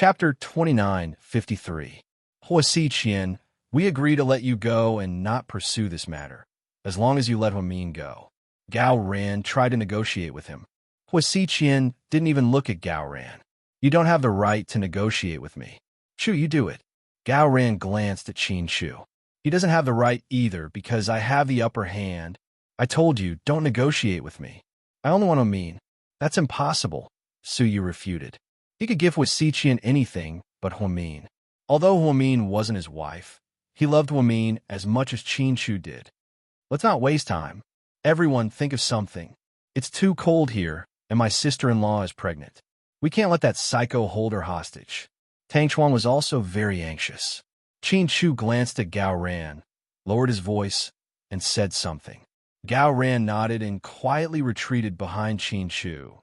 Chapter 2953. Huasiqian, we agree to let you go and not pursue this matter, as long as you let Huamin go. Gao Ran tried to negotiate with him. Huasiqian didn't even look at Gao Ran. You don't have the right to negotiate with me. Chu, you do it. Gao Ran glanced at Qin Chu. He doesn't have the right either because I have the upper hand. I told you, don't negotiate with me. I only want Huamin. That's impossible, Su Yu refuted. He could give Huasiqian anything but Huamin. Although Huamin wasn't his wife, he loved Huamin as much as Qin Chu did. Let's not waste time. Everyone think of something. It's too cold here, and my sister-in-law is pregnant. We can't let that psycho hold her hostage. Tang Chuan was also very anxious. Qin Chu glanced at Gao Ran, lowered his voice, and said something. Gao Ran nodded and quietly retreated behind Qin Chu.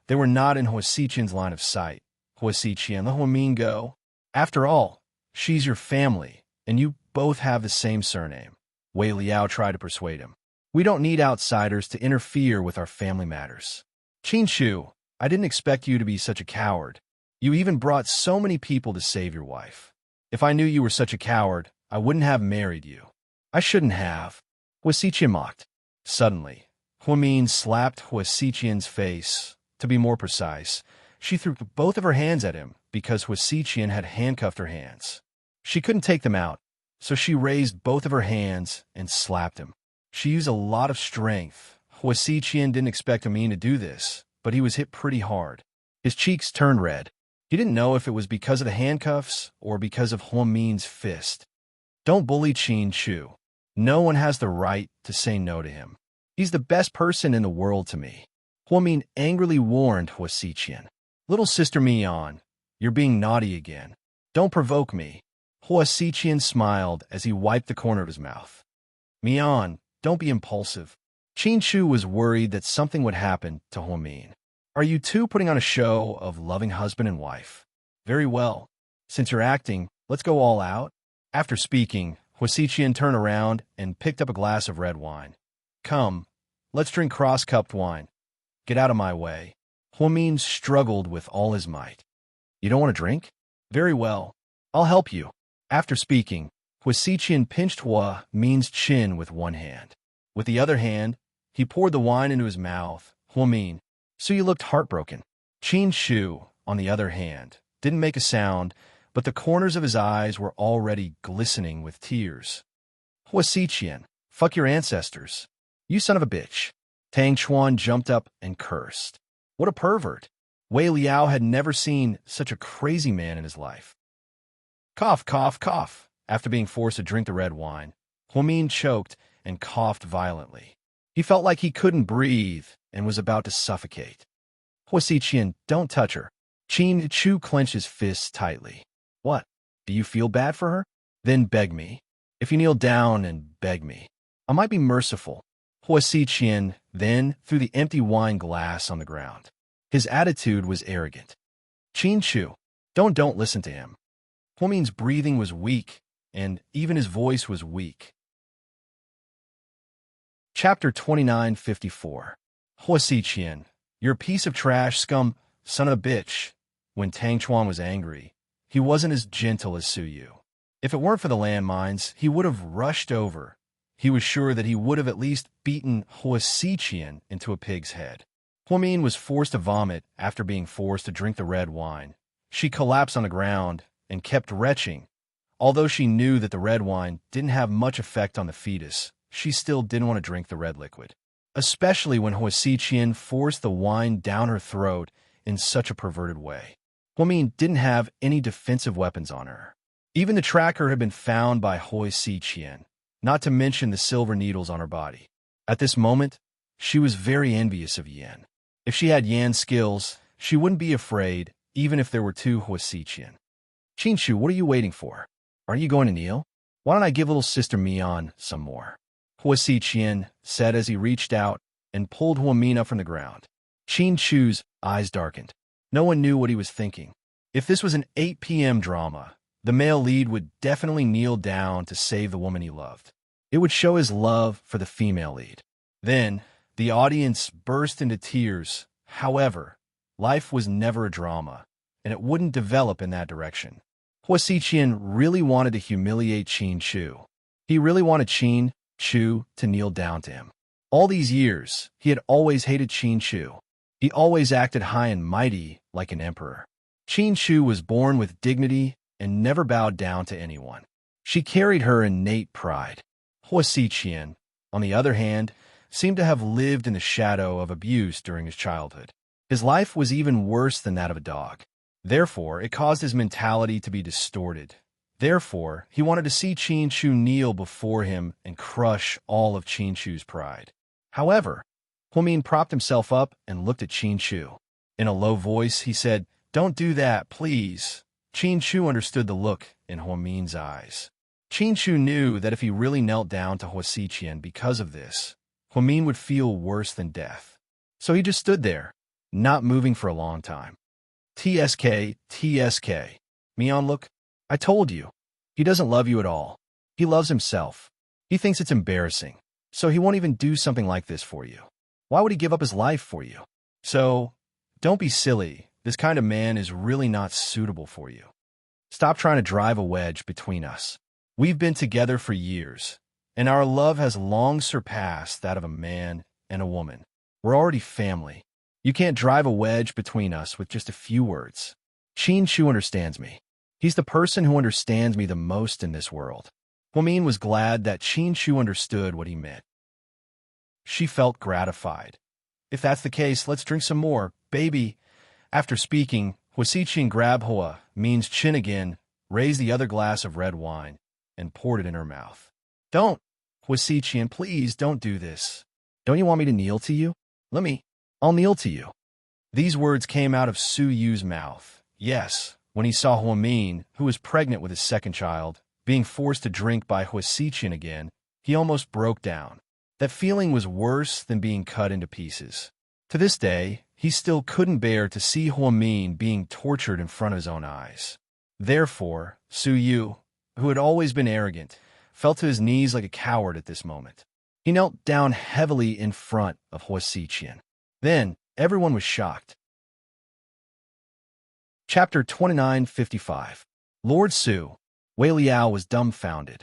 They were not in Huasiqian's line of sight. Huasiqian, let Huamin go. After all, she's your family, and you both have the same surname. Wei Liao tried to persuade him. We don't need outsiders to interfere with our family matters. Qin Chu, I didn't expect you to be such a coward. You even brought so many people to save your wife. If I knew you were such a coward, I wouldn't have married you. I shouldn't have. Huasiqian mocked. Suddenly, Huamin slapped Huasiqian's face. To be more precise, she threw both of her hands at him because Huasiqian had handcuffed her hands. She couldn't take them out, so she raised both of her hands and slapped him. She used a lot of strength. Huasiqian didn't expect Huamin to do this, but he was hit pretty hard. His cheeks turned red. He didn't know if it was because of the handcuffs or because of Huamin's fist. Don't bully Qin Chu. No one has the right to say no to him. He's the best person in the world to me. Huamin angrily warned Huasiqian. Little sister Mian, you're being naughty again. Don't provoke me. Huasiqian smiled as he wiped the corner of his mouth. Mian, don't be impulsive. Qin Chu was worried that something would happen to Huamin. Are you two putting on a show of loving husband and wife? Very well. Since you're acting, let's go all out. After speaking, Huasiqian turned around and picked up a glass of red wine. Come, let's drink cross-cupped wine. Get out of my way. Huamin struggled with all his might. You don't want to drink? Very well. I'll help you. After speaking, Huasiqian pinched Huamin's chin with one hand. With the other hand, he poured the wine into his mouth. Huamin, so you looked heartbroken. Qin Chu, on the other hand, didn't make a sound, but the corners of his eyes were already glistening with tears. Huasiqian, fuck your ancestors. You son of a bitch. Tang Chuan jumped up and cursed. What a pervert. Wei Liao had never seen such a crazy man in his life. Cough, cough, cough. After being forced to drink the red wine, Huamin choked and coughed violently. He felt like he couldn't breathe and was about to suffocate. Huasiqian, don't touch her. Qin Chu clenched his fists tightly. What? Do you feel bad for her? Then beg me. If you kneel down and beg me, I might be merciful. Huasiqian then threw the empty wine glass on the ground. His attitude was arrogant. Qin Chu, don't listen to him. Huamin's breathing was weak, and even his voice was weak. Chapter 2954. Huasiqian, you're a piece of trash, scum, son of a bitch. When Tang Chuan was angry, he wasn't as gentle as Su Yu. If it weren't for the landmines, he would have rushed over. He was sure that he would have at least beaten Huasiqian into a pig's head. Huamin was forced to vomit after being forced to drink the red wine. She collapsed on the ground and kept retching. Although she knew that the red wine didn't have much effect on the fetus, she still didn't want to drink the red liquid, especially when Huasiqian forced the wine down her throat in such a perverted way. Huamin didn't have any defensive weapons on her. Even the tracker had been found by Huasiqian, not to mention the silver needles on her body. At this moment, she was very envious of Yan. If she had Yan's skills, she wouldn't be afraid, even if there were two Huasiqian. Qin Chu, what are you waiting for? Aren't you going to kneel? Why don't I give little sister Mian some more? Huasiqian said as he reached out and pulled Huamin up from the ground. Qin Chu's eyes darkened. No one knew what he was thinking. If this was an 8 p.m. drama, the male lead would definitely kneel down to save the woman he loved. It would show his love for the female lead. Then, the audience burst into tears. However, life was never a drama, and it wouldn't develop in that direction. Hua Xiqian really wanted to humiliate Qin Chu. He really wanted Qin Chu to kneel down to him. All these years, he had always hated Qin Chu. He always acted high and mighty like an emperor. Qin Chu was born with dignity and never bowed down to anyone. She carried her innate pride. Hua Xiqian, on the other hand, seemed to have lived in the shadow of abuse during his childhood. His life was even worse than that of a dog. Therefore, it caused his mentality to be distorted. Therefore, he wanted to see Qin Chu kneel before him and crush all of Qin Chu's pride. However, Huamin propped himself up and looked at Qin Chu. In a low voice, he said, "Don't do that, please." Qin Chu understood the look in Huamin's eyes. Qin Chu knew that if he really knelt down to Hua Xiqian because of this, Huamin would feel worse than death. So he just stood there, not moving for a long time. TSK, TSK. Mian, look, I told you. He doesn't love you at all. He loves himself. He thinks it's embarrassing, so he won't even do something like this for you. Why would he give up his life for you? So, don't be silly. This kind of man is really not suitable for you. Stop trying to drive a wedge between us. We've been together for years, and our love has long surpassed that of a man and a woman. We're already family. You can't drive a wedge between us with just a few words. Qin Chu understands me. He's the person who understands me the most in this world. Huamin was glad that Qin Chu understood what he meant. She felt gratified. If that's the case, let's drink some more, baby. After speaking, Hua Xiqian grabbed Hua Min's chin again, raised the other glass of red wine, and poured it in her mouth. Don't, Hua Xiqian, please don't do this. Don't you want me to kneel to you? I'll kneel to you. These words came out of Su Yu's mouth. Yes, when he saw Hua Min, who was pregnant with his second child, being forced to drink by Hua Xiqian again, he almost broke down. That feeling was worse than being cut into pieces. To this day, he still couldn't bear to see Hua Min being tortured in front of his own eyes. Therefore, Su Yu, who had always been arrogant, fell to his knees like a coward at this moment. He knelt down heavily in front of Hua Xiqian. Then, everyone was shocked. Chapter 2955. Lord Su. Wei Liao was dumbfounded.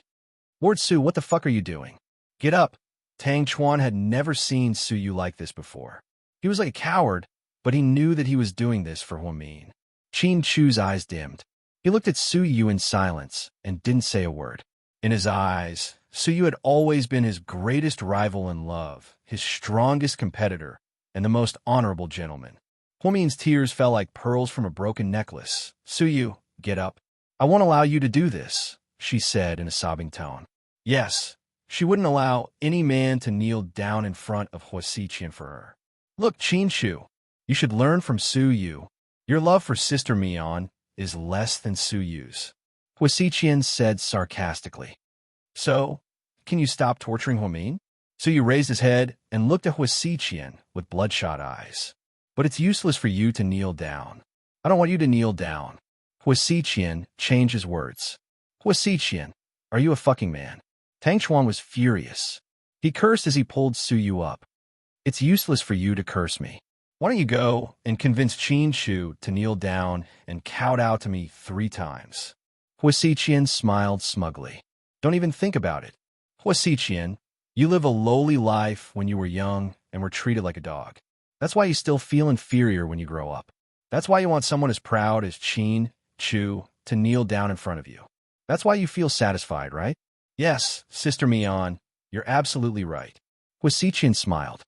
Lord Su, what the fuck are you doing? Get up. Tang Chuan had never seen Su Yu like this before. He was like a coward, but he knew that he was doing this for Hua Min. Qin Chu's eyes dimmed. He looked at Su Yu in silence and didn't say a word. In his eyes, Su Yu had always been his greatest rival in love, his strongest competitor, and the most honorable gentleman. Hua Min's tears fell like pearls from a broken necklace. Su Yu, get up. I won't allow you to do this, she said in a sobbing tone. Yes, she wouldn't allow any man to kneel down in front of Hua Xiqian for her. Look, Qin Chu, you should learn from Su Yu. Your love for Sister Mian is less than Su Yu's. Hua Xiqian said sarcastically. So, can you stop torturing Hua Min? Su Yu raised his head and looked at Hua Xiqian with bloodshot eyes. But it's useless for you to kneel down. I don't want you to kneel down. Hua Xiqian changed his words. Hua Xiqian, are you a fucking man? Tang Chuan was furious. He cursed as he pulled Su Yu up. It's useless for you to curse me. Why don't you go and convince Qin Chu to kneel down and kowtow to me 3 times? Hua Xiqian smiled smugly. Don't even think about it. Hua Xiqian, you live a lowly life when you were young and were treated like a dog. That's why you still feel inferior when you grow up. That's why you want someone as proud as Qin Chu to kneel down in front of you. That's why you feel satisfied, right? Yes, Sister Mian, you're absolutely right. Hua Xiqian smiled.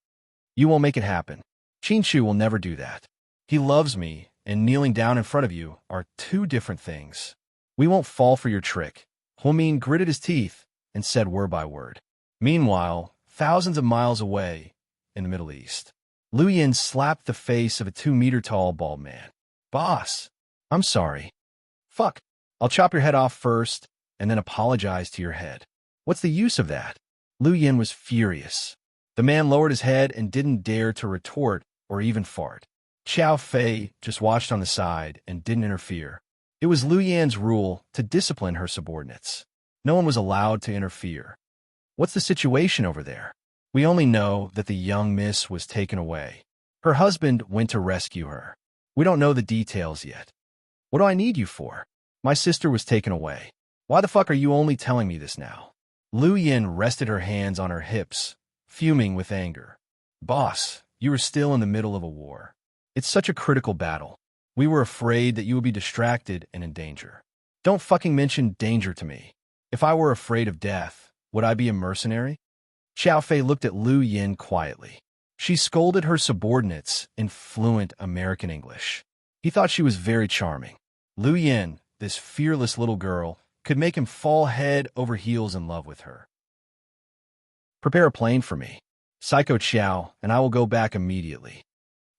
You won't make it happen. Qin Chu will never do that. He loves me, and kneeling down in front of you are 2 different things. We won't fall for your trick. Hua Min gritted his teeth and said word by word. Meanwhile, thousands of miles away, in the Middle East, Lu Yin slapped the face of a 2-meter-tall bald man. Boss, I'm sorry. Fuck, I'll chop your head off first, and then apologize to your head. What's the use of that? Lu Yin was furious. The man lowered his head and didn't dare to retort or even fart. Xiao Fei just watched on the side and didn't interfere. It was Lu Yan's rule to discipline her subordinates. No one was allowed to interfere. What's the situation over there? We only know that the young miss was taken away. Her husband went to rescue her. We don't know the details yet. What do I need you for? My sister was taken away. Why the fuck are you only telling me this now? Lu Yin rested her hands on her hips, fuming with anger. Boss, you are still in the middle of a war. It's such a critical battle. We were afraid that you would be distracted and in danger. Don't fucking mention danger to me. If I were afraid of death, would I be a mercenary? Xiao Fei looked at Lu Yin quietly. She scolded her subordinates in fluent American English. He thought she was very charming. Lu Yin, this fearless little girl, could make him fall head over heels in love with her. Prepare a plane for me, Psycho Qiao, and I will go back immediately.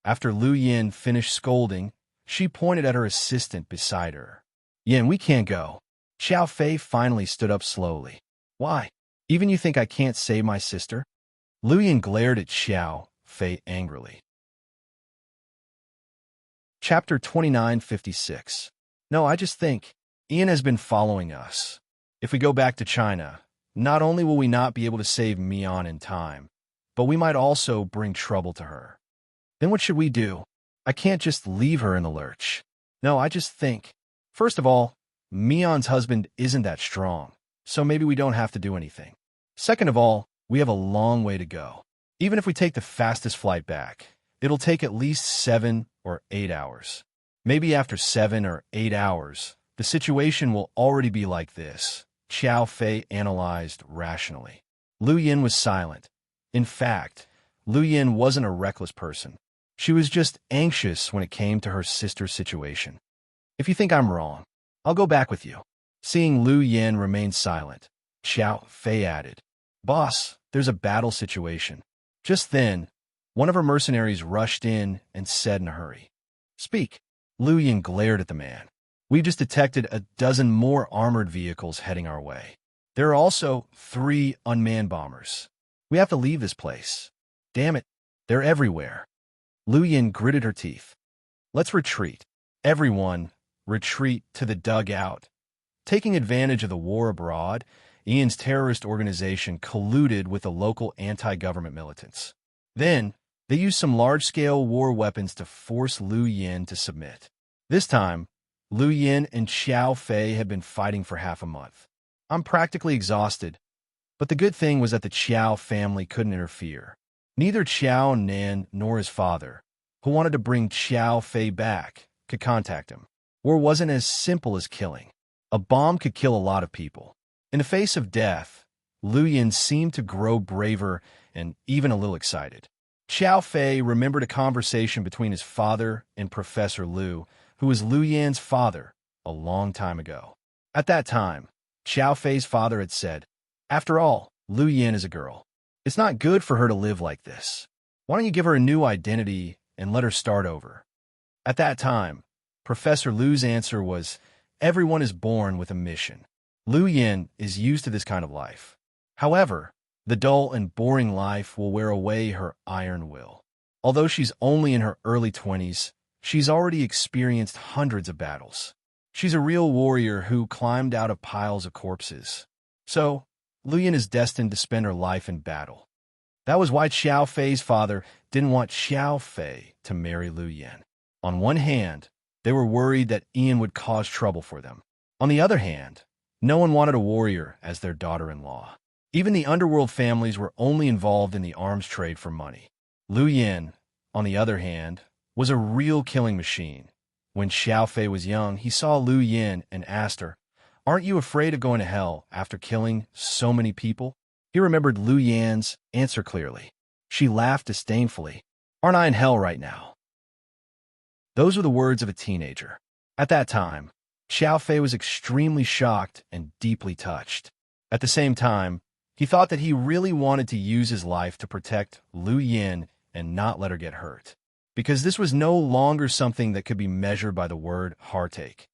After Lu Yin finished scolding, she pointed at her assistant beside her. Yin, we can't go. Xiao Fei finally stood up slowly. Why? Even you think I can't save my sister? Lu Yin glared at Xiao Fei angrily. Chapter 2956. No, I just think Ian has been following us. If we go back to China, not only will we not be able to save Mian in time, but we might also bring trouble to her. Then what should we do? I can't just leave her in the lurch. No, I just think. First of all, Mian's husband isn't that strong, so maybe we don't have to do anything. Second of all, we have a long way to go. Even if we take the fastest flight back, it'll take at least 7 or 8 hours. Maybe after 7 or 8 hours, the situation will already be like this, Xiao Fei analyzed rationally. Lu Yin was silent. In fact, Lu Yin wasn't a reckless person. She was just anxious when it came to her sister's situation. If you think I'm wrong, I'll go back with you. Seeing Lu Yin remain silent, Xiao Fei added, Boss, there's a battle situation. Just then, one of her mercenaries rushed in and said in a hurry, Speak. Lu Yin glared at the man. We just detected a dozen more armored vehicles heading our way. There are also 3 unmanned bombers. We have to leave this place. Damn it, they're everywhere. Lu Yin gritted her teeth. Let's retreat. Everyone, retreat to the dugout. Taking advantage of the war abroad, Ian's terrorist organization colluded with the local anti-government militants. Then, they used some large-scale war weapons to force Lu Yin to submit. This time, Lu Yin and Xiao Fei had been fighting for half a month. I'm practically exhausted, but the good thing was that the Qiao family couldn't interfere. Neither Qiao Nan nor his father, who wanted to bring Xiao Fei back, could contact him. War wasn't as simple as killing. A bomb could kill a lot of people. In the face of death, Lu Yin seemed to grow braver and even a little excited. Xiao Fei remembered a conversation between his father and Professor Lu, who was Lu Yin's father, a long time ago. At that time, Xiao Fei's father had said, After all, Lu Yin is a girl. It's not good for her to live like this. Why don't you give her a new identity and let her start over? At that time, Professor Lu's answer was, Everyone is born with a mission. Lu Yin is used to this kind of life. However, the dull and boring life will wear away her iron will. Although she's only in her early 20s, she's already experienced hundreds of battles. She's a real warrior who climbed out of piles of corpses. So, Lu Yin is destined to spend her life in battle. That was why Xiao Fei's father didn't want Xiao Fei to marry Lu Yin. On one hand, they were worried that Ian would cause trouble for them. On the other hand, no one wanted a warrior as their daughter-in-law. Even the underworld families were only involved in the arms trade for money. Lu Yin, on the other hand, was a real killing machine. When Xiao Fei was young, he saw Lu Yin and asked her, Aren't you afraid of going to hell after killing so many people? He remembered Lu Yin's answer clearly. She laughed disdainfully. Aren't I in hell right now? Those were the words of a teenager. At that time, Xiao Fei was extremely shocked and deeply touched. At the same time, he thought that he really wanted to use his life to protect Lu Yin and not let her get hurt, because this was no longer something that could be measured by the word heartache.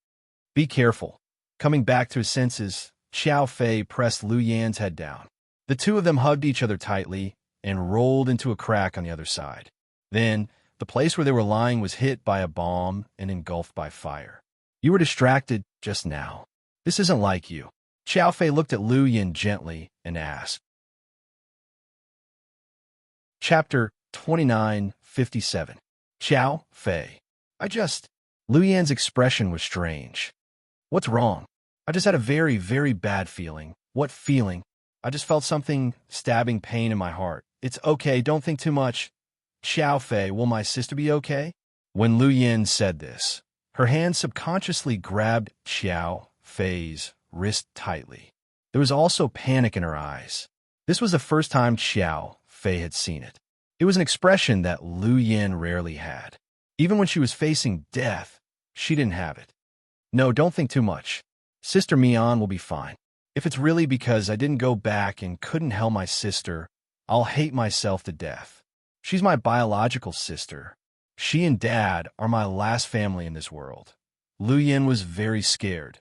Be careful. Coming back to his senses, Xiao Fei pressed Lu Yin's head down. The two of them hugged each other tightly and rolled into a crack on the other side. Then, the place where they were lying was hit by a bomb and engulfed by fire. You were distracted just now. This isn't like you. Xiao Fei looked at Lu Yin gently and asked. Chapter 2957. Xiao Fei. Lu Yan's expression was strange. What's wrong? I just had a very, very bad feeling. What feeling? I just felt something stabbing pain in my heart. It's okay, don't think too much. Xiao Fei, will my sister be okay? When Lu Yan said this, her hand subconsciously grabbed Xiao Fei's wrist tightly. There was also panic in her eyes. This was the first time Xiao Fei had seen it. It was an expression that Lu Yan rarely had. Even when she was facing death, she didn't have it. No, don't think too much. Sister Mian will be fine. If it's really because I didn't go back and couldn't help my sister, I'll hate myself to death. She's my biological sister. She and Dad are my last family in this world. Lu Yan was very scared.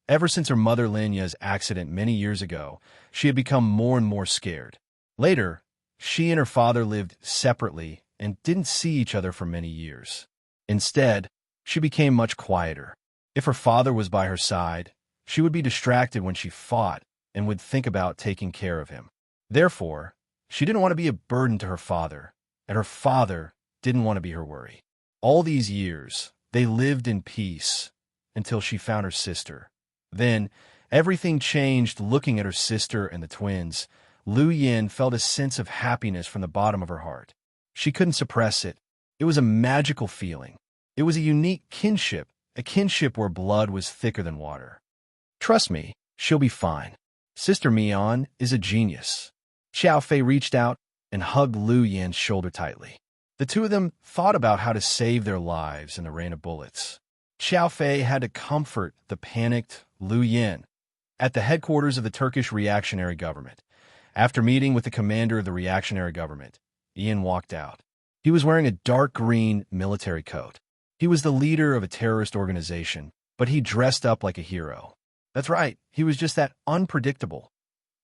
Ever since her mother Linya's accident many years ago, she had become more and more scared. Later, she and her father lived separately and didn't see each other for many years. Instead, she became much quieter. If her father was by her side, she would be distracted when she fought and would think about taking care of him. Therefore, she didn't want to be a burden to her father, and her father didn't want to be her worry. All these years, they lived in peace until she found her sister. Then, everything changed. Looking at her sister and the twins, Lu Yan felt a sense of happiness from the bottom of her heart. She couldn't suppress it. It was a magical feeling. It was a unique kinship, a kinship where blood was thicker than water. Trust me, she'll be fine. Sister Mian is a genius. Xiao Fei reached out and hugged Lu Yan's shoulder tightly. The two of them thought about how to save their lives in the rain of bullets. Xiao Fei had to comfort the panicked Lu Yan at the headquarters of the Turkish reactionary government. After meeting with the commander of the reactionary government, Ian walked out. He was wearing a dark green military coat. He was the leader of a terrorist organization, but he dressed up like a hero. That's right, he was just that unpredictable.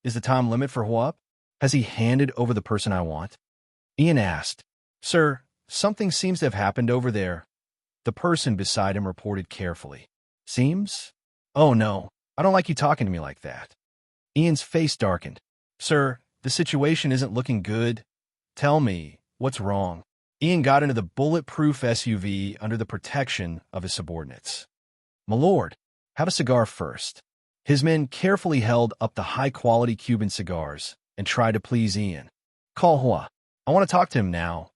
Is the time limit for Huop? Has he handed over the person I want? Ian asked. Sir, something seems to have happened over there. The person beside him reported carefully. Seems? Oh no, I don't like you talking to me like that. Ian's face darkened. Sir, the situation isn't looking good. Tell me, what's wrong? Ian got into the bulletproof SUV under the protection of his subordinates. My lord, have a cigar first. His men carefully held up the high-quality Cuban cigars and tried to please Ian. Call Hua. I want to talk to him now,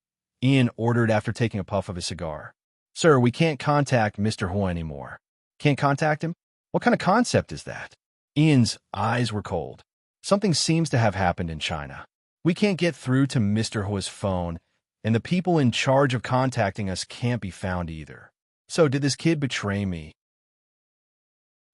Ian ordered after taking a puff of his cigar. Sir, we can't contact Mr. Hua anymore. Can't contact him? What kind of concept is that? Ian's eyes were cold. Something seems to have happened in China. We can't get through to Mr. Hua's phone, and the people in charge of contacting us can't be found either. So did this kid betray me?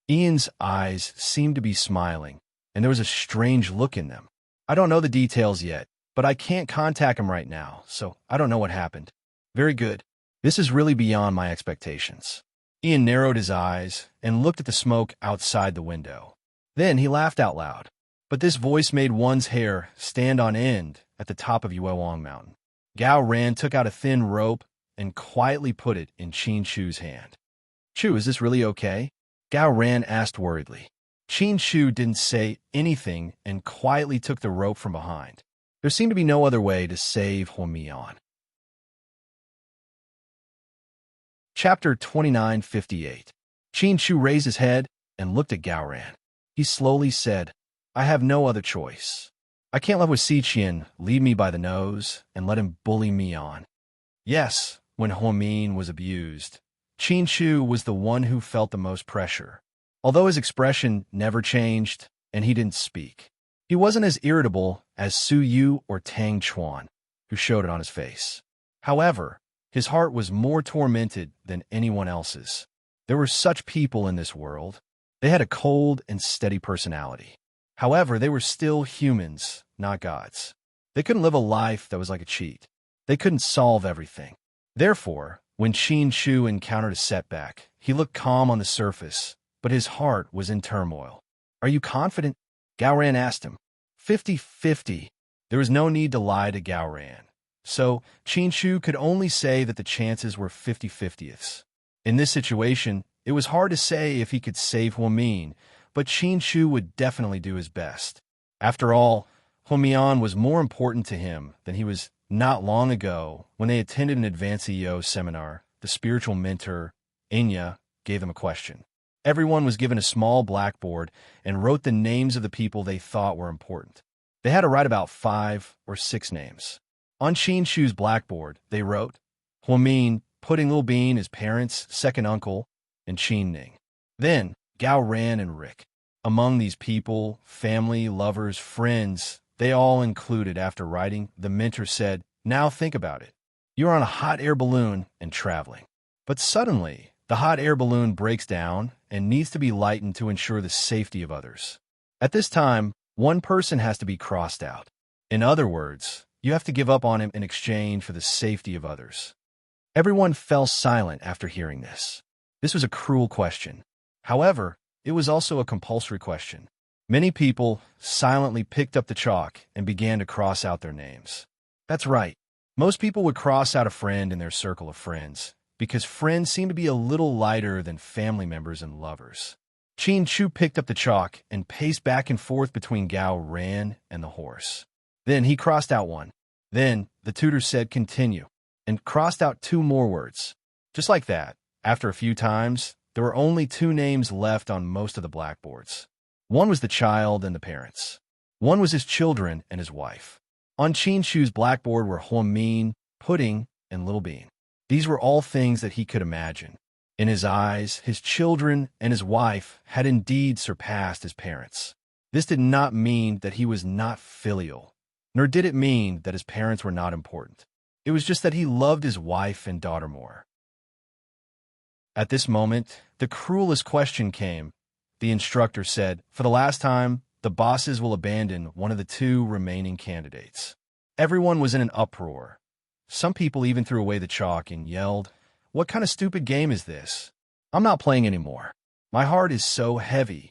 Ian's eyes seemed to be smiling, and there was a strange look in them. I don't know the details yet, but I can't contact him right now, so I don't know what happened. Very good. This is really beyond my expectations. Ian narrowed his eyes and looked at the smoke outside the window. Then he laughed out loud. But this voice made one's hair stand on end at the top of Yuewang Mountain. Gao Ran took out a thin rope and quietly put it in Qin Shu's hand. Chu, is this really okay? Gao Ran asked worriedly. Qin Shu didn't say anything and quietly took the rope from behind. There seemed to be no other way to save Huomian. Chapter 2958. Qin Shu raised his head and looked at Gao Ran. He slowly said, I have no other choice. I can't let Xiqian lead me by the nose and let him bully me on. Yes, when Huomin was abused, Qin Shu was the one who felt the most pressure. Although his expression never changed and he didn't speak, he wasn't as irritable as Su Yu or Tang Chuan, who showed it on his face. However, his heart was more tormented than anyone else's. There were such people in this world. They had a cold and steady personality. However, they were still humans, not gods. They couldn't live a life that was like a cheat. They couldn't solve everything. Therefore, when Qin Shu encountered a setback, he looked calm on the surface, but his heart was in turmoil. Are you confident? Gao Ran asked him. 50-50. There was no need to lie to Gao Ran. So, Qin Shu could only say that the chances were 50-50ths. In this situation, it was hard to say if he could save Huomin, but Qin Shu would definitely do his best. After all, Huomian was more important to him than he was not long ago when they attended an advanced EO seminar. The spiritual mentor, Inya gave them a question. Everyone was given a small blackboard and wrote the names of the people they thought were important. They had to write about 5 or 6 names. On Qin Shu's blackboard, they wrote Huamin, putting Lil Bean as parents, second uncle, and Qin Ning. Then, Gao Ran and Rick. Among these people, family, lovers, friends, they all included after writing, the mentor said, "Now think about it. You're on a hot air balloon and traveling." But suddenly, the hot air balloon breaks down and needs to be lightened to ensure the safety of others. At this time, one person has to be crossed out. In other words, you have to give up on him in exchange for the safety of others. Everyone fell silent after hearing this. This was a cruel question. However, it was also a compulsory question. Many people silently picked up the chalk and began to cross out their names. That's right. Most people would cross out a friend in their circle of friends, because friends seem to be a little lighter than family members and lovers. Qin Chu picked up the chalk and paced back and forth between Gao Ran and the horse. Then he crossed out one. Then the tutor said continue, and crossed out 2 more words. Just like that, after a few times, there were only 2 names left on most of the blackboards. One was the child and the parents. One was his children and his wife. On Qin Chu's blackboard were Huamin, Pudding, and Little Bean. These were all things that he could imagine. In his eyes, his children and his wife had indeed surpassed his parents. This did not mean that he was not filial, nor did it mean that his parents were not important. It was just that he loved his wife and daughter more. At this moment, the cruelest question came. The instructor said, "For the last time, the bosses will abandon one of the 2 remaining candidates." Everyone was in an uproar. Some people even threw away the chalk and yelled, "What kind of stupid game is this? I'm not playing anymore. My heart is so heavy."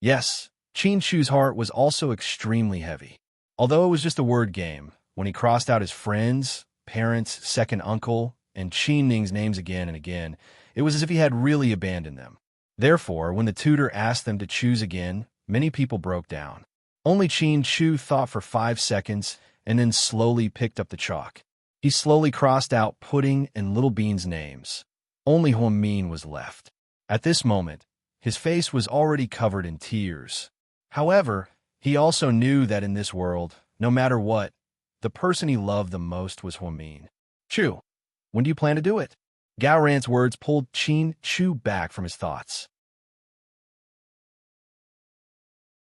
Yes, Qin Chu's heart was also extremely heavy. Although it was just a word game, when he crossed out his friends, parents, second uncle, and Qin Ning's names again and again, it was as if he had really abandoned them. Therefore, when the tutor asked them to choose again, many people broke down. Only Qin Chu thought for 5 seconds and then slowly picked up the chalk. He slowly crossed out Pudding and Little Bean's names. Only Huamin was left. At this moment, his face was already covered in tears. However, he also knew that in this world, no matter what, the person he loved the most was Huamin. "Chu, when do you plan to do it?" Gao Ran's words pulled Qin Chu back from his thoughts.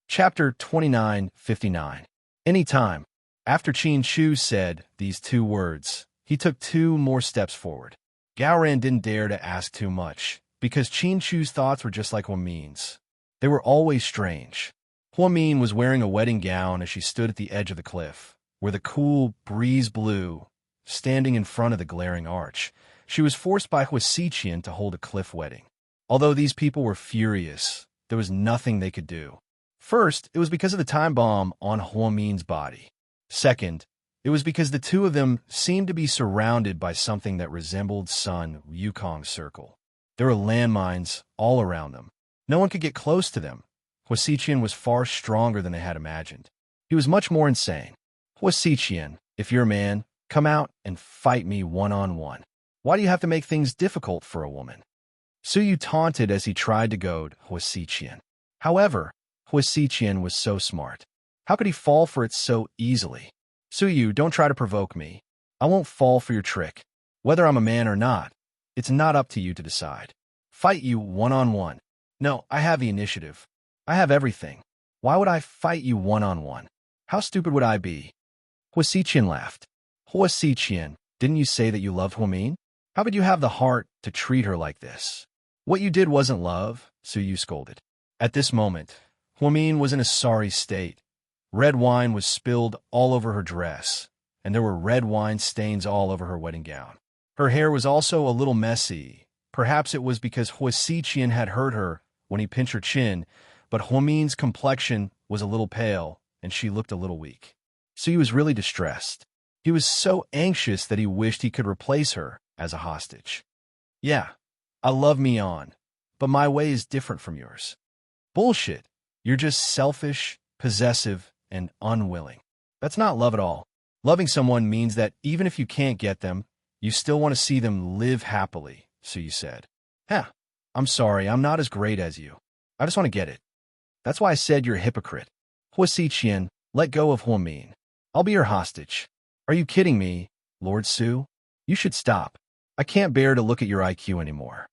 Chapter 29:59. Anytime. After Qin Chu said these 2 words, he took 2 more steps forward. Gao Ran didn't dare to ask too much, because Qin Chu's thoughts were just like Huamin's. They were always strange. Huamin was wearing a wedding gown as she stood at the edge of the cliff, where the cool breeze blew, standing in front of the glaring arch. She was forced by Huasiqian to hold a cliff wedding. Although these people were furious, there was nothing they could do. First, it was because of the time bomb on Huamin's body. Second, it was because the 2 of them seemed to be surrounded by something that resembled Sun Wukong's circle. There were landmines all around them. No one could get close to them. Huasiqian was far stronger than they had imagined. He was much more insane. "Huasiqian, if you're a man, come out and fight me one-on-one. Why do you have to make things difficult for a woman?" Suyu taunted as he tried to goad Huasiqian. However, Huasiqian was so smart. How could he fall for it so easily? "Suyu, don't try to provoke me. I won't fall for your trick. Whether I'm a man or not, it's not up to you to decide. Fight you one-on-one. No, I have the initiative. I have everything. Why would I fight you one-on-one? How stupid would I be?" Huasiqian laughed. "Huasiqian, didn't you say that you loved Huamin? How could you have the heart to treat her like this?" "What you did wasn't love," Suyu scolded. At this moment, Huamin was in a sorry state. Red wine was spilled all over her dress, and there were red wine stains all over her wedding gown. Her hair was also a little messy. Perhaps it was because Huasiqian had hurt her when he pinched her chin, but Huamin's complexion was a little pale, and she looked a little weak. So he was really distressed. He was so anxious that he wished he could replace her as a hostage. "Yeah, I love Mian, but my way is different from yours." "Bullshit. You're just selfish, possessive, and unwilling. That's not love at all. Loving someone means that even if you can't get them, you still want to see them live happily," Suyu said. Ha! I'm sorry, I'm not as great as you. I just want to get it. That's why I said you're a hypocrite. Hua Xiqian, let go of Huamin. I'll be your hostage. Are you kidding me, Lord Su? You should stop. I can't bear to look at your IQ anymore.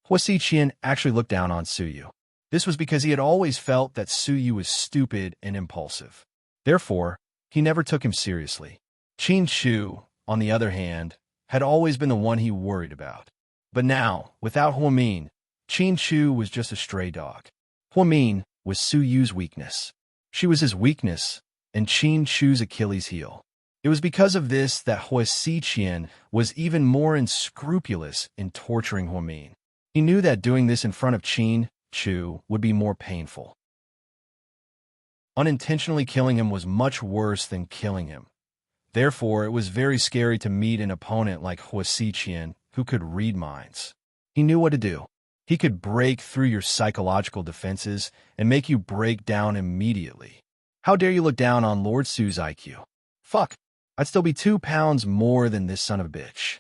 Hua Xiqian actually looked down on Suyu. This was because he had always felt that Suyu was stupid and impulsive. Therefore, he never took him seriously. Qin Shu, on the other hand, had always been the one he worried about. But now, without Huamin, Qin Shu was just a stray dog. Huamin was Suyu's weakness. She was his weakness, and Qin Shu's Achilles heel. It was because of this that Hua Xiqian was even more unscrupulous in torturing Huamin. He knew that doing this in front of Qin Shu would be more painful. Unintentionally killing him was much worse than killing him. Therefore, it was very scary to meet an opponent like Hua Xiqian who could read minds. He knew what to do. He could break through your psychological defenses and make you break down immediately. How dare you look down on Lord Su's IQ? Fuck, I'd still be 2 pounds more than this son of a bitch.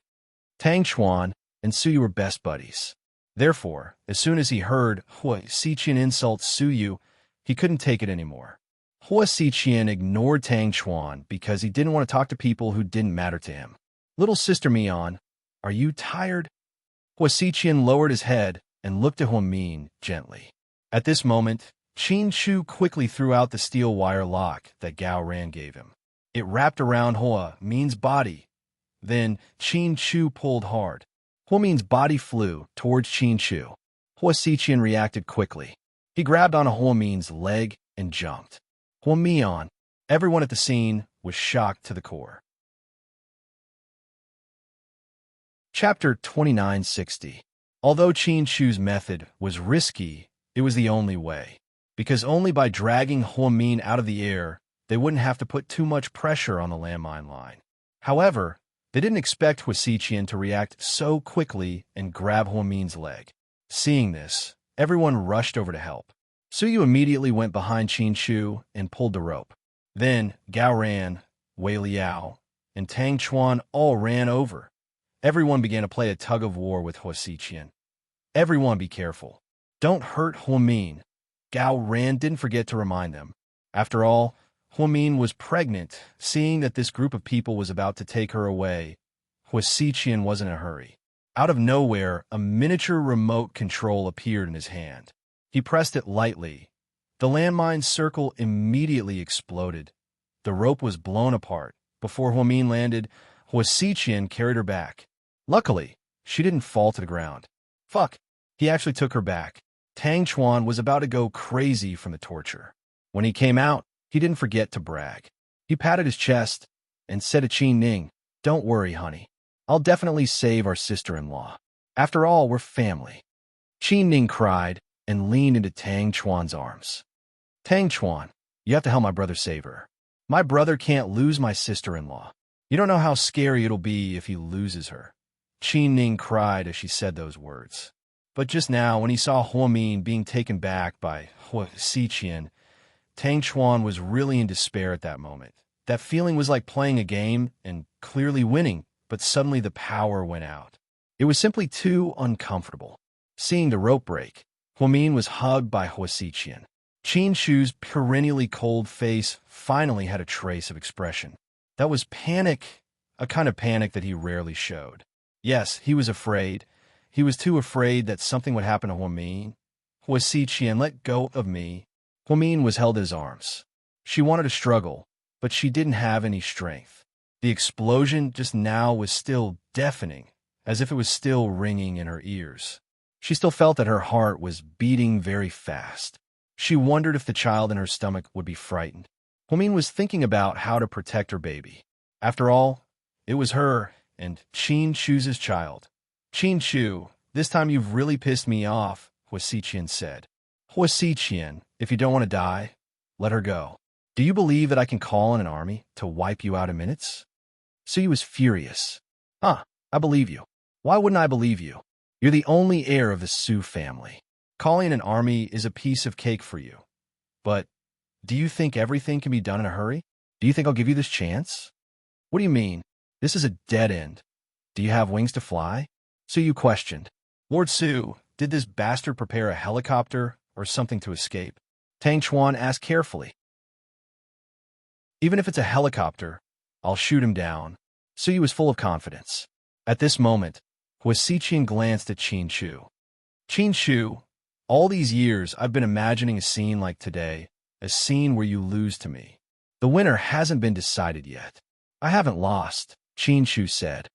Tang Chuan and Suyu were best buddies. Therefore, as soon as he heard Hua Xiqian insult Suyu, he couldn't take it anymore. Hua Xiqian ignored Tang Chuan because he didn't want to talk to people who didn't matter to him. Little sister Mian, are you tired? Hua Xiqian lowered his head and looked at Huamin gently. At this moment, Qin Shu quickly threw out the steel wire lock that Gao Ran gave him. It wrapped around Hua Min's body. Then Qin Shu pulled hard. Hua Min's body flew towards Qin Shu. Hua Xiqian reacted quickly. He grabbed onto Hua Min's leg and jumped. Hua Mian, everyone at the scene, was shocked to the core. Chapter 2960. Although Qin Shu's method was risky, it was the only way. Because only by dragging Huamin out of the air, they wouldn't have to put too much pressure on the landmine line. However, they didn't expect Hua Xiqian to react so quickly and grab Huamin's leg. Seeing this, everyone rushed over to help. Suyu immediately went behind Qin Shu and pulled the rope. Then Gao Ran, Wei Liao, and Tang Chuan all ran over. Everyone began to play a tug-of-war with Hua Xiqian. Everyone be careful. Don't hurt Huamin. Gao Ran didn't forget to remind them. After all, Huamin was pregnant. Seeing that this group of people was about to take her away, Hua Xiqian wasn't in a hurry. Out of nowhere, a miniature remote control appeared in his hand. He pressed it lightly. The landmine circle immediately exploded. The rope was blown apart. Before Huamin landed, Hua Xiqian carried her back. Luckily, she didn't fall to the ground. Fuck, he actually took her back. Tang Chuan was about to go crazy from the torture. When he came out, he didn't forget to brag. He patted his chest and said to Qin Ning, "Don't worry, honey. I'll definitely save our sister-in-law. After all, we're family." Qin Ning cried and leaned into Tang Chuan's arms. "Tang Chuan, you have to help my brother save her. My brother can't lose my sister-in-law. You don't know how scary it'll be if he loses her." Qin Ning cried as she said those words. But just now, when he saw Huamin being taken back by Hua Xiqian, Tang Chuan was really in despair at that moment. That feeling was like playing a game and clearly winning, but suddenly the power went out. It was simply too uncomfortable. Seeing the rope break, Huamin was hugged by Hua Xiqian. Qin Shu's perennially cold face finally had a trace of expression. That was panic, a kind of panic that he rarely showed. Yes, he was afraid. He was too afraid that something would happen to Huamin. Hua Xiqian, let go of me. Huamin was held in his arms. She wanted to struggle, but she didn't have any strength. The explosion just now was still deafening, as if it was still ringing in her ears. She still felt that her heart was beating very fast. She wondered if the child in her stomach would be frightened. Huamin was thinking about how to protect her baby. After all, it was her and Qin Shu's child. "Qin Shu, this time you've really pissed me off," Hua Xiqian said. "Hua Xiqian, if you don't want to die, let her go. Do you believe that I can call in an army to wipe you out in minutes?" Suyu was furious. "Huh, I believe you. Why wouldn't I believe you? You're the only heir of the Su family. Calling an army is a piece of cake for you. But do you think everything can be done in a hurry? Do you think I'll give you this chance?" "What do you mean? This is a dead end. Do you have wings to fly?" Suyu questioned. Lord Su, did this bastard prepare a helicopter or something to escape? Tang Chuan asked carefully. Even if it's a helicopter, I'll shoot him down. Suyu was full of confidence. At this moment, Hua Xiqian glanced at Qin Shu. Qin Shu, all these years I've been imagining a scene like today, a scene where you lose to me. The winner hasn't been decided yet. I haven't lost, Qin Shu said.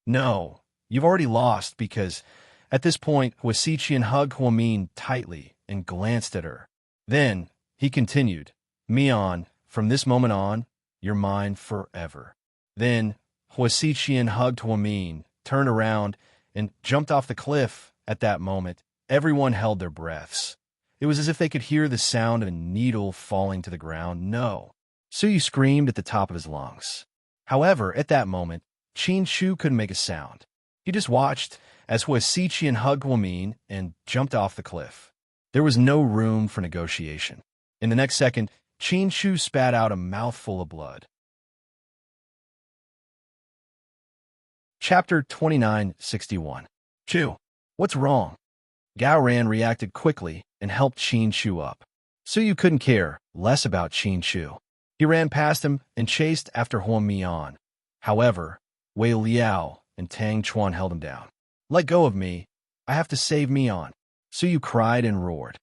No, you've already lost because, at this point, Hua Xiqian hugged Hua Min tightly and glanced at her. Then, he continued, Mian, from this moment on, you're mine forever. Then, Hua Xiqian hugged Hua Min, turned around, and jumped off the cliff. At that moment, everyone held their breaths. It was as if they could hear the sound of a needle falling to the ground. No. Suyu screamed at the top of his lungs. However, at that moment, Qin Shu couldn't make a sound. He just watched as Hua Xiqian hugged Hua Min and jumped off the cliff. There was no room for negotiation. In the next second, Qin Shu spat out a mouthful of blood. Chapter 2961. Chu, what's wrong? Gao Ran reacted quickly and helped Qin Shu up. Suyu couldn't care less about Qin Shu. He ran past him and chased after Hua Mian. However, Wei Liao and Tang Chuan held him down. Let go of me. I have to save Mian. Suyu cried and roared.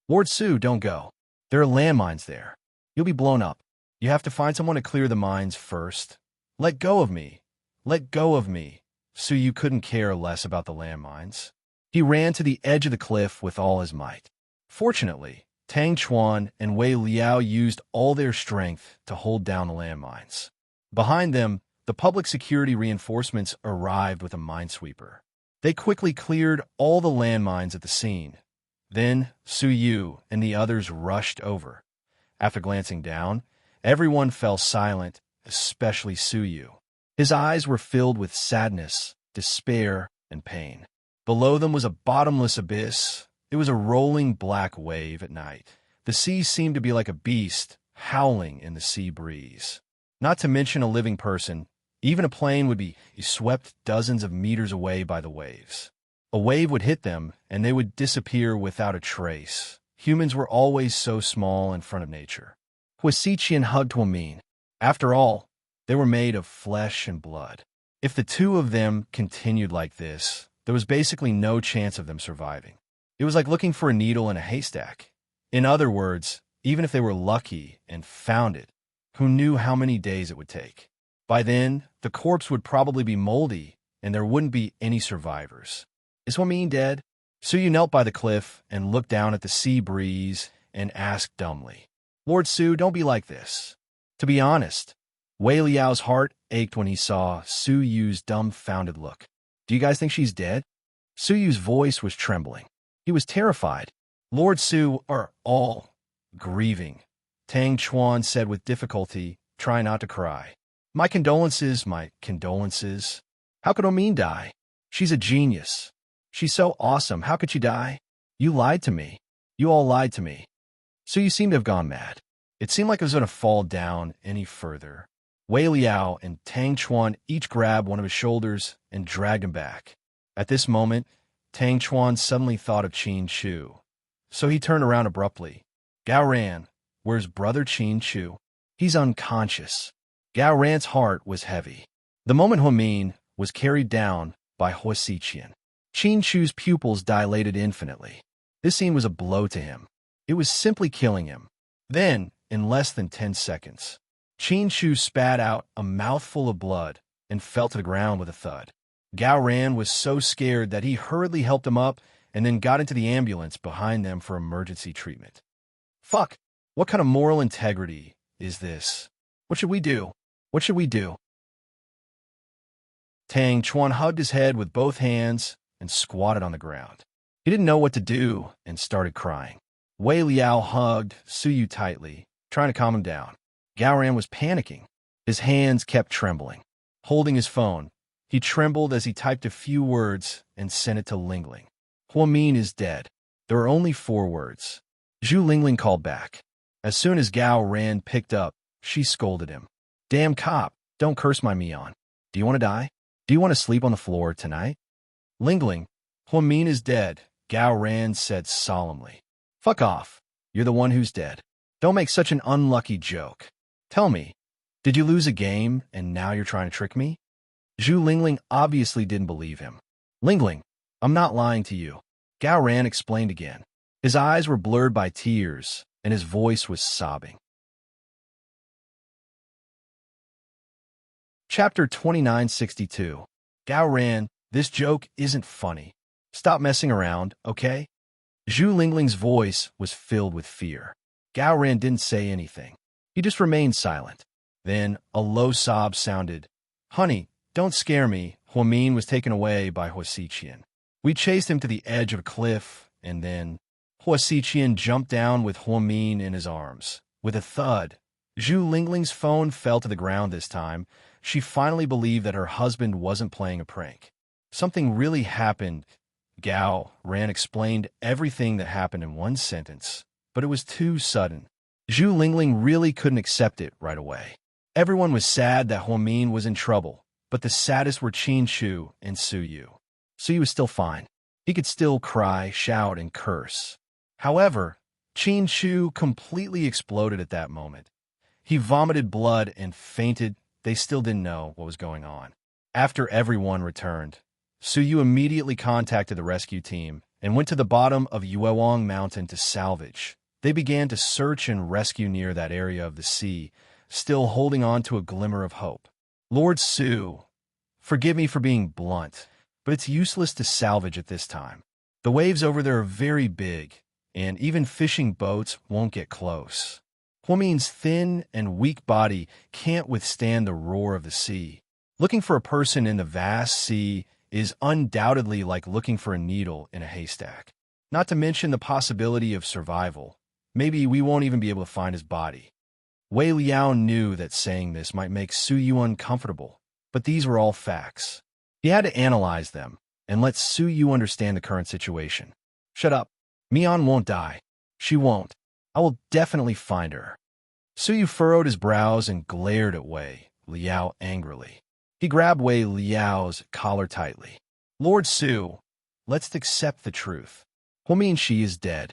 Lord Su, don't go. There are landmines there. You'll be blown up. You have to find someone to clear the mines first. Let go of me. Let go of me. Suyu couldn't care less about the landmines. He ran to the edge of the cliff with all his might. Fortunately, Tang Chuan and Wei Liao used all their strength to hold down the landmines. Behind them, the public security reinforcements arrived with a minesweeper. They quickly cleared all the landmines at the scene. Then, Suyu and the others rushed over. After glancing down, everyone fell silent, especially Suyu. His eyes were filled with sadness, despair, and pain. Below them was a bottomless abyss. It was a rolling black wave at night. The sea seemed to be like a beast, howling in the sea breeze. Not to mention a living person, even a plane would be swept dozens of meters away by the waves. A wave would hit them, and they would disappear without a trace. Humans were always so small in front of nature. Hua Xiqian hugged Hua Min. After all, they were made of flesh and blood. If the two of them continued like this, there was basically no chance of them surviving. It was like looking for a needle in a haystack. In other words, even if they were lucky and found it, who knew how many days it would take? By then, the corpse would probably be moldy, and there wouldn't be any survivors. Is Hua Min dead? Suyu knelt by the cliff and looked down at the sea breeze and asked dumbly, Lord Su, don't be like this. To be honest, Wei Liao's heart ached when he saw Suyu's dumbfounded look. Do you guys think she's dead? Suyu's voice was trembling. He was terrified. Lord Su are all grieving, Tang Chuan said with difficulty, trying not to cry. My condolences, my condolences. How could Omin die? She's a genius. She's so awesome. How could she die? You lied to me. You all lied to me. So you seem to have gone mad. It seemed like it was going to fall down any further. Wei Liao and Tang Chuan each grabbed one of his shoulders and dragged him back. At this moment, Tang Chuan suddenly thought of Qin Shu. So he turned around abruptly. Gao Ran, where's brother Qin Shu? He's unconscious. Gao Ran's heart was heavy. The moment Hua Min was carried down by Hua Xiqian, Qin Shu's pupils dilated infinitely. This scene was a blow to him. It was simply killing him. Then, in less than 10 seconds, Qin Shu spat out a mouthful of blood and fell to the ground with a thud. Gao Ran was so scared that he hurriedly helped him up and then got into the ambulance behind them for emergency treatment. Fuck! What kind of moral integrity is this? What should we do? What should we do? Tang Chuan hugged his head with both hands and squatted on the ground. He didn't know what to do and started crying. Wei Liao hugged Suyu tightly, trying to calm him down. Gao Ran was panicking. His hands kept trembling. Holding his phone, he trembled as he typed a few words and sent it to Lingling. Hua Min is dead. There are only 4 words. Zhu Lingling called back. As soon as Gao Ran picked up, she scolded him. Damn cop, don't curse my Mian. Do you want to die? Do you want to sleep on the floor tonight? Lingling, Min is dead, Gao Ran said solemnly. Fuck off. You're the one who's dead. Don't make such an unlucky joke. Tell me, did you lose a game and now you're trying to trick me? Zhu Lingling obviously didn't believe him. Lingling, I'm not lying to you. Gao Ran explained again. His eyes were blurred by tears, and his voice was sobbing. Chapter 2962. Gao Ran, this joke isn't funny. Stop messing around, okay? Zhu Lingling's voice was filled with fear. Gao Ran didn't say anything. He just remained silent. Then a low sob sounded. Honey, don't scare me. Min was taken away by Hua Xiqian. We chased him to the edge of a cliff, and then Hua Xiqian jumped down with Min in his arms. With a thud, Zhu Lingling's phone fell to the ground this time. She finally believed that her husband wasn't playing a prank. Something really happened. Gao Ran explained everything that happened in one sentence, but it was too sudden. Zhu Lingling really couldn't accept it right away. Everyone was sad that Min was in trouble, but the saddest were Qin Shu and Su Yu. Su Yu was still fine. He could still cry, shout, and curse. However, Qin Shu completely exploded at that moment. He vomited blood and fainted. They still didn't know what was going on. After everyone returned, Su Yu immediately contacted the rescue team and went to the bottom of Yuewang Mountain to salvage. They began to search and rescue near that area of the sea, still holding on to a glimmer of hope. Lord Su, forgive me for being blunt, but it's useless to salvage at this time. The waves over there are very big, and even fishing boats won't get close. Min's thin and weak body can't withstand the roar of the sea. Looking for a person in the vast sea is undoubtedly like looking for a needle in a haystack. Not to mention the possibility of survival. Maybe we won't even be able to find his body. Wei Liao knew that saying this might make Su Yu uncomfortable, but these were all facts. He had to analyze them and let Su Yu understand the current situation. Shut up. Mian won't die. She won't. I will definitely find her. Su Yu furrowed his brows and glared at Wei Liao angrily. He grabbed Wei Liao's collar tightly. Lord Su, let's accept the truth. Min Shi is dead.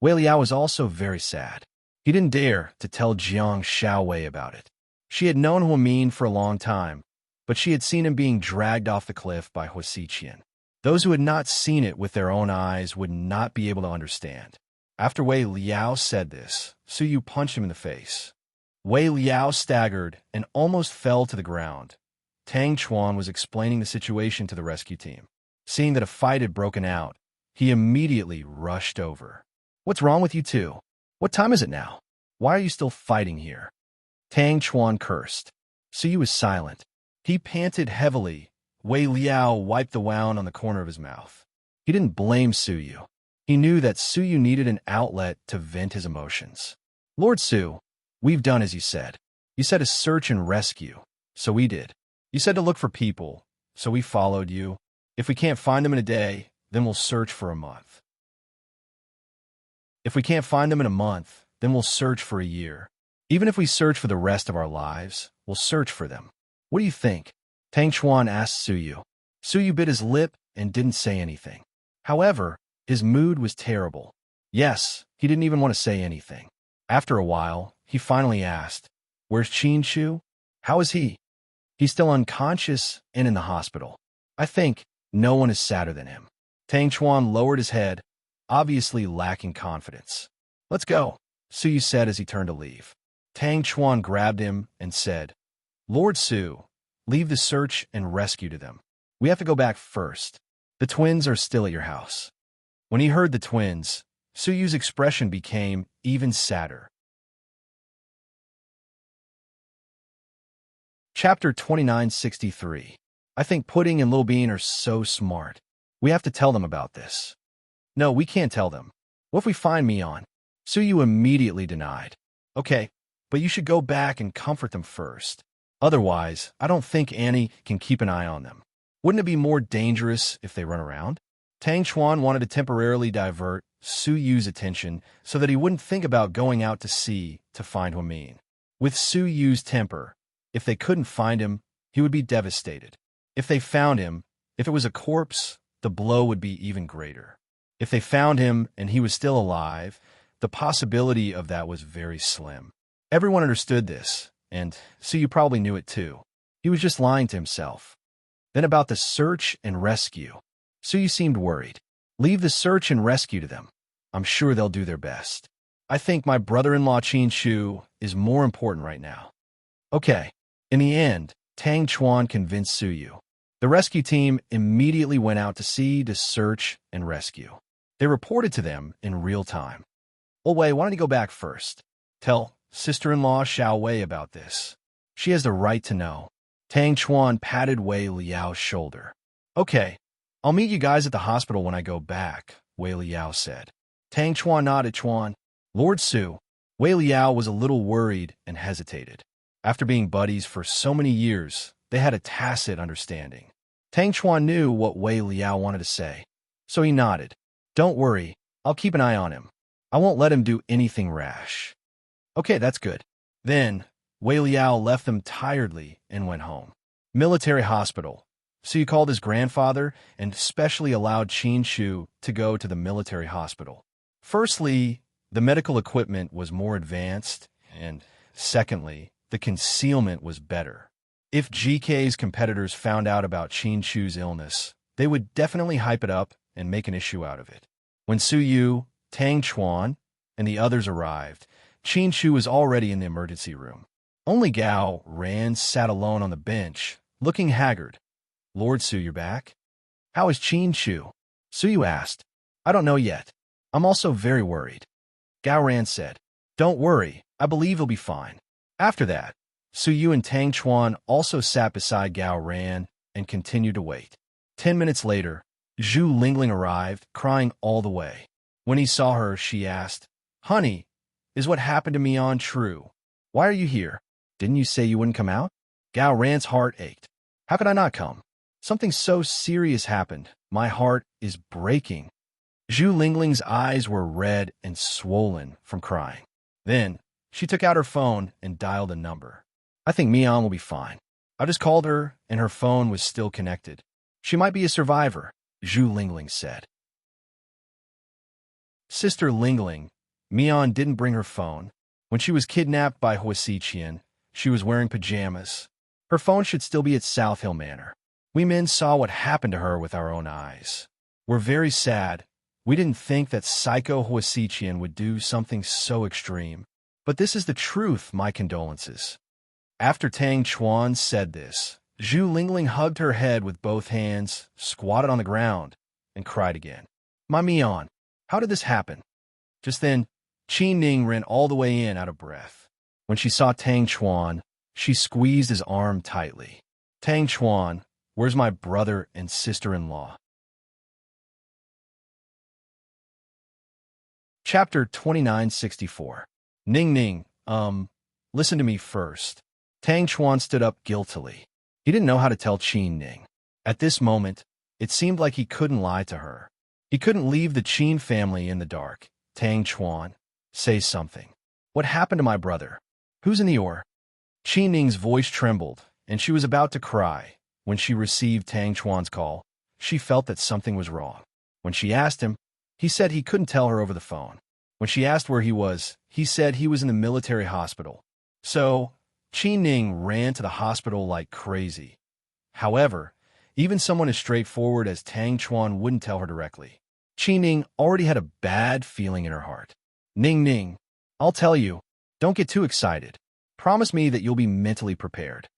Wei Liao was also very sad. He didn't dare to tell Jiang Xiaowei about it. She had known Min for a long time, but she had seen him being dragged off the cliff by Hua Xiqian. Those who had not seen it with their own eyes would not be able to understand. After Wei Liao said this, Su Yu punched him in the face. Wei Liao staggered and almost fell to the ground. Tang Chuan was explaining the situation to the rescue team. Seeing that a fight had broken out, he immediately rushed over. What's wrong with you two? What time is it now? Why are you still fighting here? Tang Chuan cursed. Su Yu was silent. He panted heavily. Wei Liao wiped the wound on the corner of his mouth. He didn't blame Su Yu. He knew that Su Yu needed an outlet to vent his emotions. Lord Su, we've done as you said. You said to search and rescue, so we did. You said to look for people, so we followed you. If we can't find them in a day, then we'll search for a month. If we can't find them in a month, then we'll search for a year. Even if we search for the rest of our lives, we'll search for them. What do you think? Tang Chuan asked Su Yu. Su Yu bit his lip and didn't say anything. However, his mood was terrible. Yes, he didn't even want to say anything. After a while, he finally asked, Where's Qin Shu? How is he? He's still unconscious and in the hospital. I think no one is sadder than him. Tang Chuan lowered his head, obviously lacking confidence. Let's go, Su Yu said as he turned to leave. Tang Chuan grabbed him and said, Lord Su, leave the search and rescue to them. We have to go back first. The twins are still at your house. When he heard the twins, Su Yu's expression became even sadder. Chapter 2963. I think Pudding and Lil Bean are so smart. We have to tell them about this. No, we can't tell them. What if we find Mian? Su Yu immediately denied. Okay, but you should go back and comfort them first. Otherwise, I don't think Annie can keep an eye on them. Wouldn't it be more dangerous if they run around? Tang Chuan wanted to temporarily divert Su Yu's attention so that he wouldn't think about going out to sea to find Min. With Su Yu's temper, if they couldn't find him, he would be devastated. If they found him, if it was a corpse, the blow would be even greater. If they found him and he was still alive, the possibility of that was very slim. Everyone understood this, and so you probably knew it too. He was just lying to himself. Then about the search and rescue. So you seemed worried. Leave the search and rescue to them. I'm sure they'll do their best. I think my brother-in-law Qin Shu is more important right now. Okay. In the end, Tang Chuan convinced Su Yu. The rescue team immediately went out to sea to search and rescue. They reported to them in real time. Oh, Wei, why don't you go back first? Tell sister-in-law Xiao Wei about this. She has the right to know. Tang Chuan patted Wei Liao's shoulder. Okay, I'll meet you guys at the hospital when I go back, Wei Liao said. Tang Chuan nodded. Chuan. Lord Su. Wei Liao was a little worried and hesitated. After being buddies for so many years, they had a tacit understanding. Tang Chuan knew what Wei Liao wanted to say, so he nodded. Don't worry, I'll keep an eye on him. I won't let him do anything rash. Okay, that's good. Then, Wei Liao left them tiredly and went home. Military hospital. So you called his grandfather and specially allowed Qin Shu to go to the military hospital. Firstly, the medical equipment was more advanced, and secondly, the concealment was better. If GK's competitors found out about Qin Shu's illness, they would definitely hype it up and make an issue out of it. When Su Yu, Tang Chuan, and the others arrived, Qin Shu was already in the emergency room. Only Gao Ran sat alone on the bench, looking haggard. Lord Su, you're back? How is Qin Shu? Su Yu asked. I don't know yet. I'm also very worried. Gao Ran said. Don't worry, I believe he'll be fine. After that, Su Yu and Tang Chuan also sat beside Gao Ran and continued to wait. 10 minutes later, Zhu Lingling arrived, crying all the way. When he saw her, she asked, Honey, is what happened to Mian true? Why are you here? Didn't you say you wouldn't come out? Gao Ran's heart ached. How could I not come? Something so serious happened. My heart is breaking. Zhu Lingling's eyes were red and swollen from crying. Then, she took out her phone and dialed a number. I think Mian will be fine. I just called her, and her phone was still connected. She might be a survivor, Zhu Lingling said. Sister Lingling, Mian didn't bring her phone. When she was kidnapped by Huasiqian, she was wearing pajamas. Her phone should still be at South Hill Manor. We men saw what happened to her with our own eyes. We're very sad. We didn't think that Psycho Huasiqian would do something so extreme. But this is the truth, my condolences. After Tang Chuan said this, Zhu Lingling hugged her head with both hands, squatted on the ground, and cried again. My Mian, how did this happen? Just then, Qin Ning ran all the way in out of breath. When she saw Tang Chuan, she squeezed his arm tightly. Tang Chuan, where's my brother and sister-in-law? Chapter 2964. Ning Ning, listen to me first. Tang Chuan stood up guiltily. He didn't know how to tell Qin Ning. At this moment, it seemed like he couldn't lie to her. He couldn't leave the Qin family in the dark. Tang Chuan, say something. What happened to my brother? Who's in the oar? Qin Ning's voice trembled, and she was about to cry. When she received Tang Chuan's call, she felt that something was wrong. When she asked him, he said he couldn't tell her over the phone. When she asked where he was, he said he was in the military hospital. So, Qin Ning ran to the hospital like crazy. However, even someone as straightforward as Tang Chuan wouldn't tell her directly. Qin Ning already had a bad feeling in her heart. Ning Ning, I'll tell you, don't get too excited. Promise me that you'll be mentally prepared.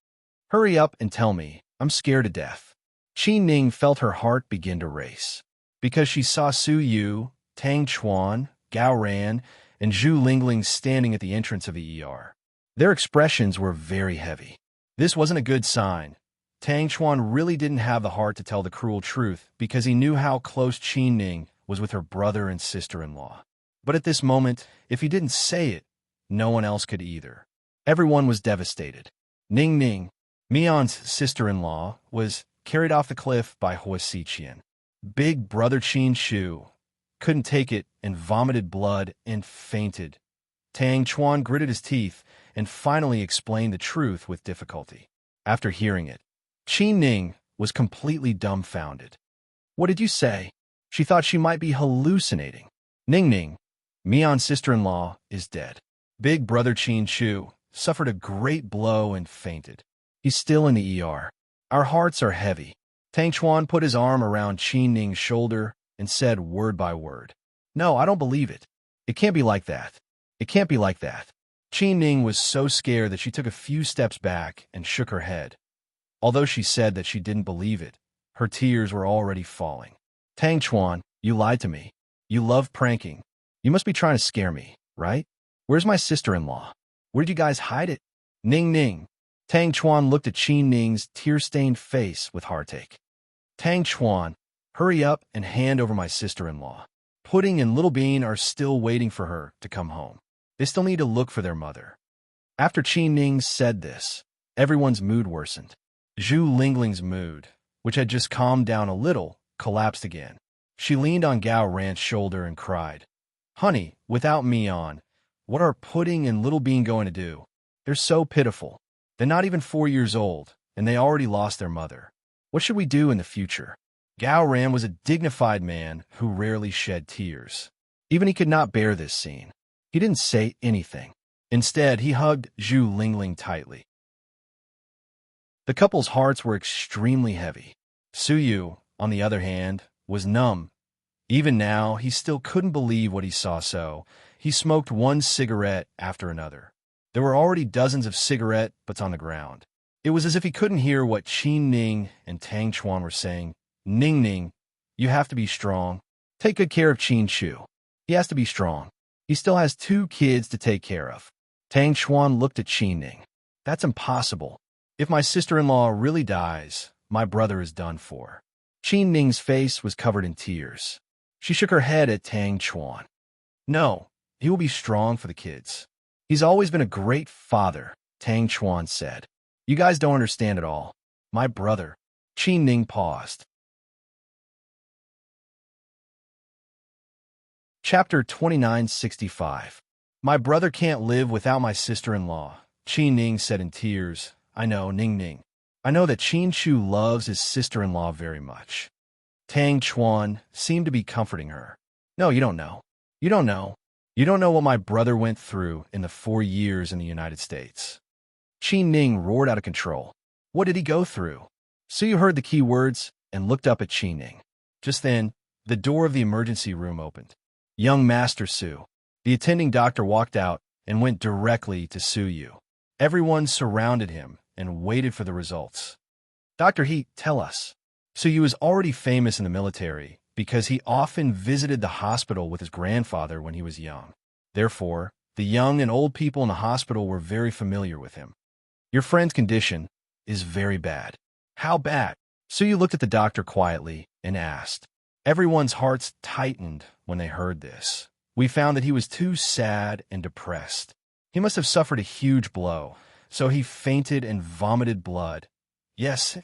Hurry up and tell me, I'm scared to death. Qin Ning felt her heart begin to race. Because she saw Su Yu, Tang Chuan, Gao Ran, and Zhu Lingling standing at the entrance of the ER. Their expressions were very heavy. This wasn't a good sign. Tang Chuan really didn't have the heart to tell the cruel truth because he knew how close Qin Ning was with her brother and sister-in-law. But at this moment, if he didn't say it, no one else could either. Everyone was devastated. Ning Ning, Mian's sister-in-law, was carried off the cliff by Huasiqian. Big brother Qin Shu couldn't take it and vomited blood and fainted. Tang Chuan gritted his teeth and finally explained the truth with difficulty. After hearing it, Qin Ning was completely dumbfounded. What did you say? She thought she might be hallucinating. Ning Ning, Mion's sister-in-law, is dead. Big brother Qin Chu suffered a great blow and fainted. He's still in the ER. Our hearts are heavy. Tang Chuan put his arm around Qin Ning's shoulder and said word by word. No, I don't believe it. It can't be like that. It can't be like that. Qin Ning was so scared that she took a few steps back and shook her head. Although she said that she didn't believe it, her tears were already falling. Tang Chuan, you lied to me. You love pranking. You must be trying to scare me, right? Where's my sister-in-law? Where did you guys hide it? Ning Ning. Tang Chuan looked at Qin Ning's tear-stained face with heartache. Tang Chuan, hurry up and hand over my sister-in-law. Pudding and Little Bean are still waiting for her to come home. They still need to look for their mother. After Qin Ning said this, everyone's mood worsened. Zhu Lingling's mood, which had just calmed down a little, collapsed again. She leaned on Gao Ran's shoulder and cried, Honey, without Mion, what are Pudding and Little Bean going to do? They're so pitiful. They're not even 4 years old, and they already lost their mother. What should we do in the future? Gao Ran was a dignified man who rarely shed tears. Even he could not bear this scene. He didn't say anything. Instead, he hugged Zhu Lingling tightly. The couple's hearts were extremely heavy. Su Yu, on the other hand, was numb. Even now, he still couldn't believe what he saw, so he smoked one cigarette after another. There were already dozens of cigarette butts on the ground. It was as if he couldn't hear what Qin Ning and Tang Chuan were saying. Ning Ning, you have to be strong. Take good care of Qin Chu. He has to be strong. He still has 2 kids to take care of. Tang Chuan looked at Qin Ning. That's impossible. If my sister-in-law really dies, my brother is done for. Qin Ning's face was covered in tears. She shook her head at Tang Chuan. No, he will be strong for the kids. He's always been a great father, Tang Chuan said. You guys don't understand at all. My brother. Qin Ning paused. Chapter 2965. My brother can't live without my sister-in-law, Qin Ning said in tears. I know, Ning Ning. I know that Qin Chu loves his sister-in-law very much. Tang Chuan seemed to be comforting her. No, you don't know. You don't know. You don't know what my brother went through in the 4 years in the United States. Qin Ning roared out of control. What did he go through? So you heard the key words and looked up at Qin Ning. Just then, the door of the emergency room opened. Young Master Su, the attending doctor, walked out and went directly to Su Yu. Everyone surrounded him and waited for the results. Dr. He, tell us. Su Yu is already famous in the military because he often visited the hospital with his grandfather when he was young. Therefore, the young and old people in the hospital were very familiar with him. Your friend's condition is very bad. How bad? Su Yu looked at the doctor quietly and asked. Everyone's hearts tightened when they heard this. We found that he was too sad and depressed. He must have suffered a huge blow, so he fainted and vomited blood. Yes,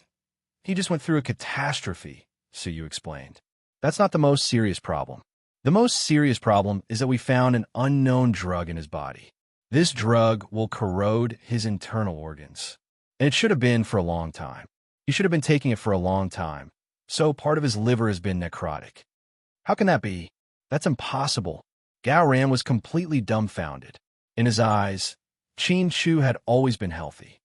he just went through a catastrophe, Su Yu explained. That's not the most serious problem. The most serious problem is that we found an unknown drug in his body. This drug will corrode his internal organs. And it should have been for a long time. He should have been taking it for a long time. So part of his liver has been necrotic. How can that be? That's impossible. Gao Ran was completely dumbfounded. In his eyes, Qin Chu had always been healthy.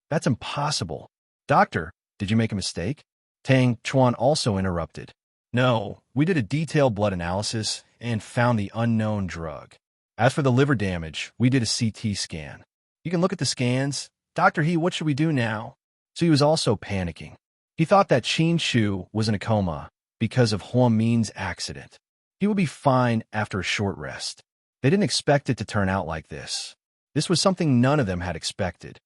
That's impossible. Doctor, did you make a mistake? Tang Chuan also interrupted. No, we did a detailed blood analysis and found the unknown drug. As for the liver damage, we did a CT scan. You can look at the scans. Dr. He, what should we do now? So he was also panicking. He thought that Qin Chu was in a coma because of Huang Min's accident. He would be fine after a short rest. They didn't expect it to turn out like this. This was something none of them had expected.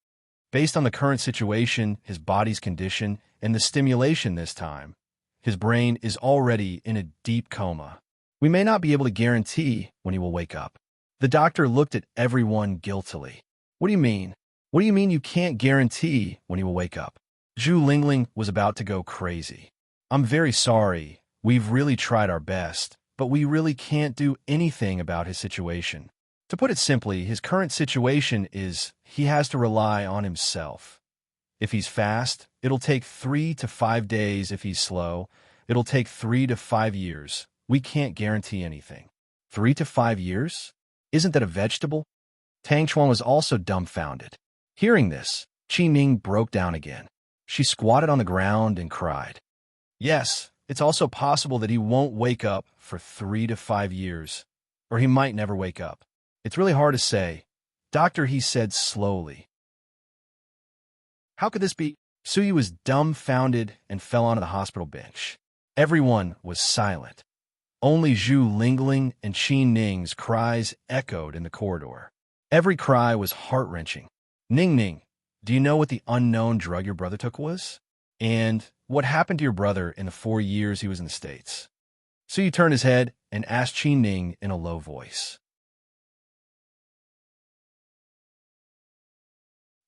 Based on the current situation, his body's condition, and the stimulation this time, his brain is already in a deep coma. We may not be able to guarantee when he will wake up. The doctor looked at everyone guiltily. What do you mean? What do you mean you can't guarantee when he will wake up? Zhu Lingling was about to go crazy. I'm very sorry. We've really tried our best, but we really can't do anything about his situation. To put it simply, his current situation is he has to rely on himself. If he's fast, it'll take 3 to 5 days. If he's slow, It'll take 3 to 5 years. We can't guarantee anything. 3 to 5 years? Isn't that a vegetable? Tang Chuan was also dumbfounded. Hearing this, Qi Ning broke down again. She squatted on the ground and cried. Yes, it's also possible that he won't wake up for 3 to 5 years, or he might never wake up. It's really hard to say. Doctor, he said slowly. How could this be? Suyi was dumbfounded and fell onto the hospital bench. Everyone was silent. Only Zhu Lingling and Qi Ning's cries echoed in the corridor. Every cry was heart-wrenching. Ning, do you know what the unknown drug your brother took was? And what happened to your brother in the 4 years he was in the States? Suyi turned his head and asked Qi Ning in a low voice.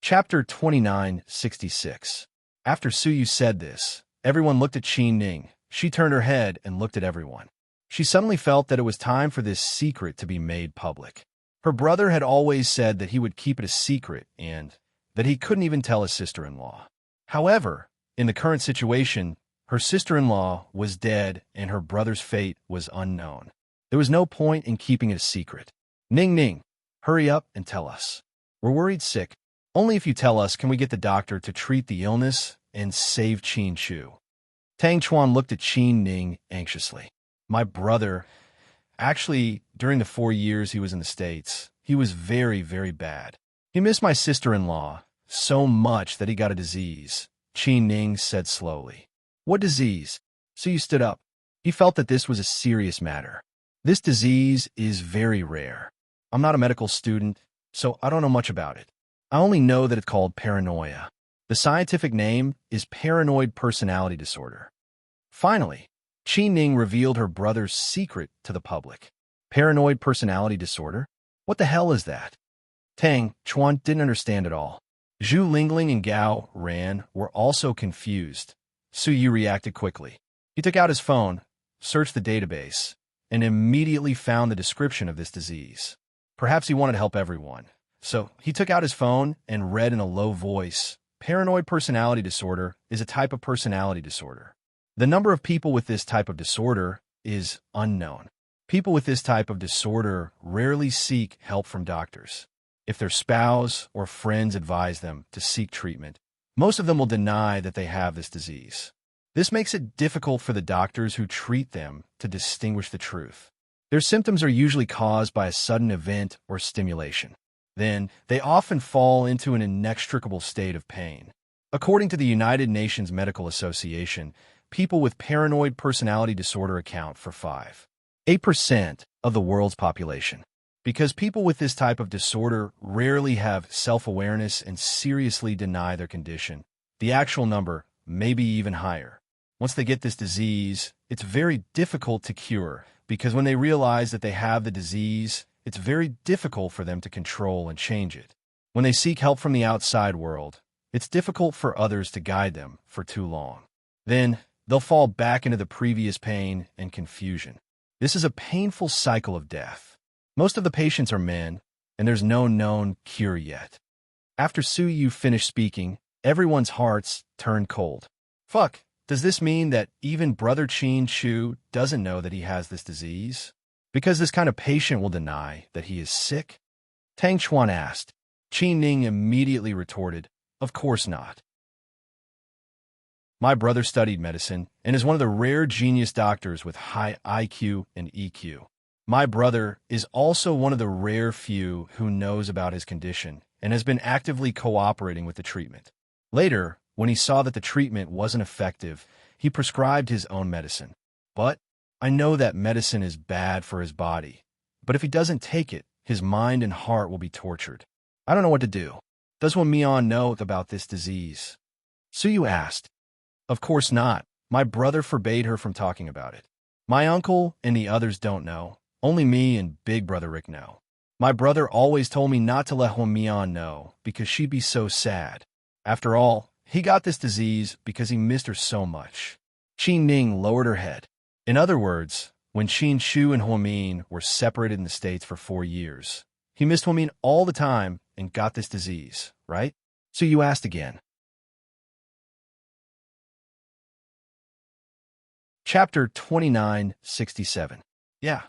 Chapter 2966. After Suyi said this, everyone looked at Qi Ning. She turned her head and looked at everyone. She suddenly felt that it was time for this secret to be made public. Her brother had always said that he would keep it a secret and that he couldn't even tell his sister-in-law. However, in the current situation, her sister-in-law was dead and her brother's fate was unknown. There was no point in keeping it a secret. Ning, hurry up and tell us. We're worried sick. Only if you tell us can we get the doctor to treat the illness and save Qin Chu. Tang Chuan looked at Qi Ning anxiously. My brother, actually, during the 4 years he was in the States, he was very, very bad. He missed my sister-in-law so much that he got a disease, Qi Ning said slowly. What disease? Suyi stood up. He felt that this was a serious matter. This disease is very rare. I'm not a medical student, so I don't know much about it. I only know that it's called paranoia. The scientific name is paranoid personality disorder. Finally, Qi Ning revealed her brother's secret to the public. Paranoid personality disorder? What the hell is that? Tang Chuan didn't understand at all. Zhu Lingling and Gao Ran were also confused. Suyi reacted quickly. He took out his phone, searched the database, and immediately found the description of this disease. Perhaps he wanted to help everyone. So he took out his phone and read in a low voice, Paranoid personality disorder is a type of personality disorder. The number of people with this type of disorder is unknown. People with this type of disorder rarely seek help from doctors. If their spouse or friends advise them to seek treatment, most of them will deny that they have this disease. This makes it difficult for the doctors who treat them to distinguish the truth. Their symptoms are usually caused by a sudden event or stimulation. Then, they often fall into an inextricable state of pain. According to the United Nations Medical Association, people with paranoid personality disorder account for 8% of the world's population. Because people with this type of disorder rarely have self-awareness and seriously deny their condition, the actual number may be even higher. Once they get this disease, it's very difficult to cure, because when they realize that they have the disease, it's very difficult for them to control and change it. When they seek help from the outside world, it's difficult for others to guide them for too long. Then, they'll fall back into the previous pain and confusion. This is a painful cycle of death. Most of the patients are men, and there's no known cure yet. After Suyu finished speaking, everyone's hearts turned cold. Fuck, does this mean that even Brother Qin Chu doesn't know that he has this disease? Because this kind of patient will deny that he is sick? Tang Chuan asked. Qi Ning immediately retorted, of course not. My brother studied medicine and is one of the rare genius doctors with high IQ and EQ. My brother is also one of the rare few who knows about his condition and has been actively cooperating with the treatment. Later, when he saw that the treatment wasn't effective, he prescribed his own medicine. But I know that medicine is bad for his body. But if he doesn't take it, his mind and heart will be tortured. I don't know what to do. Does Wen Mian know about this disease? Suyu asked. Of course not. My brother forbade her from talking about it. My uncle and the others don't know. Only me and Big Brother Rick know. My brother always told me not to let Wen Mian know because she'd be so sad. After all, he got this disease because he missed her so much. Qi Ning lowered her head. In other words, when Qin Chu and Huamin were separated in the States for 4 years, he missed Huamin all the time and got this disease, right? So you asked again. Chapter 2967. Yeah,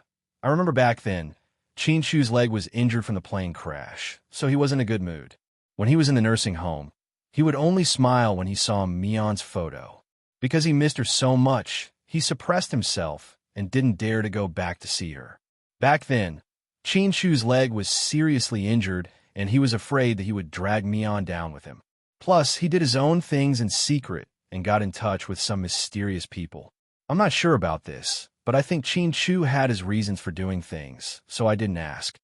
I remember back then, Qin Shu's leg was injured from the plane crash, so he was in a good mood. When he was in the nursing home, he would only smile when he saw Mion's photo. Because he missed her so much, he suppressed himself and didn't dare to go back to see her. Back then, Qin Shu's leg was seriously injured, and he was afraid that he would drag Mion down with him. Plus, he did his own things in secret and got in touch with some mysterious people. I'm not sure about this, but I think Qin Shu had his reasons for doing things, so I didn't ask.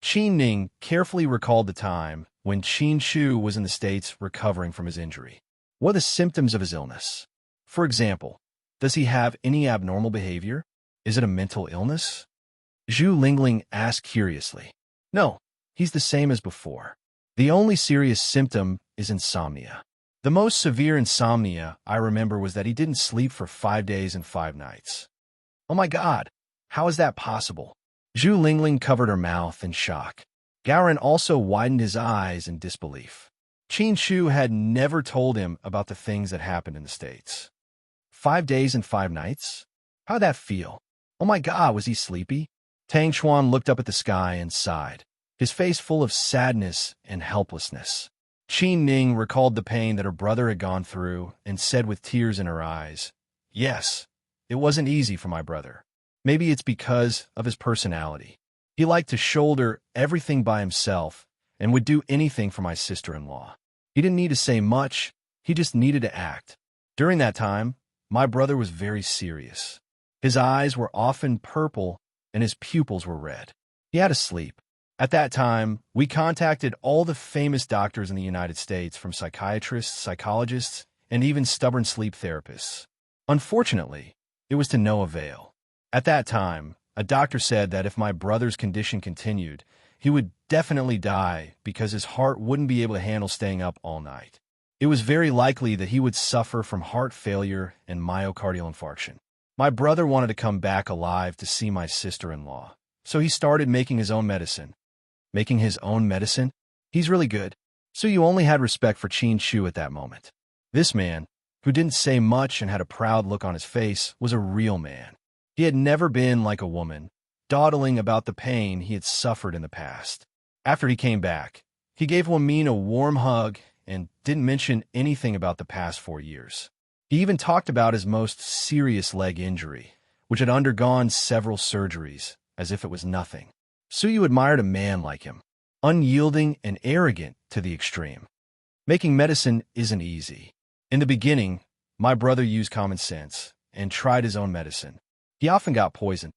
Qin Ning carefully recalled the time when Qin Shu was in the States recovering from his injury. What are the symptoms of his illness? For example, does he have any abnormal behavior? Is it a mental illness? Zhu Lingling asked curiously. No, he's the same as before. The only serious symptom is insomnia. The most severe insomnia I remember was that he didn't sleep for 5 days and 5 nights. Oh my God, how is that possible? Zhu Lingling covered her mouth in shock. Gaoren also widened his eyes in disbelief. Qin Shu had never told him about the things that happened in the States. 5 days and 5 nights? How'd that feel? Oh my God, was he sleepy? Tang Xuan looked up at the sky and sighed, his face full of sadness and helplessness. Qin Ning recalled the pain that her brother had gone through and said with tears in her eyes, "Yes, it wasn't easy for my brother. Maybe it's because of his personality. He liked to shoulder everything by himself and would do anything for my sister-in-law. He didn't need to say much, he just needed to act. During that time, my brother was very serious. His eyes were often purple and his pupils were red. He had to sleep. At that time, we contacted all the famous doctors in the United States, from psychiatrists, psychologists, and even stubborn sleep therapists. Unfortunately, it was to no avail. At that time, a doctor said that if my brother's condition continued, he would definitely die because his heart wouldn't be able to handle staying up all night. It was very likely that he would suffer from heart failure and myocardial infarction. My brother wanted to come back alive to see my sister-in-law, so he started making his own medicine. Making his own medicine? He's really good. So you only had respect for Qin Shu at that moment. This man, who didn't say much and had a proud look on his face, was a real man. He had never been like a woman, dawdling about the pain he had suffered in the past. After he came back, he gave Huamin a warm hug and didn't mention anything about the past 4 years. He even talked about his most serious leg injury, which had undergone several surgeries, as if it was nothing. Suyu admired a man like him, unyielding and arrogant to the extreme. Making medicine isn't easy. In the beginning, my brother used common sense and tried his own medicine. He often got poisoned.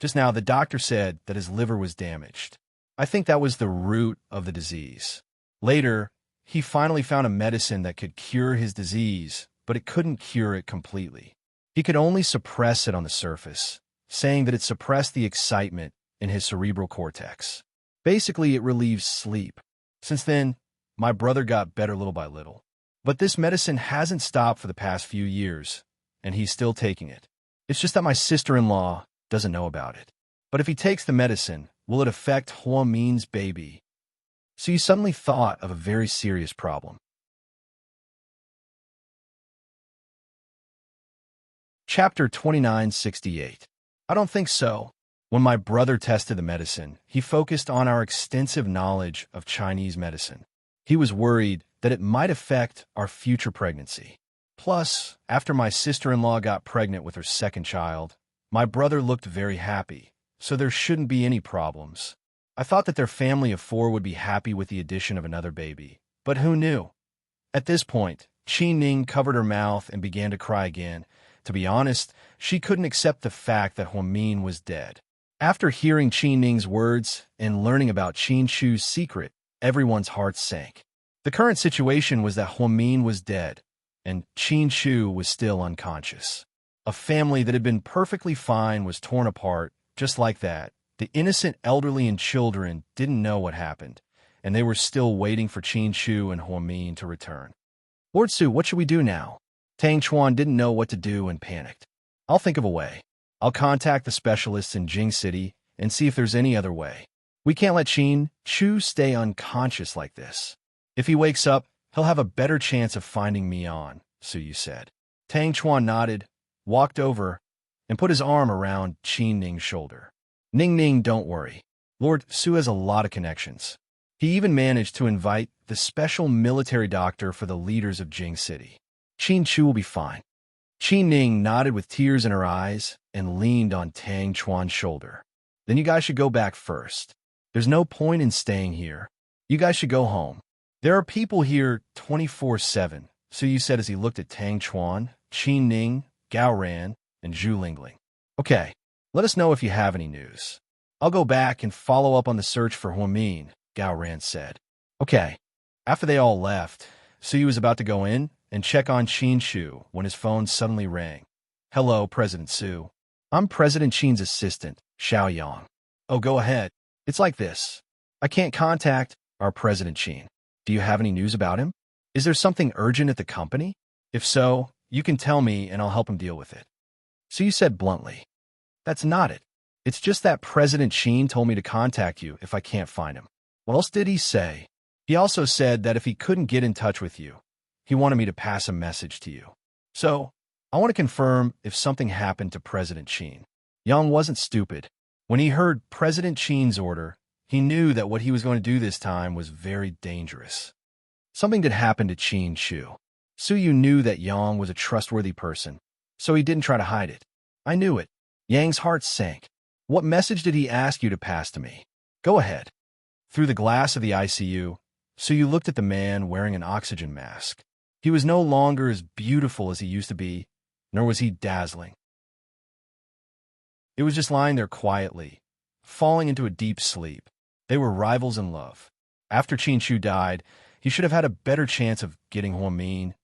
Just now, the doctor said that his liver was damaged. I think that was the root of the disease. Later, he finally found a medicine that could cure his disease, but it couldn't cure it completely. He could only suppress it on the surface, saying that it suppressed the excitement in his cerebral cortex. Basically, it relieves sleep. Since then, my brother got better little by little. But this medicine hasn't stopped for the past few years, and he's still taking it. It's just that my sister-in-law doesn't know about it. But if he takes the medicine, will it affect Huamin's baby? So you suddenly thought of a very serious problem. Chapter 2968. I don't think so. When my brother tested the medicine, he focused on our extensive knowledge of Chinese medicine. He was worried that it might affect our future pregnancy. Plus, after my sister-in-law got pregnant with her second child, my brother looked very happy, so there shouldn't be any problems. I thought that their family of 4 would be happy with the addition of another baby, but who knew? At this point, Qin Ning covered her mouth and began to cry again. To be honest, she couldn't accept the fact that Huamin was dead. After hearing Qin Ning's words and learning about Qin Shu's secret, everyone's hearts sank. The current situation was that Huamin was dead, and Qin Shu was still unconscious. A family that had been perfectly fine was torn apart, just like that. The innocent elderly and children didn't know what happened, and they were still waiting for Qin Shu and Huamin to return. Lord Su, what should we do now? Tang Xuan didn't know what to do and panicked. I'll think of a way. I'll contact the specialists in Jing City and see if there's any other way. We can't let Qin Shu stay unconscious like this. If he wakes up, he'll have a better chance of finding Mion, Suyu said. Tang Chuan nodded, walked over, and put his arm around Qin Ning's shoulder. Ning Ning, don't worry. Lord Su has a lot of connections. He even managed to invite the special military doctor for the leaders of Jing City. Qin Chu will be fine. Qin Ning nodded with tears in her eyes and leaned on Tang Chuan's shoulder. Then you guys should go back first. There's no point in staying here. You guys should go home. There are people here 24/7, Su Yu said as he looked at Tang Chuan, Qin Ning, Gao Ran, and Zhu Lingling. Okay, let us know if you have any news. I'll go back and follow up on the search for Huamin, Gao Ran said. Okay. After they all left, Su Yu was about to go in and check on Qin Shu when his phone suddenly rang. Hello, President Su. I'm President Qin's assistant, Xiao Yang. Oh, go ahead. It's like this. I can't contact our President Qin. Do you have any news about him? Is there something urgent at the company? If so, you can tell me and I'll help him deal with it. Su Yu said bluntly. That's not it. It's just that President Qin told me to contact you if I can't find him. What else did he say? He also said that if he couldn't get in touch with you, he wanted me to pass a message to you. So, I want to confirm if something happened to President Qin. Yang wasn't stupid. When he heard President Qin's order, he knew that what he was going to do this time was very dangerous. Something did happen to Qin Shu. Su Yu knew that Yang was a trustworthy person, so he didn't try to hide it. I knew it. Yang's heart sank. What message did he ask you to pass to me? Go ahead. Through the glass of the ICU, Su Yu looked at the man wearing an oxygen mask. He was no longer as beautiful as he used to be, nor was he dazzling. It was just lying there quietly, falling into a deep sleep. They were rivals in love. After Qin Shu died, he should have had a better chance of getting Huamin.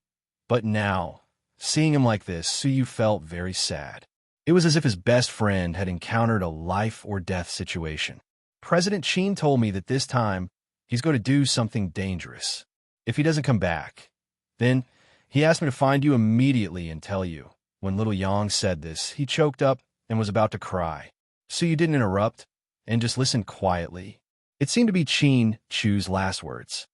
But now, seeing him like this, Su Yu felt very sad. It was as if his best friend had encountered a life-or-death situation. President Qin told me that this time, he's going to do something dangerous. If he doesn't come back, then he asked me to find you immediately and tell you. When little Yang said this, he choked up and was about to cry. So you didn't interrupt and just listened quietly. It seemed to be Qin Chu's last words.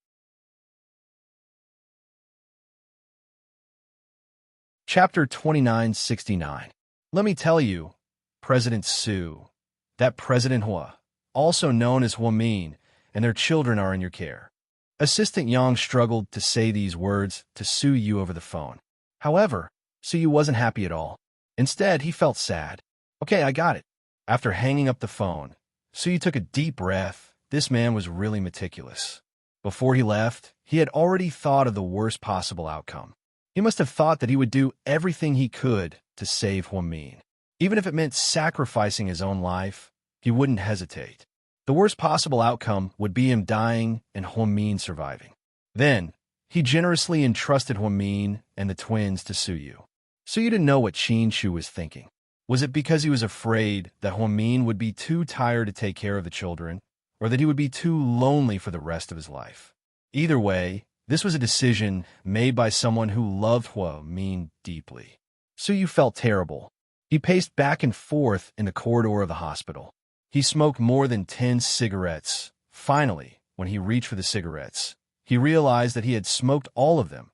Chapter 2969. Let me tell you, President Su, that President Hua, also known as Huamin, and their children are in your care. Assistant Yang struggled to say these words to Su Yu over the phone. However, Su Yu wasn't happy at all. Instead, he felt sad. Okay, I got it. After hanging up the phone, Su Yu took a deep breath. This man was really meticulous. Before he left, he had already thought of the worst possible outcome. He must have thought that he would do everything he could to save Huamin. Even if it meant sacrificing his own life, he wouldn't hesitate. The worst possible outcome would be him dying and Huamin surviving. Then, he generously entrusted Huamin and the twins to Su Yu. Su Yu didn't know what Qin Shu was thinking. Was it because he was afraid that Huamin would be too tired to take care of the children, or that he would be too lonely for the rest of his life? Either way, this was a decision made by someone who loved Huamin deeply. Su Yu felt terrible. He paced back and forth in the corridor of the hospital. He smoked more than 10 cigarettes. Finally, when he reached for the cigarettes, he realized that he had smoked all of them.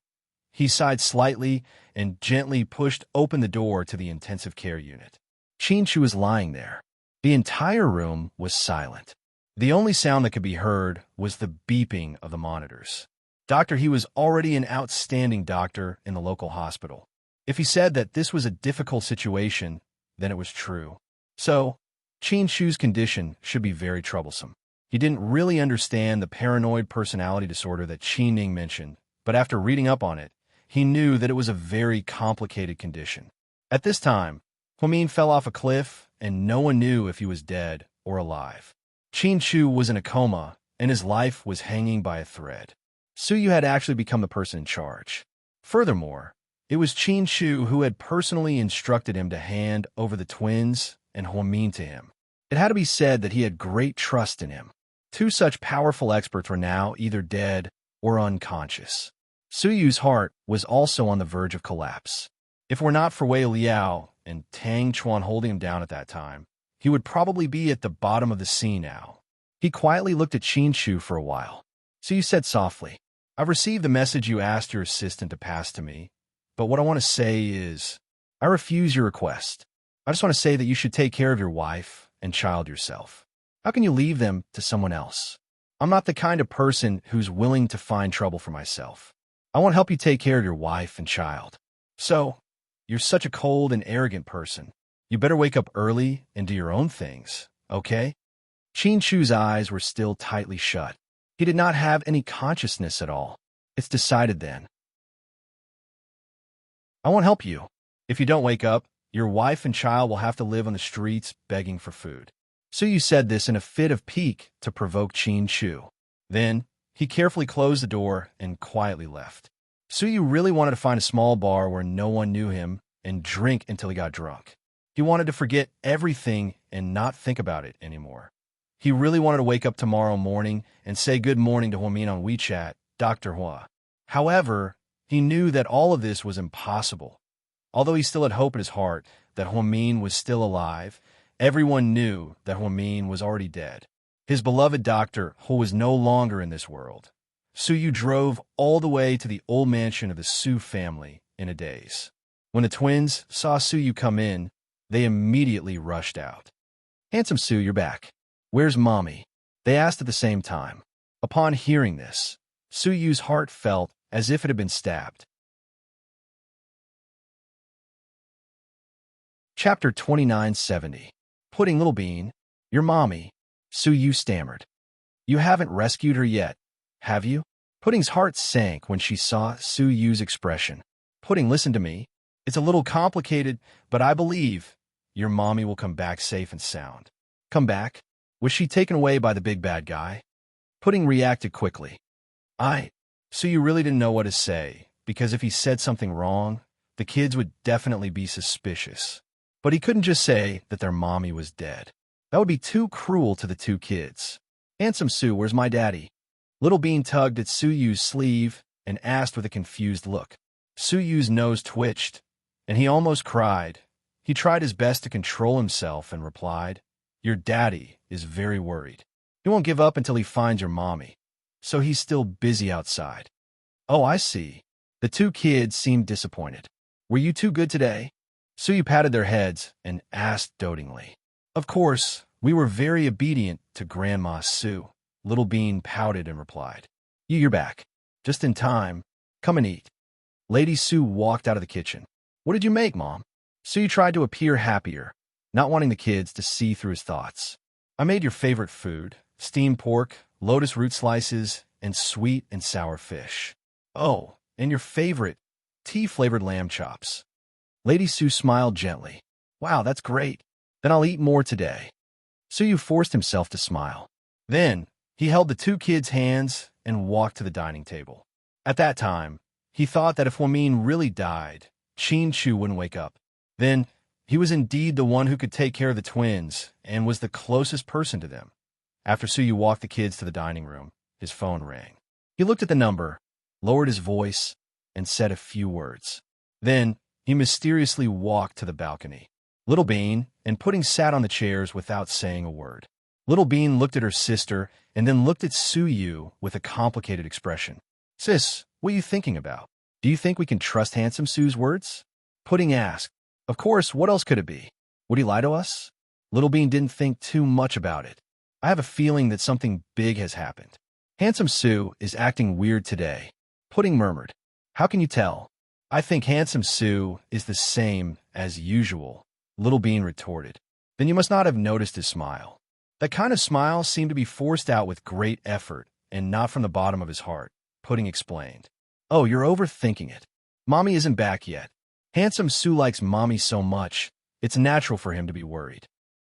He sighed slightly and gently pushed open the door to the intensive care unit. Qin Shu was lying there. The entire room was silent. The only sound that could be heard was the beeping of the monitors. Doctor, he was already an outstanding doctor in the local hospital. If he said that this was a difficult situation, then it was true. So, Qin Shu's condition should be very troublesome. He didn't really understand the paranoid personality disorder that Qin Ning mentioned, but after reading up on it, he knew that it was a very complicated condition. At this time, Huamin fell off a cliff, and no one knew if he was dead or alive. Qin Shu was in a coma, and his life was hanging by a thread. Su Yu had actually become the person in charge. Furthermore, it was Qin Shu who had personally instructed him to hand over the twins and Huamin to him. It had to be said that he had great trust in him. Two such powerful experts were now either dead or unconscious. Su Yu's heart was also on the verge of collapse. If it were not for Wei Liao and Tang Chuan holding him down at that time, he would probably be at the bottom of the sea now. He quietly looked at Qin Shu for a while. Su Yu said softly, I've received the message you asked your assistant to pass to me. but what I want to say is, I refuse your request. I just want to say that you should take care of your wife and child yourself. How can you leave them to someone else? I'm not the kind of person who's willing to find trouble for myself. I want to help you take care of your wife and child. So, you're such a cold and arrogant person. You better wake up early and do your own things, okay? Chin Chu's eyes were still tightly shut. He did not have any consciousness at all. It's decided then. I won't help you. If you don't wake up, your wife and child will have to live on the streets begging for food. So you said this in a fit of pique to provoke Chin Chu. Then, he carefully closed the door and quietly left. Suyu really wanted to find a small bar where no one knew him and drink until he got drunk. He wanted to forget everything and not think about it anymore. He really wanted to wake up tomorrow morning and say good morning to Huamin on WeChat, Dr. Hua. However, he knew that all of this was impossible. Although he still had hope in his heart that Huamin was still alive, everyone knew that Huamin was already dead. His beloved doctor, who was no longer in this world. Suyu drove all the way to the old mansion of the Su family in a daze. When the twins saw Suyu come in, they immediately rushed out. "Handsome Su, you're back. Where's Mommy?" they asked at the same time. Upon hearing this, Suyu's heart felt as if it had been stabbed. Chapter 2970. Pudding Little Bean, your mommy, Suyu stammered. "You haven't rescued her yet, have you?" Pudding's heart sank when she saw Suyu's expression. "Pudding, listen to me. It's a little complicated, but I believe your mommy will come back safe and sound." "Come back? Was she taken away by the big bad guy?" Pudding reacted quickly. Suyu really didn't know what to say, because if he said something wrong, the kids would definitely be suspicious. But he couldn't just say that their mommy was dead. That would be too cruel to the two kids. "Handsome Su, where's my daddy?" Little Bean tugged at Suyu's sleeve and asked with a confused look. Suyu's nose twitched, and he almost cried. He tried his best to control himself and replied, "Your daddy is very worried. He won't give up until he finds your mommy, so he's still busy outside." "Oh, I see." The two kids seemed disappointed. "Were you too good today?" Suyu patted their heads and asked dotingly. "Of course, we were very obedient to Grandma Su." Little Bean pouted and replied, "You're back. Just in time. Come and eat." Lady Su walked out of the kitchen. "What did you make, Mom?" Suyu tried to appear happier, not wanting the kids to see through his thoughts. "I made your favorite food, steamed pork, lotus root slices, and sweet and sour fish. Oh, and your favorite, tea-flavored lamb chops." Lady Su smiled gently. "Wow, that's great. Then I'll eat more today." Suyu forced himself to smile. Then, he held the two kids' hands and walked to the dining table. At that time, he thought that if Huamin really died, Chin Chu wouldn't wake up. Then, he was indeed the one who could take care of the twins and was the closest person to them. After Suyu walked the kids to the dining room, his phone rang. He looked at the number, lowered his voice, and said a few words. Then, he mysteriously walked to the balcony. Little Bean and Pudding sat on the chairs without saying a word. Little Bean looked at her sister and then looked at Suyu with a complicated expression. "Sis, what are you thinking about? Do you think we can trust Handsome Su's words?" Pudding asked. "Of course, what else could it be? Would he lie to us?" Little Bean didn't think too much about it. "I have a feeling that something big has happened. Handsome Su is acting weird today." Pudding murmured. "How can you tell?" "I think Handsome Su is the same as usual," Little Bean retorted. "Then you must not have noticed his smile. That kind of smile seemed to be forced out with great effort and not from the bottom of his heart," Pudding explained. "Oh, you're overthinking it. Mommy isn't back yet. Handsome Su likes Mommy so much, it's natural for him to be worried."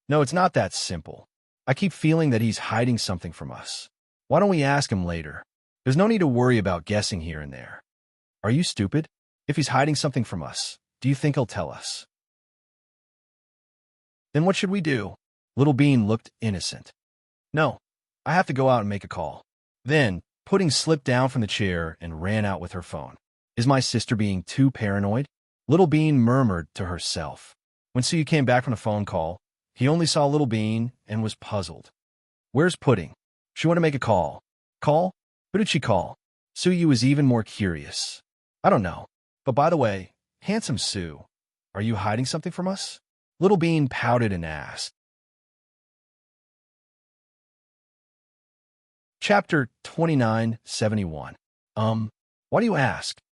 "No, it's not that simple. I keep feeling that he's hiding something from us. Why don't we ask him later? There's no need to worry about guessing here and there." "Are you stupid? If he's hiding something from us, do you think he'll tell us?" "Then what should we do?" Little Bean looked innocent. "No, I have to go out and make a call." Then, Pudding slipped down from the chair and ran out with her phone. "Is my sister being too paranoid?" Little Bean murmured to herself. When Suyu came back from the phone call, he only saw Little Bean and was puzzled. "Where's Pudding? She want to make a call." "Call? Who did she call?" Suyu was even more curious. "I don't know, But by the way, handsome Sue, are you hiding something from us? Little Bean pouted and asked. Chapter 2971. Why do you ask?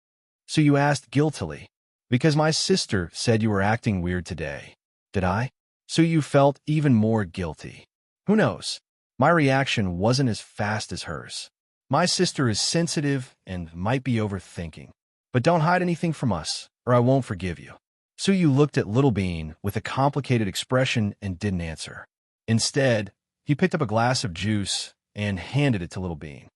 So you asked guiltily. Because my sister said you were acting weird today. Did I? So you felt even more guilty. Who knows? My reaction wasn't as fast as hers. My sister is sensitive and might be overthinking. But don't hide anything from us, or I won't forgive you. So you looked at Little Bean with a complicated expression and didn't answer. Instead, he picked up a glass of juice and handed it to Little Bean.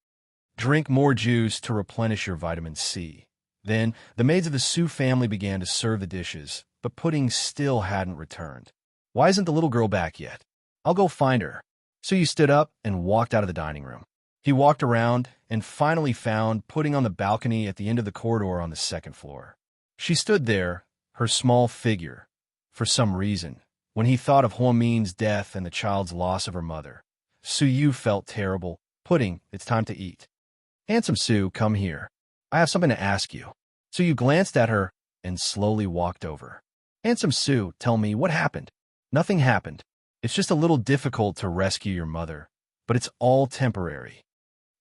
Drink more juice to replenish your vitamin C. Then, the maids of the Sue family began to serve the dishes, but Pudding still hadn't returned. Why isn't the little girl back yet? I'll go find her. So you stood up and walked out of the dining room. He walked around and finally found Pudding on the balcony at the end of the corridor on the second floor. She stood there, her small figure, for some reason. When he thought of Huamin's death and the child's loss of her mother, Suyu felt terrible. Pudding, it's time to eat. Handsome Sue, come here. I have something to ask you. So you glanced at her and slowly walked over. Handsome Sue, tell me, what happened? Nothing happened. It's just a little difficult to rescue your mother, but it's all temporary.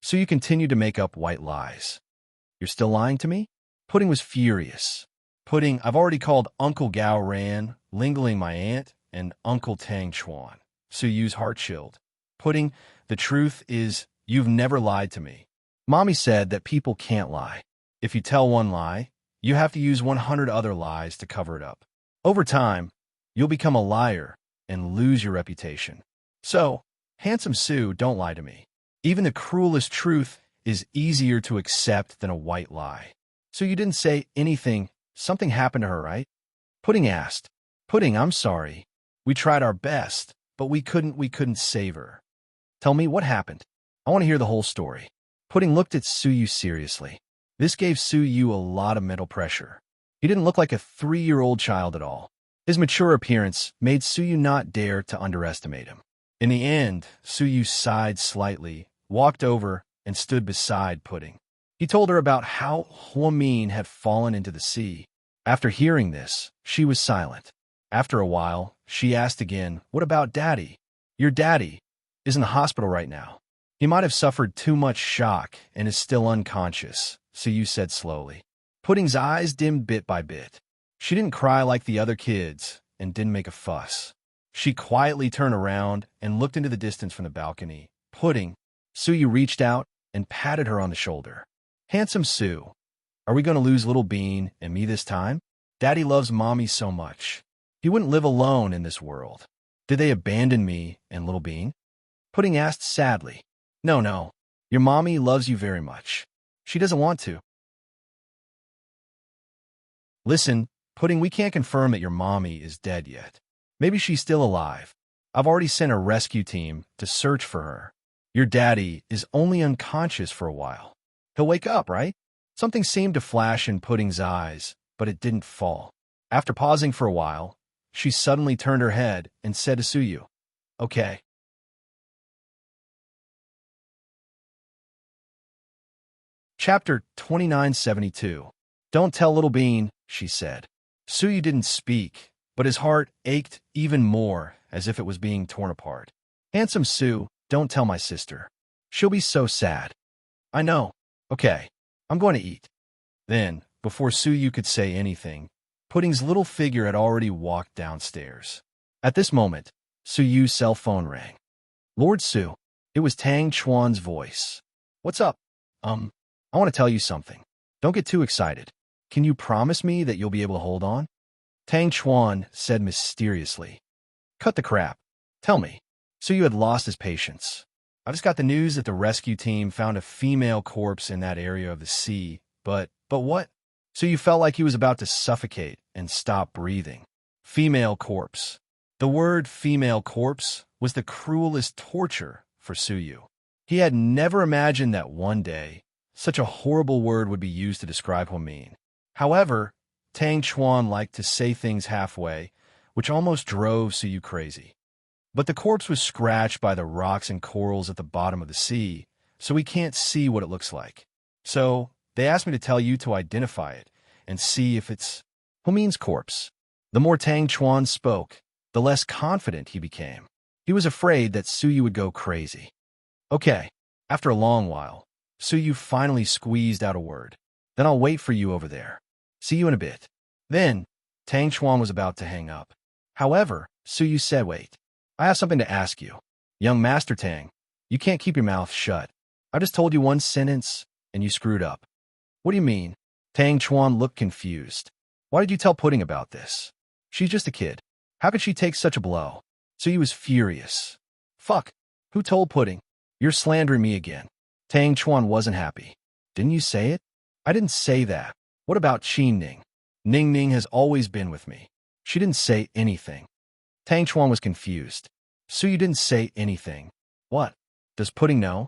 So you continued to make up white lies. You're still lying to me? Pudding was furious. Pudding, I've already called Uncle Gao Ran, Lingling my aunt, and Uncle Tang Chuan. Suyu's heart chilled. Pudding, the truth is, you've never lied to me. Mommy said that people can't lie. If you tell one lie, you have to use 100 other lies to cover it up. Over time, you'll become a liar and lose your reputation. So, handsome Sue, don't lie to me. Even the cruelest truth is easier to accept than a white lie. So you didn't say anything. Something happened to her, right? Pudding asked. Pudding, I'm sorry. We tried our best, but we couldn't save her. Tell me what happened. I want to hear the whole story. Pudding looked at Suyu seriously. This gave Suyu a lot of mental pressure. He didn't look like a 3-year-old child at all. His mature appearance made Suyu not dare to underestimate him. In the end, Suyu sighed slightly, walked over, and stood beside Pudding. He told her about how Huamin had fallen into the sea. After hearing this, she was silent. After a while, she asked again, what about Daddy? Your daddy is in the hospital right now. He might have suffered too much shock and is still unconscious, Suyu said slowly. Pudding's eyes dimmed bit by bit. She didn't cry like the other kids and didn't make a fuss. She quietly turned around and looked into the distance from the balcony. Pudding, Suyu reached out and patted her on the shoulder. Handsome Sue, are we going to lose Little Bean and me this time? Daddy loves Mommy so much. He wouldn't live alone in this world. Did they abandon me and Little Bean? Pudding asked sadly. No. Your mommy loves you very much. She doesn't want to. Listen, Pudding, we can't confirm that your mommy is dead yet. Maybe she's still alive. I've already sent a rescue team to search for her. Your daddy is only unconscious for a while. He'll wake up, right? Something seemed to flash in Pudding's eyes, but it didn't fall. After pausing for a while, she suddenly turned her head and said to Suyu, Okay. Chapter 2972. Don't tell Little Bean, she said. Suyu didn't speak, but his heart ached even more as if it was being torn apart. Handsome Sue, don't tell my sister. She'll be so sad. I know. Okay, I'm going to eat. Then, before Suyu could say anything, Pudding's little figure had already walked downstairs. At this moment, Suyu's cell phone rang. Lord Su, it was Tang Chuan's voice. What's up? I want to tell you something. Don't get too excited. Can you promise me that you'll be able to hold on? Tang Chuan said mysteriously. Cut the crap. Tell me. Suyu had lost his patience. I just got the news that the rescue team found a female corpse in that area of the sea, but what? Suyu felt like he was about to suffocate and stop breathing. Female corpse. The word female corpse was the cruelest torture for Suyu. He had never imagined that one day, such a horrible word would be used to describe Huamin. However, Tang Chuan liked to say things halfway, which almost drove Suyu crazy. But the corpse was scratched by the rocks and corals at the bottom of the sea, so we can't see what it looks like. So, they asked me to tell you to identify it, and see if it's Humin's corpse. The more Tang Chuan spoke, the less confident he became. He was afraid that Suyu would go crazy. Okay. After a long while, Suyu finally squeezed out a word. Then I'll wait for you over there. See you in a bit. Then, Tang Chuan was about to hang up. However, Suyu said, wait. I have something to ask you. Young Master Tang, you can't keep your mouth shut. I just told you one sentence, and you screwed up. What do you mean? Tang Chuan looked confused. Why did you tell Pudding about this? She's just a kid. How could she take such a blow? Suyu was furious. Fuck. Who told Pudding? You're slandering me again. Tang Chuan wasn't happy. Didn't you say it? I didn't say that. What about Qin Ning? Ning Ning has always been with me. She didn't say anything. Tang Chuan was confused. Suyu didn't say anything. What? Does Pudding know?